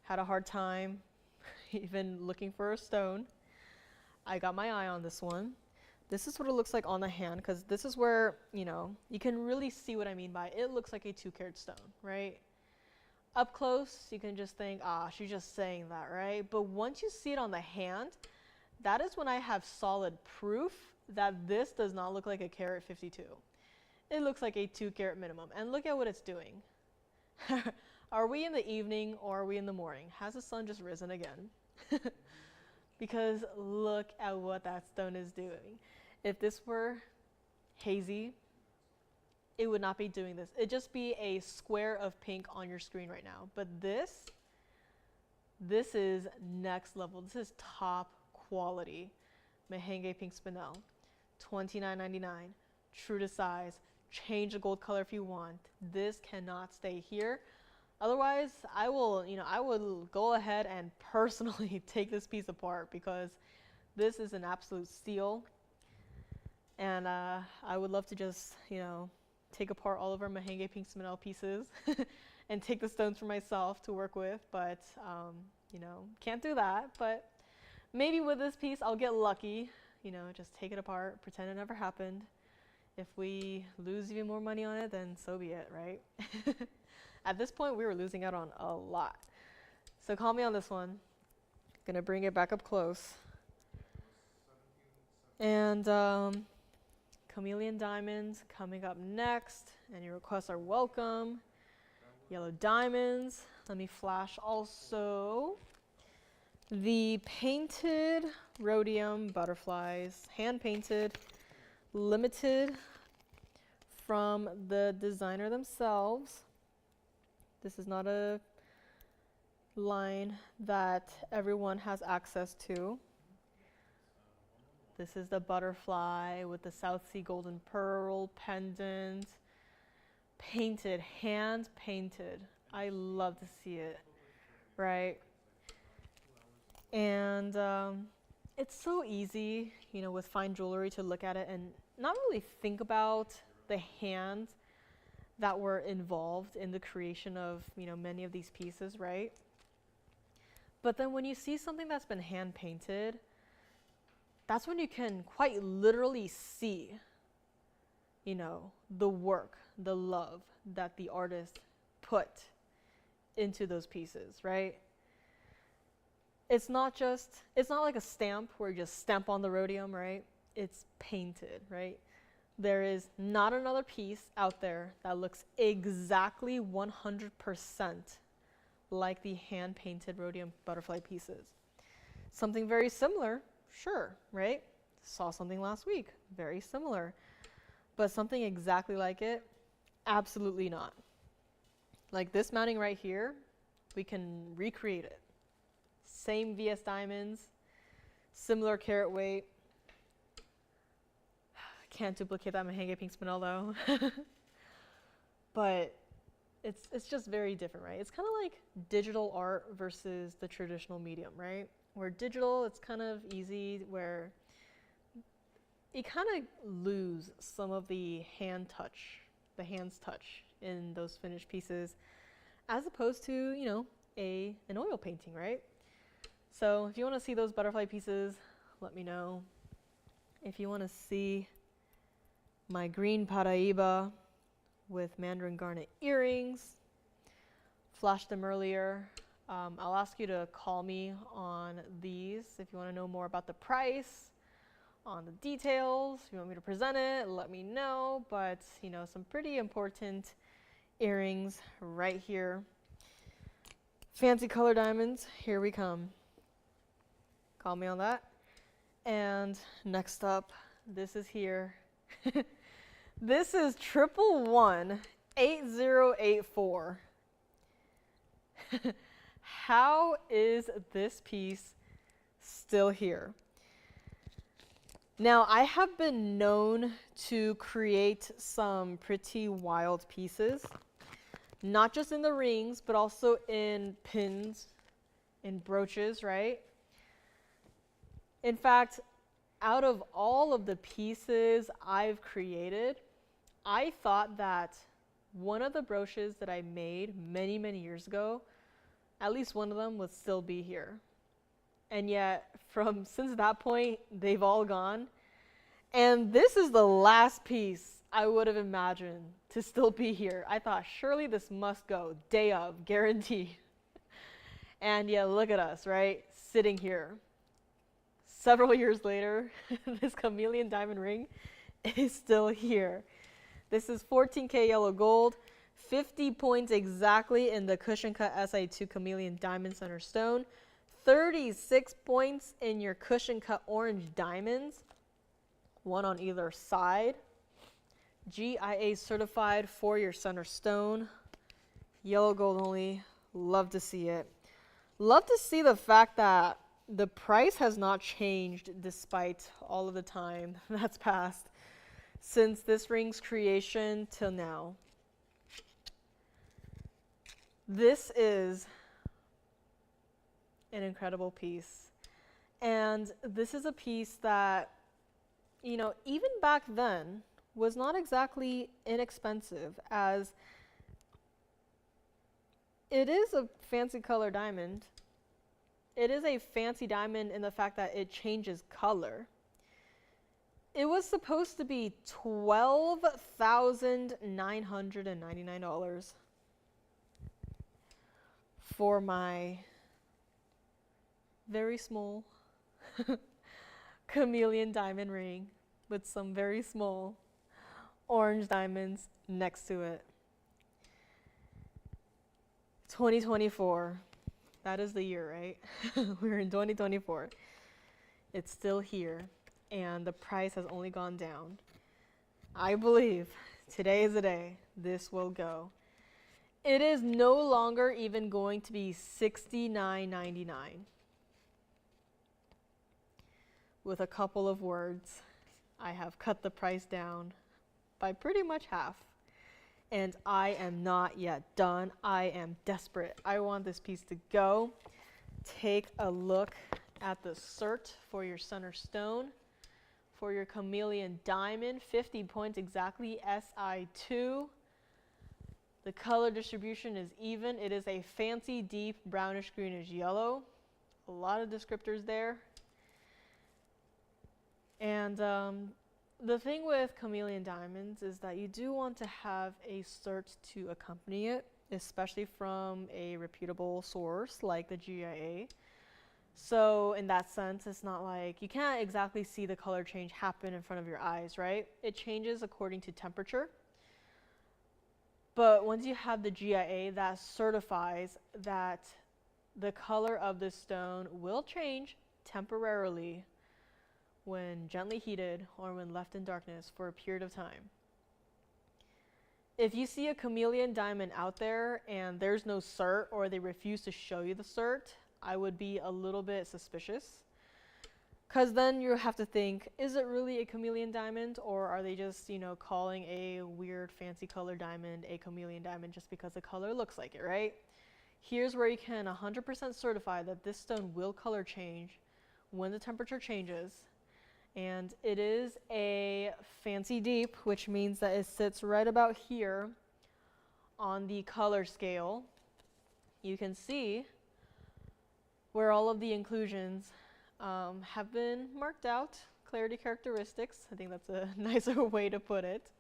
Had a hard time even looking for a stone. I got my eye on this one. This is what it looks like on the hand, because this is where, you know, you can really see what I mean by it looks like a 2 carat stone, right? Up close, you can just think, ah, she's just saying that, right? But once you see it on the hand, that is when I have solid proof that this does not look like a carat 52. It looks like a 2 carat minimum. And look at what it's doing. Are we in the evening or are we in the morning? Has the sun just risen again? Because look at what that stone is doing. If this were hazy, it would not be doing this. It'd just be a square of pink on your screen right now. But this is next level. This is top quality Mahang pink Spinel. $29.99. True to size. Change the gold color if you want. This cannot stay here. Otherwise, I will go ahead and personally take this piece apart, because this is an absolute steal. And I would love to just, you know, take apart all of our Mahang pink Spinel pieces and take the stones for myself to work with. But, you know, can't do that. But maybe with this piece, I'll get lucky, you know, just take it apart, pretend it never happened. If we lose even more money on it, then so be it, right? At this point, we were losing out on a lot. So call me on this one. Gonna bring it back up close. And Chameleon diamonds coming up next. Any requests are welcome. Yellow diamonds. Let me flash also the painted rhodium butterflies, hand painted, limited from the designer themselves. This is not a line that everyone has access to. This is the butterfly with the South Sea golden pearl pendant. Painted, hand painted. I love to see it, right? And it's so easy, you know, with fine jewelry to look at it and not really think about the hands that were involved in the creation of, you know, many of these pieces, right? But then when you see something that's been hand painted, that's when you can quite literally see, you know, the work, the love that the artist put into those pieces, right? It's not like a stamp where you just stamp on the rhodium, right? It's painted, right? There is not another piece out there that looks exactly 100% like the hand-painted rhodium butterfly pieces. Something very similar, sure, right? Saw something last week, very similar. But something exactly like it, absolutely not. Like this mounting right here, we can recreate it. Same VS diamonds, similar carat weight. Can't duplicate that Mahang pink Spinel though. But it's just very different, right? It's kind of like digital art versus the traditional medium, right? Where digital, it's kind of easy, where you kind of lose some of the hands touch in those finished pieces, as opposed to, you know, an oil painting, right? So if you want to see those butterfly pieces, let me know. If you want to see my green Paraiba with Mandarin garnet earrings, flashed them earlier. I'll ask you to call me on these if you want to know more about the price, on the details. If you want me to present it, let me know. But, you know, some pretty important earrings right here. Fancy color diamonds, here we come. Call me on that. And next up, this is here. This is 111 8084. How is this piece still here? Now, I have been known to create some pretty wild pieces, not just in the rings, but also in pins, in brooches, right? In fact, out of all of the pieces I've created, I thought that one of the brooches that I made many, many years ago, at least one of them would still be here. And yet, since that point, they've all gone. And this is the last piece I would have imagined to still be here. I thought, surely this must go, day of, guaranteed. And yeah, look at us, right? Sitting here. Several years later, this chameleon diamond ring is still here. This is 14K yellow gold, 50 points exactly in the cushion cut SI2 chameleon diamond center stone, 36 points in your cushion cut orange diamonds, one on either side. GIA certified for your center stone. Yellow gold only. Love to see it. Love to see the fact that the price has not changed despite all of the time that's passed since this ring's creation till now. This is an incredible piece. And this is a piece that, you know, even back then was not exactly inexpensive, as it is a fancy color diamond. It is a fancy diamond in the fact that it changes color. It was supposed to be $12,999 for my very small chameleon diamond ring with some very small orange diamonds next to it. 2024. That is the year, right? We're in 2024. It's still here, and the price has only gone down. I believe today is the day this will go. It is no longer even going to be $69.99. With a couple of words, I have cut the price down by pretty much half. And I am not yet done. I am desperate. I want this piece to go. Take a look at the cert for your center stone. For your chameleon diamond, 50 points exactly, SI2. The color distribution is even. It is a fancy, deep, brownish, greenish yellow. A lot of descriptors there. And the thing with chameleon diamonds is that you do want to have a cert to accompany it, especially from a reputable source like the GIA. So in that sense, it's not like you can't exactly see the color change happen in front of your eyes, right? It changes according to temperature. But once you have the GIA, that certifies that the color of the stone will change temporarily when gently heated or when left in darkness for a period of time. If you see a chameleon diamond out there and there's no cert, or they refuse to show you the cert, I would be a little bit suspicious. Because then you have to think, is it really a chameleon diamond, or are they just, you know, calling a weird fancy color diamond a chameleon diamond just because the color looks like it, right? Here's where you can 100% certify that this stone will color change when the temperature changes. And it is a fancy deep, which means that it sits right about here on the color scale. You can see where all of the inclusions have been marked out, clarity characteristics. I think that's a nicer way to put it.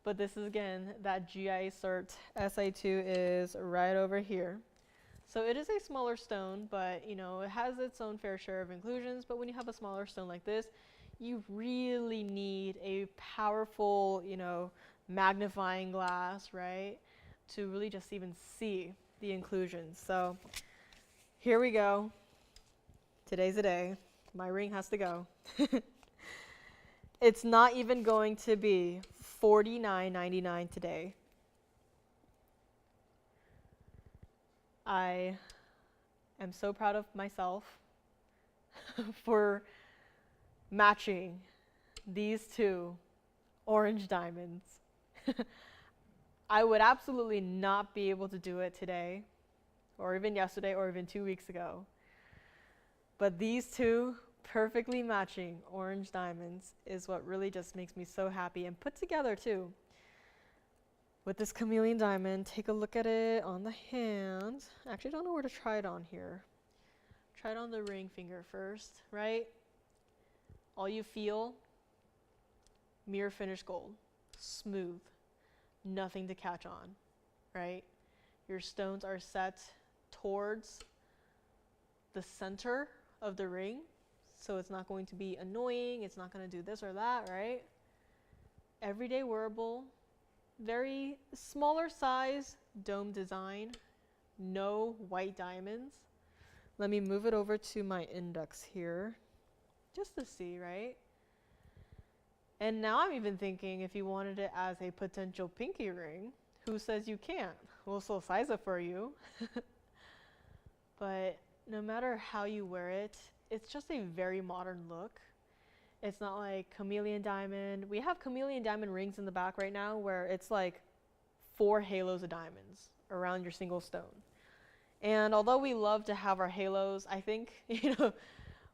But this is, again, that GI cert SI2 is right over here. So it is a smaller stone, but, you know, it has its own fair share of inclusions. But when you have a smaller stone like this, you really need a powerful, you know, magnifying glass, right, to really just even see the inclusions. So here we go. Today's the day. My ring has to go. It's not even going to be $49.99 today. I am so proud of myself for matching these two orange diamonds. I would absolutely not be able to do it today, or even yesterday, or even 2 weeks ago. But these two perfectly matching orange diamonds is what really just makes me so happy, and put together too. With this chameleon diamond, take a look at it on the hand. I actually don't know where to try it on here. Try it on the ring finger first, right? All you feel, mirror finished gold, smooth, nothing to catch on, right? Your stones are set towards the center of the ring, so it's not going to be annoying, it's not going to do this or that, right? Everyday wearable, very smaller size dome design, no white diamonds. Let me move it over to my index here, just to see, right? And now I'm even thinking if you wanted it as a potential pinky ring, who says you can't? We'll still size it for you. But no matter how you wear it, it's just a very modern look. It's not like chameleon diamond. We have chameleon diamond rings in the back right now where it's like 4 halos of diamonds around your single stone. And although we love to have our halos, I think, you know,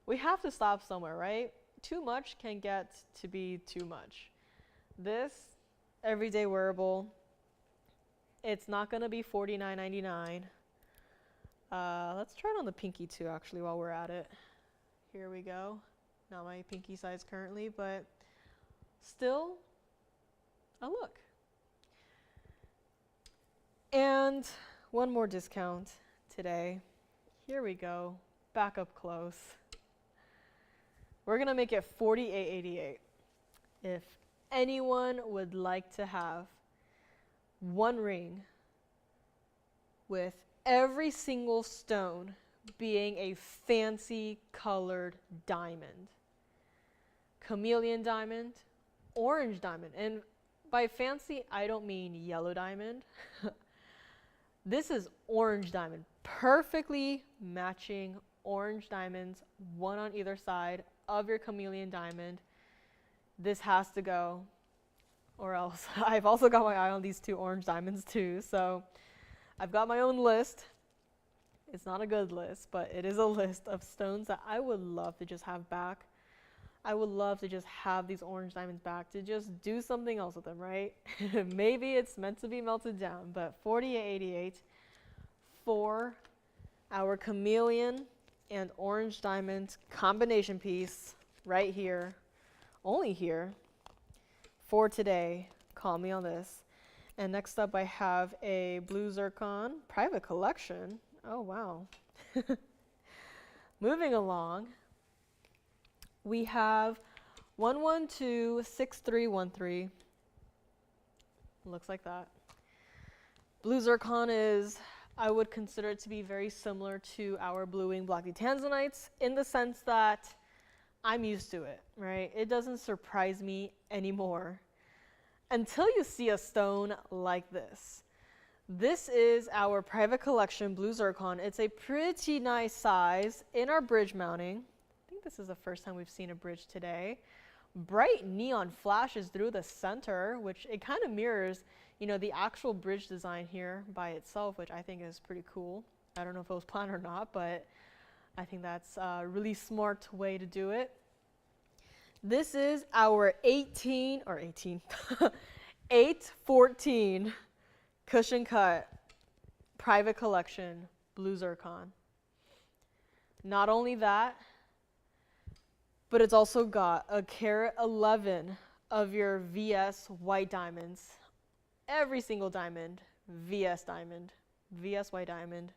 we have to stop somewhere, right? Too much can get to be too much. This everyday wearable, it's not gonna be $49.99. Let's try it on the pinky too, actually, while we're at it. Here we go. Not my pinky size currently, but still a look. And one more discount today. Here we go, back up close. We're gonna make it $48.88. If anyone would like to have one ring with every single stone being a fancy colored diamond, chameleon diamond, orange diamond, and by fancy I don't mean yellow diamond. This is orange diamond, perfectly matching orange diamonds, one on either side of your chameleon diamond. This has to go, or else. I've also got my eye on these 2 orange diamonds too, so I've got my own list. It's not a good list, but it is a list of stones that I would love to just have back. I would love to just have these orange diamonds back, to just do something else with them, right? Maybe it's meant to be melted down, but $48.88 for our chameleon and orange diamond combination piece right here, only here for today. Call me on this. And next up I have a blue zircon private collection. Oh wow. Moving along, we have 1126313. Looks like that. Blue zircon is, I would consider it to be very similar to our blue wing black Tanzanites in the sense that I'm used to it, right? It doesn't surprise me anymore until you see a stone like this. This is our private collection blue zircon. It's a pretty nice size in our bridge mounting. I think think this is the first time we've seen a bridge today. Bright neon flashes through the center, which it kind of mirrors, you know, the actual bridge design here by itself, which I think is pretty cool. I don't know if it was planned or not, but I think that's a really smart way to do it. This is our 814 cushion cut private collection blue zircon. Not only that, but it's also got a carat 11 of your VS white diamonds. Every single diamond, VS diamond, VS white diamond.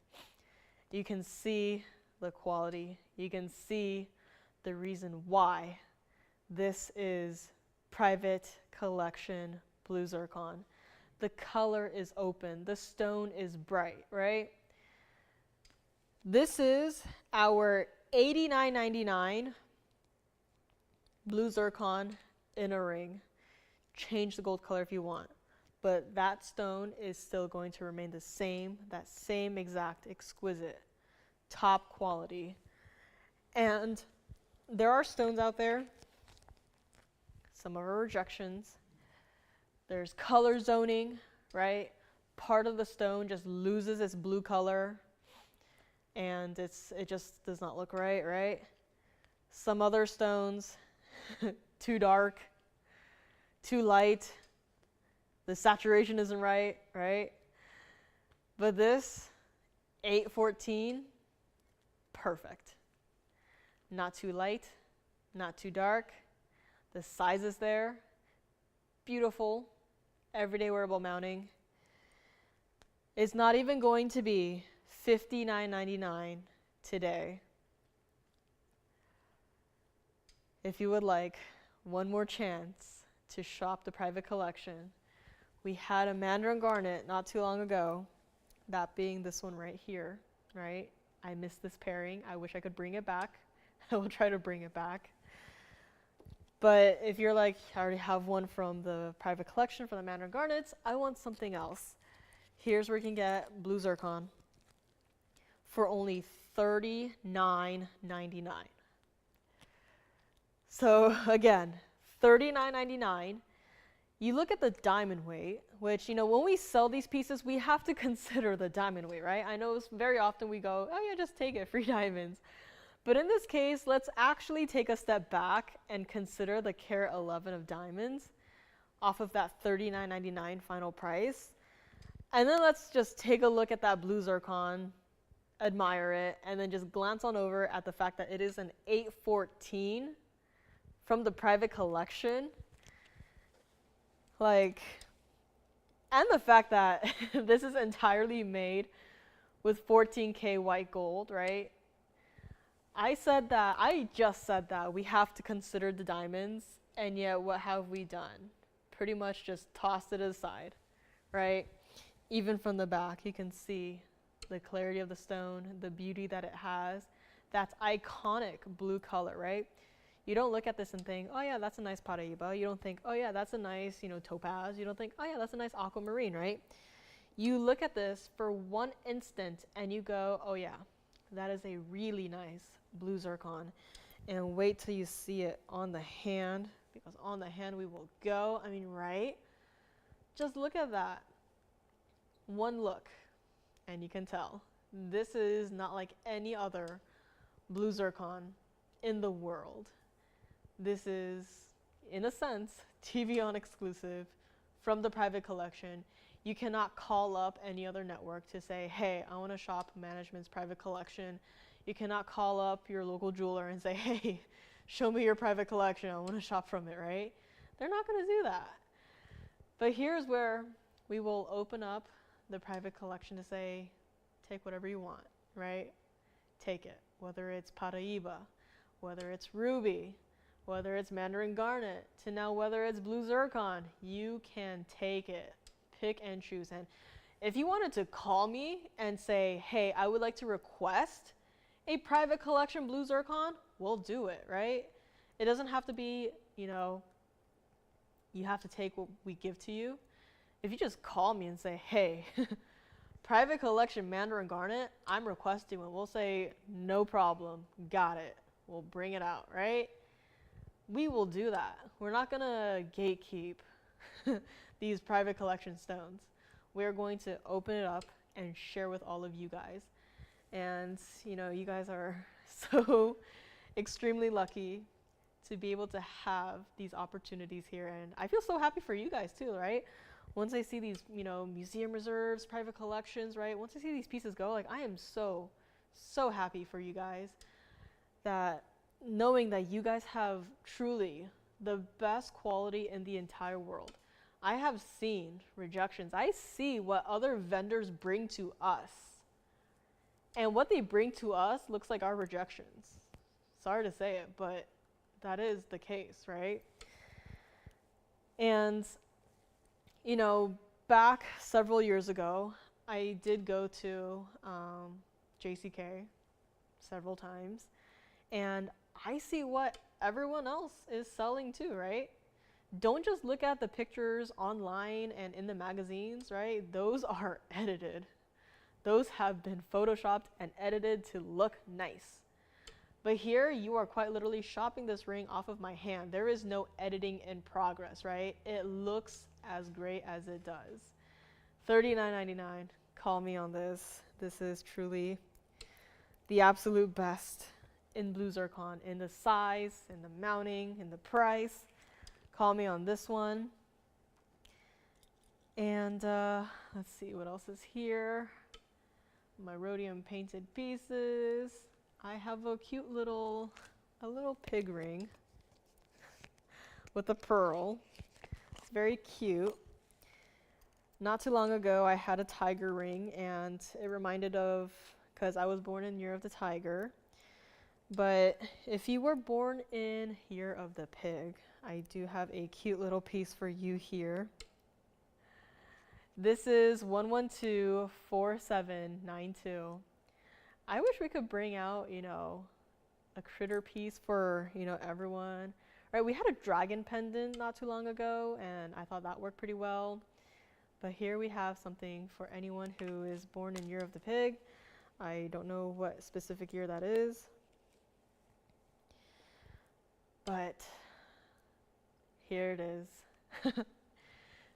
You can see the quality. You can see the reason why this is private collection blue zircon. The color is open. The stone is bright, right? This is our $89.99 blue zircon in a ring. Change the gold color if you want, but that stone is still going to remain the same, that same exact exquisite, top quality. And there are stones out there, some of our rejections. There's color zoning, right? Part of the stone just loses its blue color and it just does not look right, right? Some other stones, too dark, too light, the saturation isn't right, right? But this 814, perfect. Not too light, not too dark. The size is there, beautiful, everyday wearable mounting. It's not even going to be $59.99 today. If you would like one more chance to shop the private collection, we had a Mandarin garnet not too long ago, that being this one right here, right? I missed this pairing. I wish I could bring it back. I will try to bring it back. But if you're like, I already have one from the private collection for the Mandarin garnets, I want something else. Here's where you can get blue zircon for only $39.99. So again, $39.99. You look at the diamond weight, which, you know, when we sell these pieces, we have to consider the diamond weight, right? I know very often we go, oh yeah, just take it, free diamonds. But in this case, let's actually take a step back and consider the carat 11 of diamonds off of that $39.99 final price. And then let's just take a look at that blue zircon, admire it, and then just glance on over at the fact that it is an 814 from the private collection. Like, and the fact that this is entirely made with 14K white gold, right? I just said that we have to consider the diamonds, and yet what have we done? Pretty much just tossed it aside, right? Even from the back, you can see the clarity of the stone, the beauty that it has. That's iconic blue color, right? You don't look at this and think, oh yeah, that's a nice Paraiba. You don't think, oh yeah, that's a nice, topaz. You don't think, oh yeah, that's a nice aquamarine, right? You look at this for one instant and you go, oh yeah, that is a really nice blue zircon. And wait till you see it on the hand, because on the hand we will go. I mean, right? Just look at that. One look and you can tell. This is not like any other blue zircon in the world. This is, in a sense, TVON exclusive from the private collection. You cannot call up any other network to say, hey, I want to shop management's private collection. You cannot call up your local jeweler and say, hey, show me your private collection. I want to shop from it, right? They're not going to do that. But here's where we will open up the private collection to say, take whatever you want, right? Take it. Whether it's Paraiba, whether it's ruby, whether it's Mandarin garnet, to now whether it's blue zircon, you can take it. Pick and choose. And if you wanted to call me and say, hey, I would like to request a private collection blue zircon, we'll do it, right? It doesn't have to be, you have to take what we give to you. If you just call me and say, hey, private collection Mandarin garnet, I'm requesting one, we'll say, no problem, got it, we'll bring it out, right? We will do that. We're not gonna gatekeep these private collection stones. We're going to open it up and share with all of you guys. And you know, you guys are so extremely lucky to be able to have these opportunities here. And I feel so happy for you guys too, right? Once I see these, you know, museum reserves, private collections, right? Once I see these pieces go, like, I am so happy for you guys, that knowing that you guys have truly the best quality in the entire world. I have seen rejections. I see what other vendors bring to us. And what they bring to us looks like our rejections. Sorry to say it, but that is the case, right? And, you know, back several years ago, I did go to JCK several times, and I see what everyone else is selling too, right? Don't just look at the pictures online and in the magazines, right? Those are edited. Those have been photoshopped and edited to look nice. But here you are quite literally shopping this ring off of my hand. There is no editing in progress, right? It looks as great as it does. $39.99. Call me on this. This is truly the absolute best in blue zircon, in the size, in the mounting, in the price. Call me on this one. And let's see what else is here. My rhodium painted pieces. I have a cute little pig ring with a pearl. It's very cute. Not too long ago, I had a tiger ring, and it reminded of, because I was born in Year of the Tiger. But if you were born in Year of the Pig, I do have a cute little piece for you here. This is 1124792. I wish we could bring out, you know, a critter piece for, you know, everyone. Right, we had a dragon pendant not too long ago, and I thought that worked pretty well. But here we have something for anyone who is born in Year of the Pig. I don't know what specific year that is, but here it is.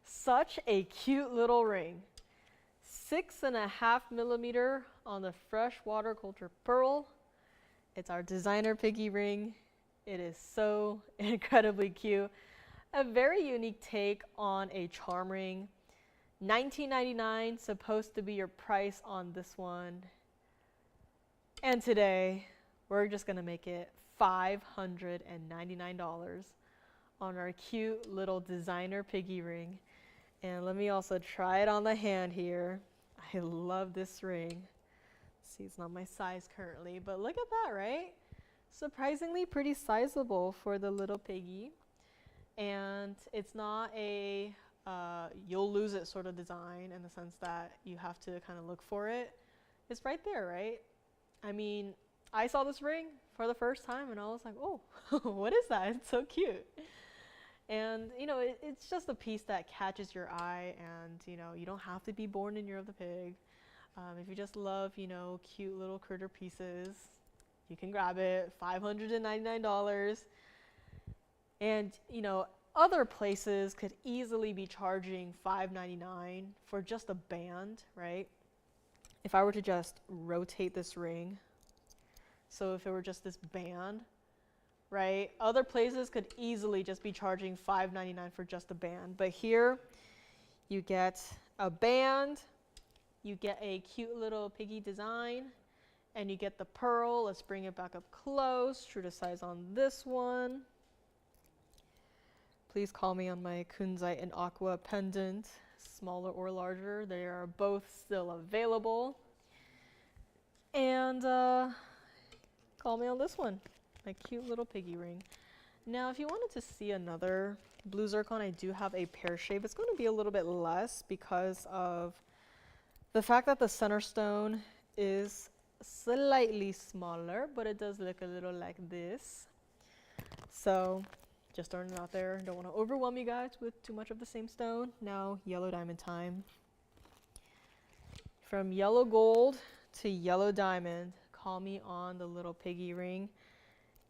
Such a cute little ring. 6.5 millimeter on the freshwater culture pearl. It's our designer piggy ring. It is so incredibly cute. A very unique take on a charm ring. $19.99 supposed to be your price on this one. And today, we're just gonna make it $599 on our cute little designer piggy ring. And let me also try it on the hand here. I love this ring. See, it's not my size currently, but look at that, right? Surprisingly pretty sizable for the little piggy. And it's not a you'll lose it sort of design, in the sense that you have to kind of look for it. It's right there, right? I mean, I saw this ring for the first time and I was like, oh, what is that? It's so cute. And, you know, it's just a piece that catches your eye, and, you know, you don't have to be born in Year of the Pig. If you just love, you know, cute little critter pieces, you can grab it, $599. And, you know, other places could easily be charging $599 for just a band, right? If I were to just rotate this ring, so if it were just this band, right? Other places could easily just be charging $599 for just a band. But here, you get a band, you get a cute little piggy design, and you get the pearl. Let's bring it back up close, true to size on this one. Please call me on my Kunzite and aqua pendant, smaller or larger. They are both still available. And call me on this one, my cute little piggy ring. Now, if you wanted to see another blue zircon, I do have a pear shape. It's going to be a little bit less because of the fact that the center stone is slightly smaller, but it does look a little like this. So just throwing it out there. Don't want to overwhelm you guys with too much of the same stone. Now, yellow diamond time. From yellow gold to yellow diamond, call me on the little piggy ring.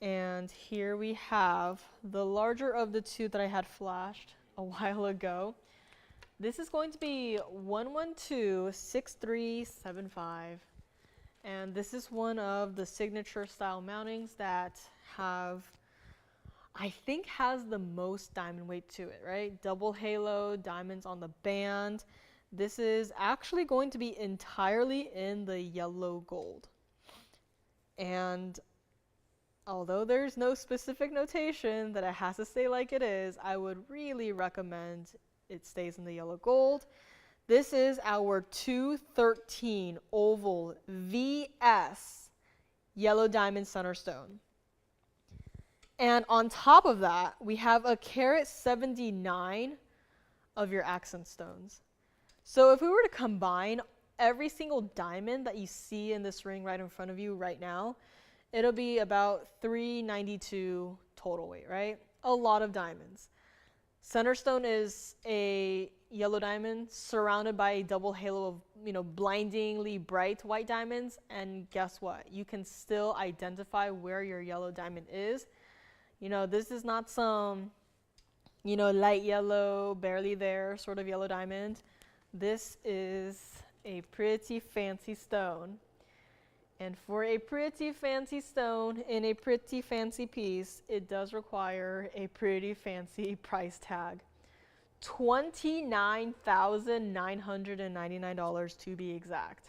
And here we have the larger of the two that I had flashed a while ago. This is going to be 1126375. And this is one of the signature style mountings that I think has the most diamond weight to it, right? Double halo, diamonds on the band. This is actually going to be entirely in the yellow gold. And although there's no specific notation that it has to stay like it is, I would really recommend it stays in the yellow gold. This is our 213 oval VS yellow diamond center stone. And on top of that, we have a carat 79 of your accent stones. So if we were to combine every single diamond that you see in this ring right in front of you right now, it'll be about 392 total weight, right? A lot of diamonds. Center stone is a yellow diamond surrounded by a double halo of, blindingly bright white diamonds. And guess what? You can still identify where your yellow diamond is. This is not some, light yellow, barely there sort of yellow diamond. This is a pretty fancy stone. And for a pretty fancy stone in a pretty fancy piece, it does require a pretty fancy price tag. $29,999 to be exact.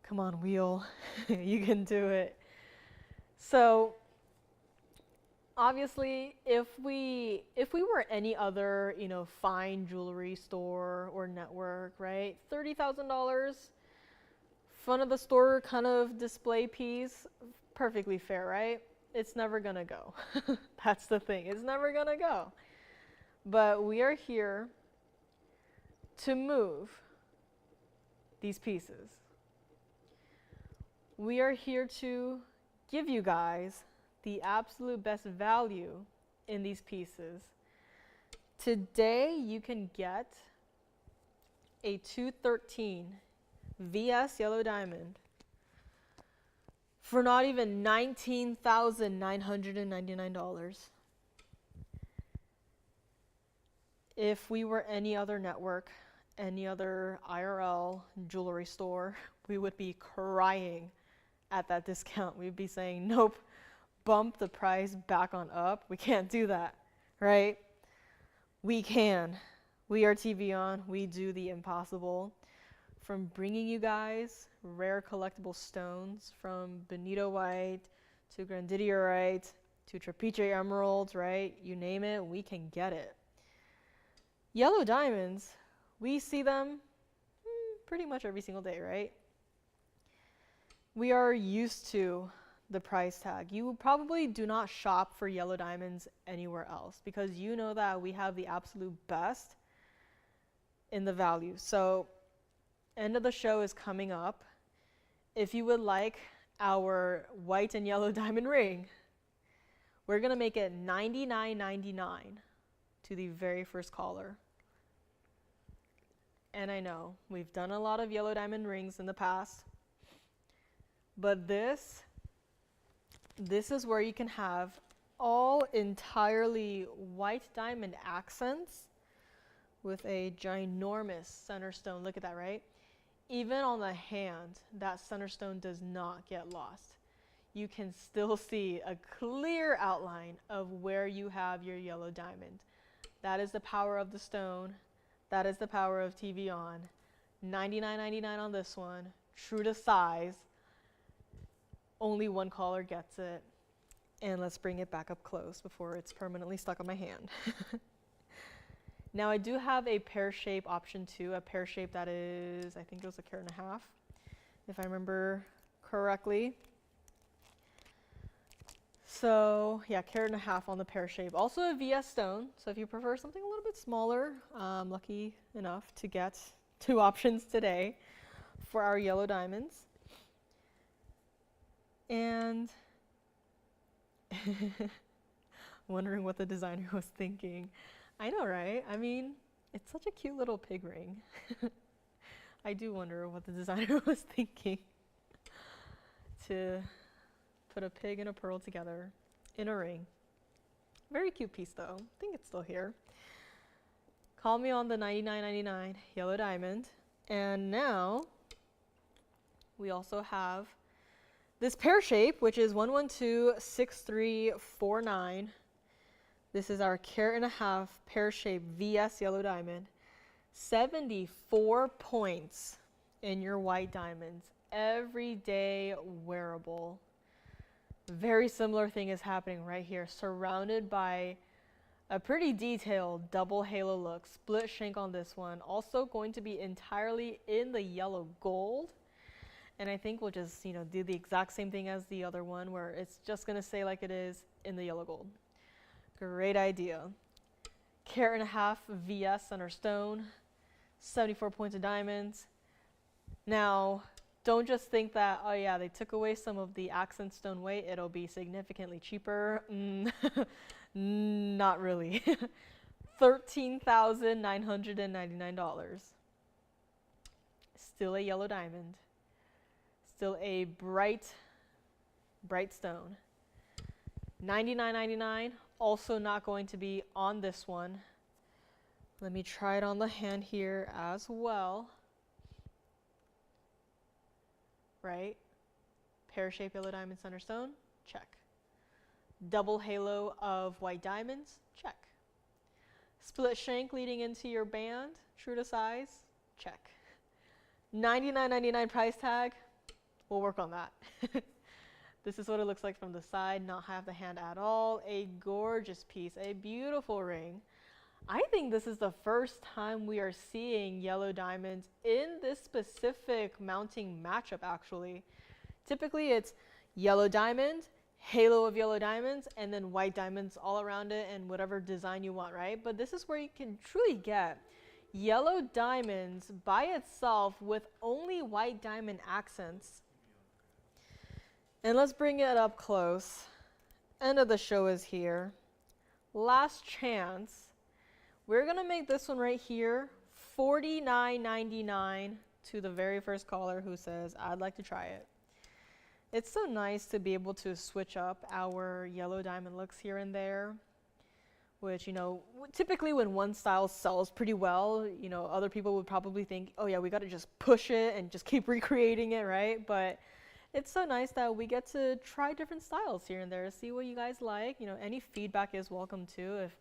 Come on, wheel. You can do it. So obviously, if we were any other, fine jewelry store or network, right? $30,000, front of the store kind of display piece, perfectly fair, right? It's never gonna go. That's the thing, it's never gonna go. But we are here to move these pieces. We are here to give you guys the absolute best value in these pieces. Today you can get a 213 VS yellow diamond for not even $19,999. If we were any other network, any other IRL jewelry store, we would be crying at that discount. We'd be saying, nope, bump the price back on up. We can't do that, right? We can. We are TVON. We do the impossible. From bringing you guys rare collectible stones, from bonito white to grandidierite to trapeze emeralds, right? You name it, we can get it. Yellow diamonds, we see them pretty much every single day, right? We are used to the price tag. You probably do not shop for yellow diamonds anywhere else because you know that we have the absolute best in the value. So end of the show is coming up. If you would like our white and yellow diamond ring, we're gonna make it $99.99 to the very first caller. And I know we've done a lot of yellow diamond rings in the past, but this is where you can have all entirely white diamond accents with a ginormous center stone. Look at that, right? Even on the hand, that center stone does not get lost. You can still see a clear outline of where you have your yellow diamond. That is the power of the stone. That is the power of TVON. $99.99 on this one, true to size. Only one caller gets it. And let's bring it back up close before it's permanently stuck on my hand. Now I do have a pear shape option too, a pear shape that is, I think it was 1.5 carats, if I remember correctly. So yeah, 1.5 carats on the pear shape. Also a VS stone, so if you prefer something a little bit smaller, I'm lucky enough to get 2 options today for our yellow diamonds. And wondering what the designer was thinking. I know, right? I mean, it's such a cute little pig ring. I do wonder what the designer was thinking to put a pig and a pearl together in a ring. Very cute piece though. I think it's still here. Call me on the $99.99 yellow diamond. And now we also have this pear shape, which is 1126349. This is our 1.5 pear shape VS yellow diamond. 74 points in your white diamonds. Everyday wearable. Very similar thing is happening right here, surrounded by a pretty detailed double halo look. Split shank on this one. Also going to be entirely in the yellow gold. And I think we'll just, do the exact same thing as the other one, where it's just going to say like it is in the yellow gold. Great idea. 1.5 VS center stone. 74 points of diamonds. Now, don't just think that, oh yeah, they took away some of the accent stone weight, it'll be significantly cheaper. Not really. $13,999. Still a yellow diamond. Still a bright stone. $99.99, also not going to be on this one. Let me try it on the hand here as well. Right? Pear-shaped yellow diamond center stone, check. Double halo of white diamonds, check. Split shank leading into your band, true to size, check. $99.99 price tag, we'll work on that. This is what it looks like from the side, not half the hand at all. A gorgeous piece, a beautiful ring. I think this is the first time we are seeing yellow diamonds in this specific mounting matchup actually. Typically it's yellow diamond, halo of yellow diamonds, and then white diamonds all around it and whatever design you want, right? But this is where you can truly get yellow diamonds by itself with only white diamond accents. And let's bring it up close. End of the show is here. Last chance. We're gonna make this one right here $49.99 to the very first caller who says, I'd like to try it. It's so nice to be able to switch up our yellow diamond looks here and there, which, typically when one style sells pretty well, other people would probably think, oh yeah, we gotta just push it and just keep recreating it, right? But it's so nice that we get to try different styles here and there, see what you guys like. Any feedback is welcome too. If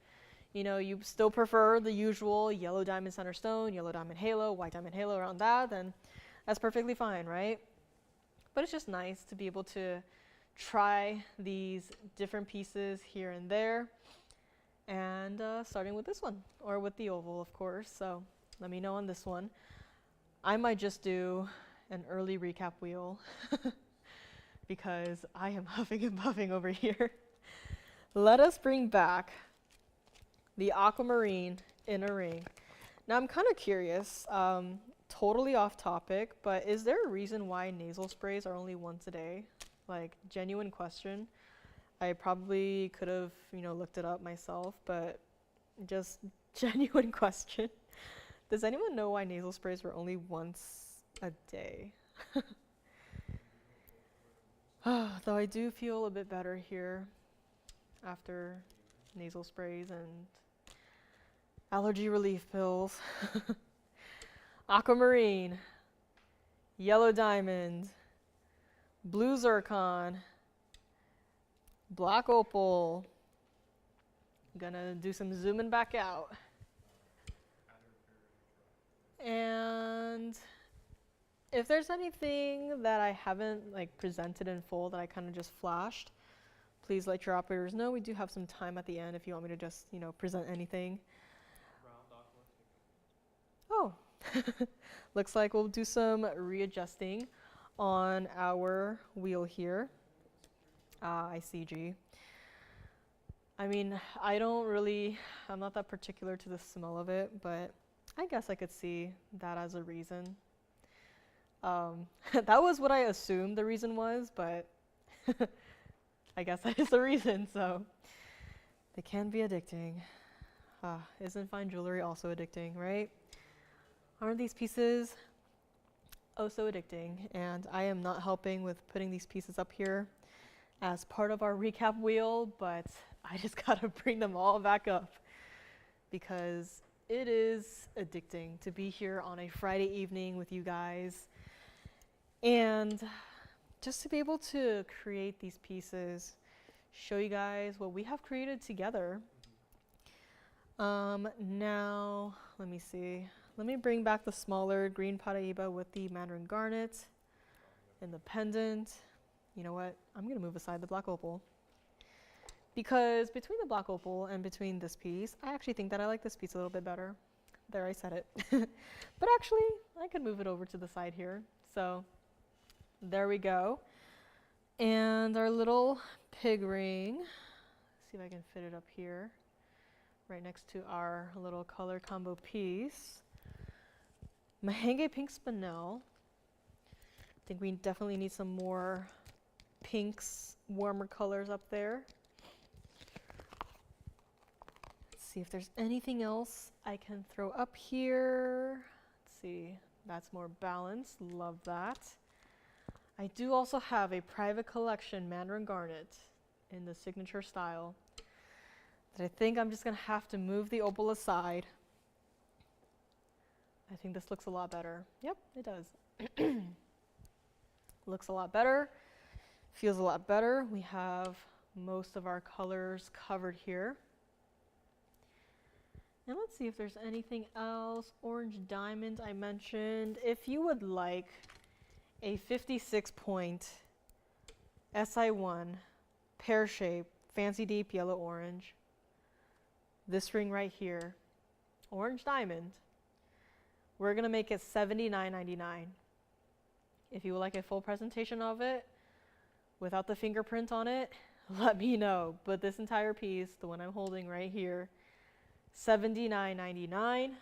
you still prefer the usual yellow diamond center stone, yellow diamond halo, white diamond halo around that, then that's perfectly fine, right? But it's just nice to be able to try these different pieces here and there, and starting with this one, or with the oval, of course. So let me know on this one. I might just do an early recap wheel because I am huffing and puffing over here. Let us bring back the aquamarine in a ring. Now I'm kind of curious, totally off topic, but is there a reason why nasal sprays are only once a day? Like, genuine question. I probably could have, looked it up myself, but just genuine question. Does anyone know why nasal sprays were only once a day? Though I do feel a bit better here after nasal sprays and allergy relief pills. Aquamarine, yellow diamond, blue zircon, black opal. Gonna do some zooming back out. And if there's anything that I haven't presented in full that I kind of just flashed, please let your operators know. We do have some time at the end if you want me to just, present anything. Oh, looks like we'll do some readjusting on our wheel here. ICG. I mean, I'm not that particular to the smell of it, but I guess I could see that as a reason. That was what I assumed the reason was, but I guess that is the reason, so they can be addicting. Isn't fine jewelry also addicting, right? Aren't these pieces oh so addicting? And I am not helping with putting these pieces up here. as part of our recap wheel, but I just gotta bring them all back up because it is addicting to be here on a Friday evening with you guys and just to be able to create these pieces, show you guys what we have created together. Now, let me see. Let me bring back the smaller green Paraiba with the Mandarin garnet and the pendant. You know what? I'm gonna move aside the black opal. Because between the black opal and between this piece, I actually think that I like this piece a little bit better. There, I said it. But actually, I could move it over to the side here. So, there we go. And our little pig ring. Let's see if I can fit it up here. Right next to our little color combo piece. Mahang pink Spinel. I think we definitely need some more pinks, warmer colors up there. Let's see if there's anything else I can throw up here. Let's see, that's more balanced, love that. I do also have a private collection Mandarin garnet in the signature style that I think I'm just gonna have to move the opal aside. I think this looks a lot better. Yep, it does. Looks a lot better, feels a lot better. We have most of our colors covered here. And let's see if there's anything else. Orange diamond I mentioned. If you would like a 56 point SI1 pear shape, fancy deep yellow orange, this ring right here, orange diamond, we're gonna make it $79.99. If you would like a full presentation of it without the fingerprint on it, let me know. But this entire piece, the one I'm holding right here, $79.99.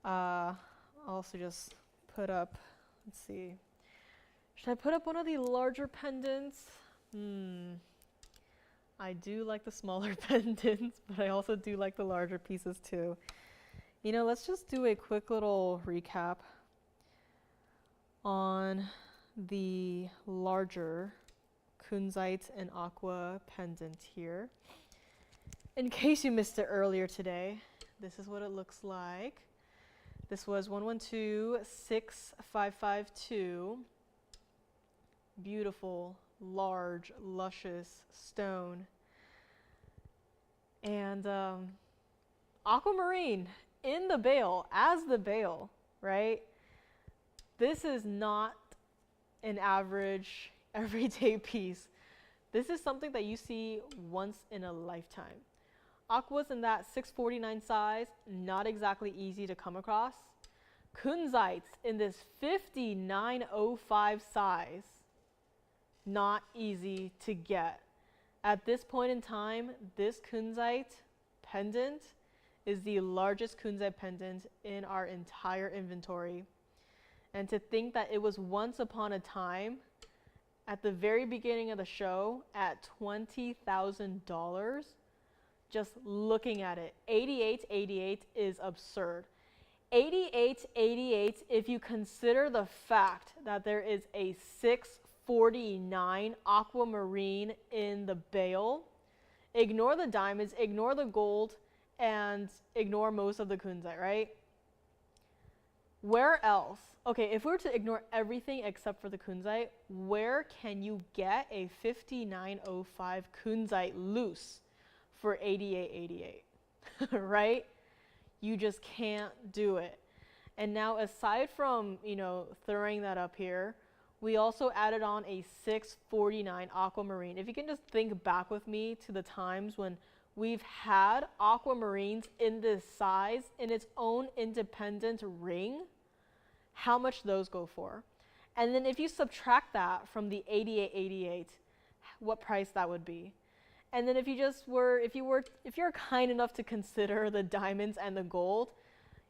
I'll also just put up, let's see, should I put up one of the larger pendants? I do like the smaller pendants, but I also do like the larger pieces too. You know, let's just do a quick little recap on the larger Kunzite and aqua pendant here. In case you missed it earlier today, this is what it looks like. This was 112-6552. Beautiful, large, luscious stone. And aquamarine in the bail, as the bail, right? This is not an average, everyday piece. This is something that you see once in a lifetime. Aqua's in that 649 size, not exactly easy to come across. Kunzite's in this 5905 size, not easy to get. At this point in time, this Kunzite pendant is the largest Kunzite pendant in our entire inventory. And to think that it was once upon a time, at the very beginning of the show, at $20,000, just looking at it, $88.88 is absurd. $88.88 if you consider the fact that there is a $649 aquamarine in the bail. Ignore the diamonds, ignore the gold, and ignore most of the Kunzite, right? Where else? Okay, if we were to ignore everything except for the Kunzite, where can you get a 5905 Kunzite loose for $88.88? Right? You just can't do it. And now aside from, you know, throwing that up here, we also added on a $649 aquamarine. If you can just think back with me to the times when we've had aquamarines in this size in its own independent ring, how much those go for. And then if you subtract that from the $88.88, what price that would be. And then if you're kind enough to consider the diamonds and the gold,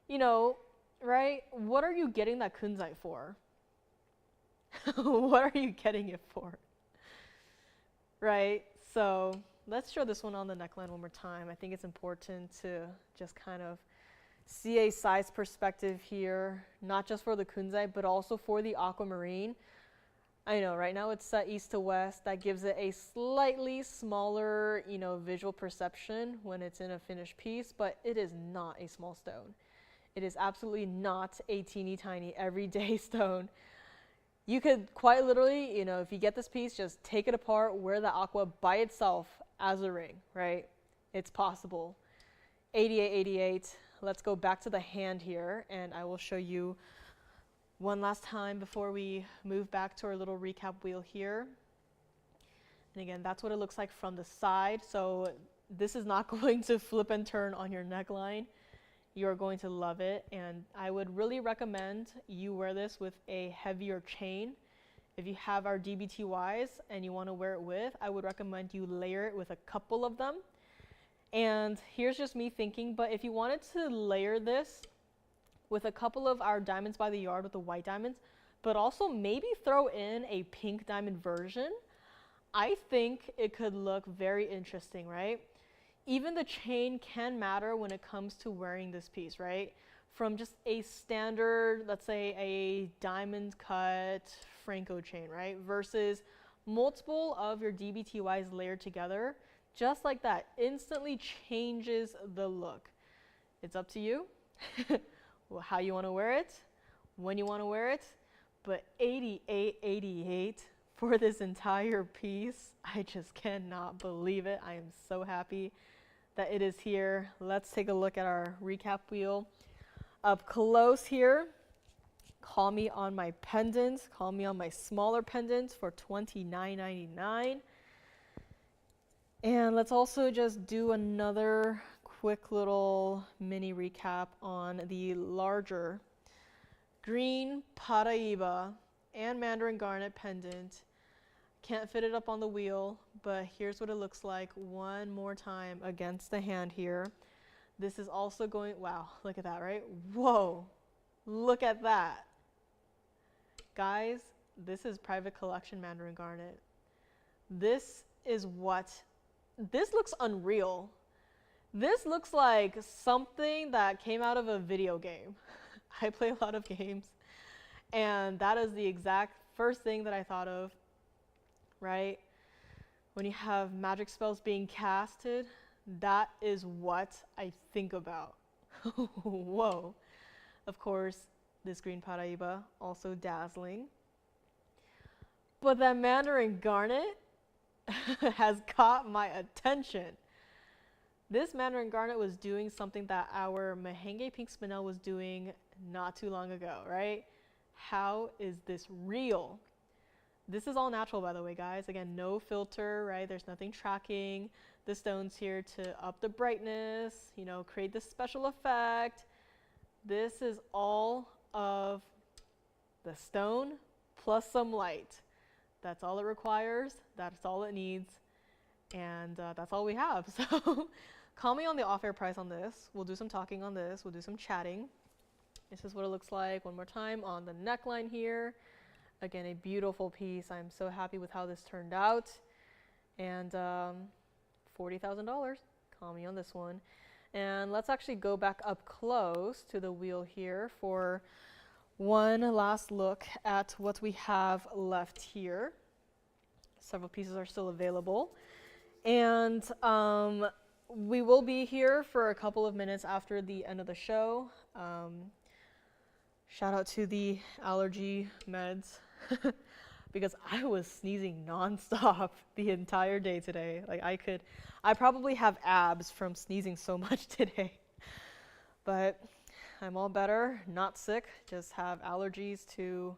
you know, right? What are you getting that Kunzite for? What are you getting it for? Right? So let's show this one on the neckline one more time. I think it's important to just kind of see a size perspective here, not just for the Kunzite, but also for the aquamarine. I know right now it's set east to west. That gives it a slightly smaller, visual perception when it's in a finished piece, but it is not a small stone. It is absolutely not a teeny tiny everyday stone. You could quite literally, if you get this piece, just take it apart, wear the aqua by itself as a ring, right? It's possible. 8888. Let's go back to the hand here, and I will show you one last time before we move back to our little recap wheel here. And again, that's what it looks like from the side. So this is not going to flip and turn on your neckline. You're going to love it, and I would really recommend you wear this with a heavier chain. If you have our DBTYs and you want to wear it with, I would recommend you layer it with a couple of them. And here's just me thinking, but if you wanted to layer this with a couple of our diamonds by the yard with the white diamonds, but also maybe throw in a pink diamond version, I think it could look very interesting, right? Even the chain can matter when it comes to wearing this piece, right? From just a standard, let's say a diamond cut Franco chain, right? Versus multiple of your DBTYs layered together, just like that, instantly changes the look. It's up to you, how you want to wear it, when you want to wear it, but 8888 for this entire piece, I just cannot believe it. I am so happy that it is here. Let's take a look at our recap wheel. Up close here, call me on my pendants, call me on my smaller pendants for $29.99. And let's also just do another quick little mini recap on the larger green Paraiba and Mandarin garnet pendant. Can't fit it up on the wheel, but here's what it looks like one more time against the hand here. This is also going, wow, look at that, right? Whoa, look at that. Guys, this is private collection Mandarin garnet. This looks unreal. This looks like something that came out of a video game. I play a lot of games, and that is the exact first thing that I thought of, right? When you have magic spells being casted, that is what I think about. Whoa. Of course, this green Paraiba, also dazzling. But that Mandarin garnet has caught my attention. This Mandarin garnet was doing something that our Mahang pink Spinel was doing not too long ago, right? How is this real? This is all natural, by the way, guys. Again, no filter, right? There's nothing tracking the stones here to up the brightness, create this special effect. This is all of the stone plus some light. That's all it requires. That's all it needs. And that's all we have. So call me on the off-air price on this. We'll do some talking on this. We'll do some chatting. This is what it looks like one more time on the neckline here. Again, a beautiful piece. I'm so happy with how this turned out. And $40,000. Call me on this one. And let's actually go back up close to the wheel here for one last look at what we have left here. Several pieces are still available. And we will be here for a couple of minutes after the end of the show. Shout out to the allergy meds because I was sneezing nonstop the entire day today. Like I probably have abs from sneezing so much today. But I'm all better, not sick, just have allergies to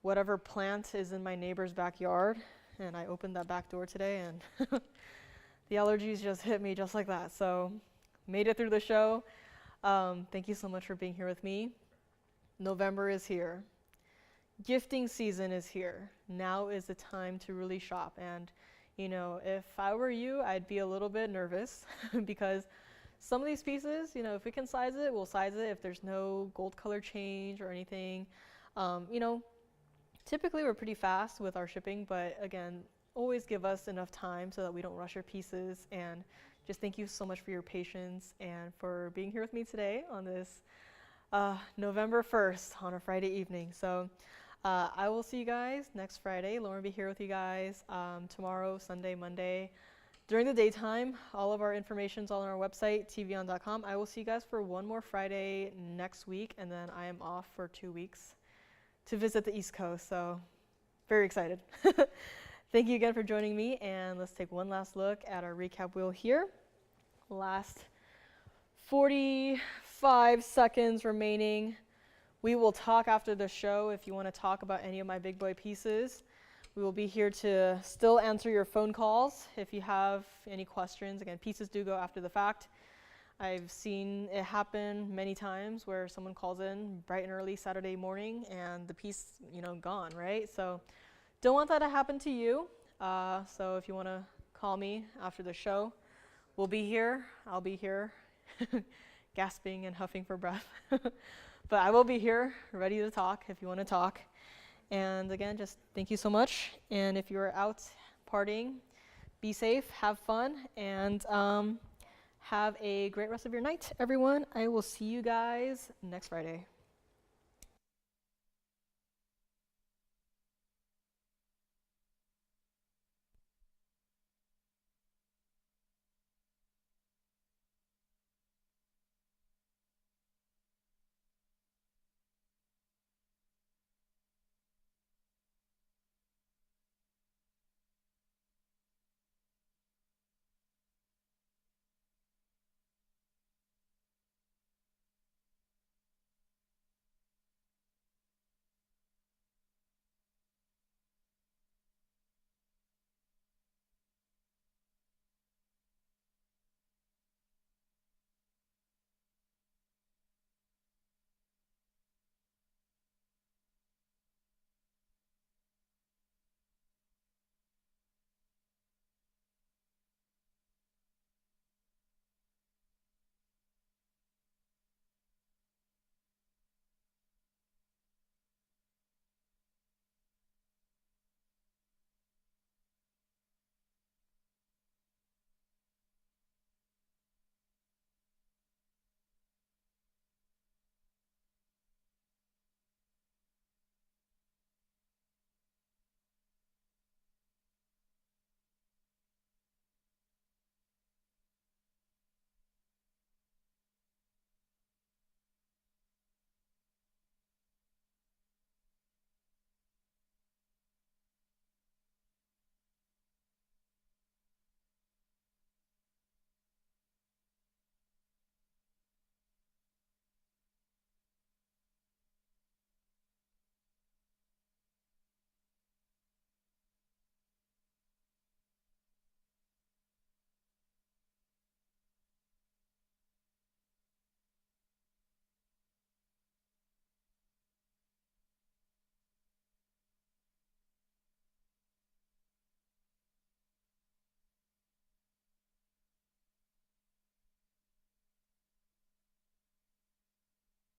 whatever plant is in my neighbor's backyard. And I opened that back door today and the allergies just hit me just like that. So made it through the show. Thank you so much for being here with me. November is here. Gifting season is here. Now is the time to really shop. And, if I were you, I'd be a little bit nervous because some of these pieces, if we can size it, we'll size it if there's no gold color change or anything. Typically we're pretty fast with our shipping, but again, always give us enough time so that we don't rush your pieces. And just thank you so much for your patience and for being here with me today on this November 1st on a Friday evening. So I will see you guys next Friday. Lauren will be here with you guys tomorrow, Sunday, Monday. During the daytime, all of our information is all on our website, tvon.com. I will see you guys for one more Friday next week, and then I am off for 2 weeks to visit the East Coast, so very excited. Thank you again for joining me, and let's take one last look at our recap wheel here. Last 45 seconds remaining. We will talk after the show if you want to talk about any of my big boy pieces. We will be here to still answer your phone calls if you have any questions. Again, pieces do go after the fact. I've seen it happen many times where someone calls in bright and early Saturday morning and the piece, gone, right? So don't want that to happen to you. So if you want to call me after the show, we'll be here. I'll be here gasping and huffing for breath. But I will be here ready to talk if you want to talk. And again, just thank you so much. And if you're out partying, be safe, have fun, and have a great rest of your night, everyone. I will see you guys next Friday.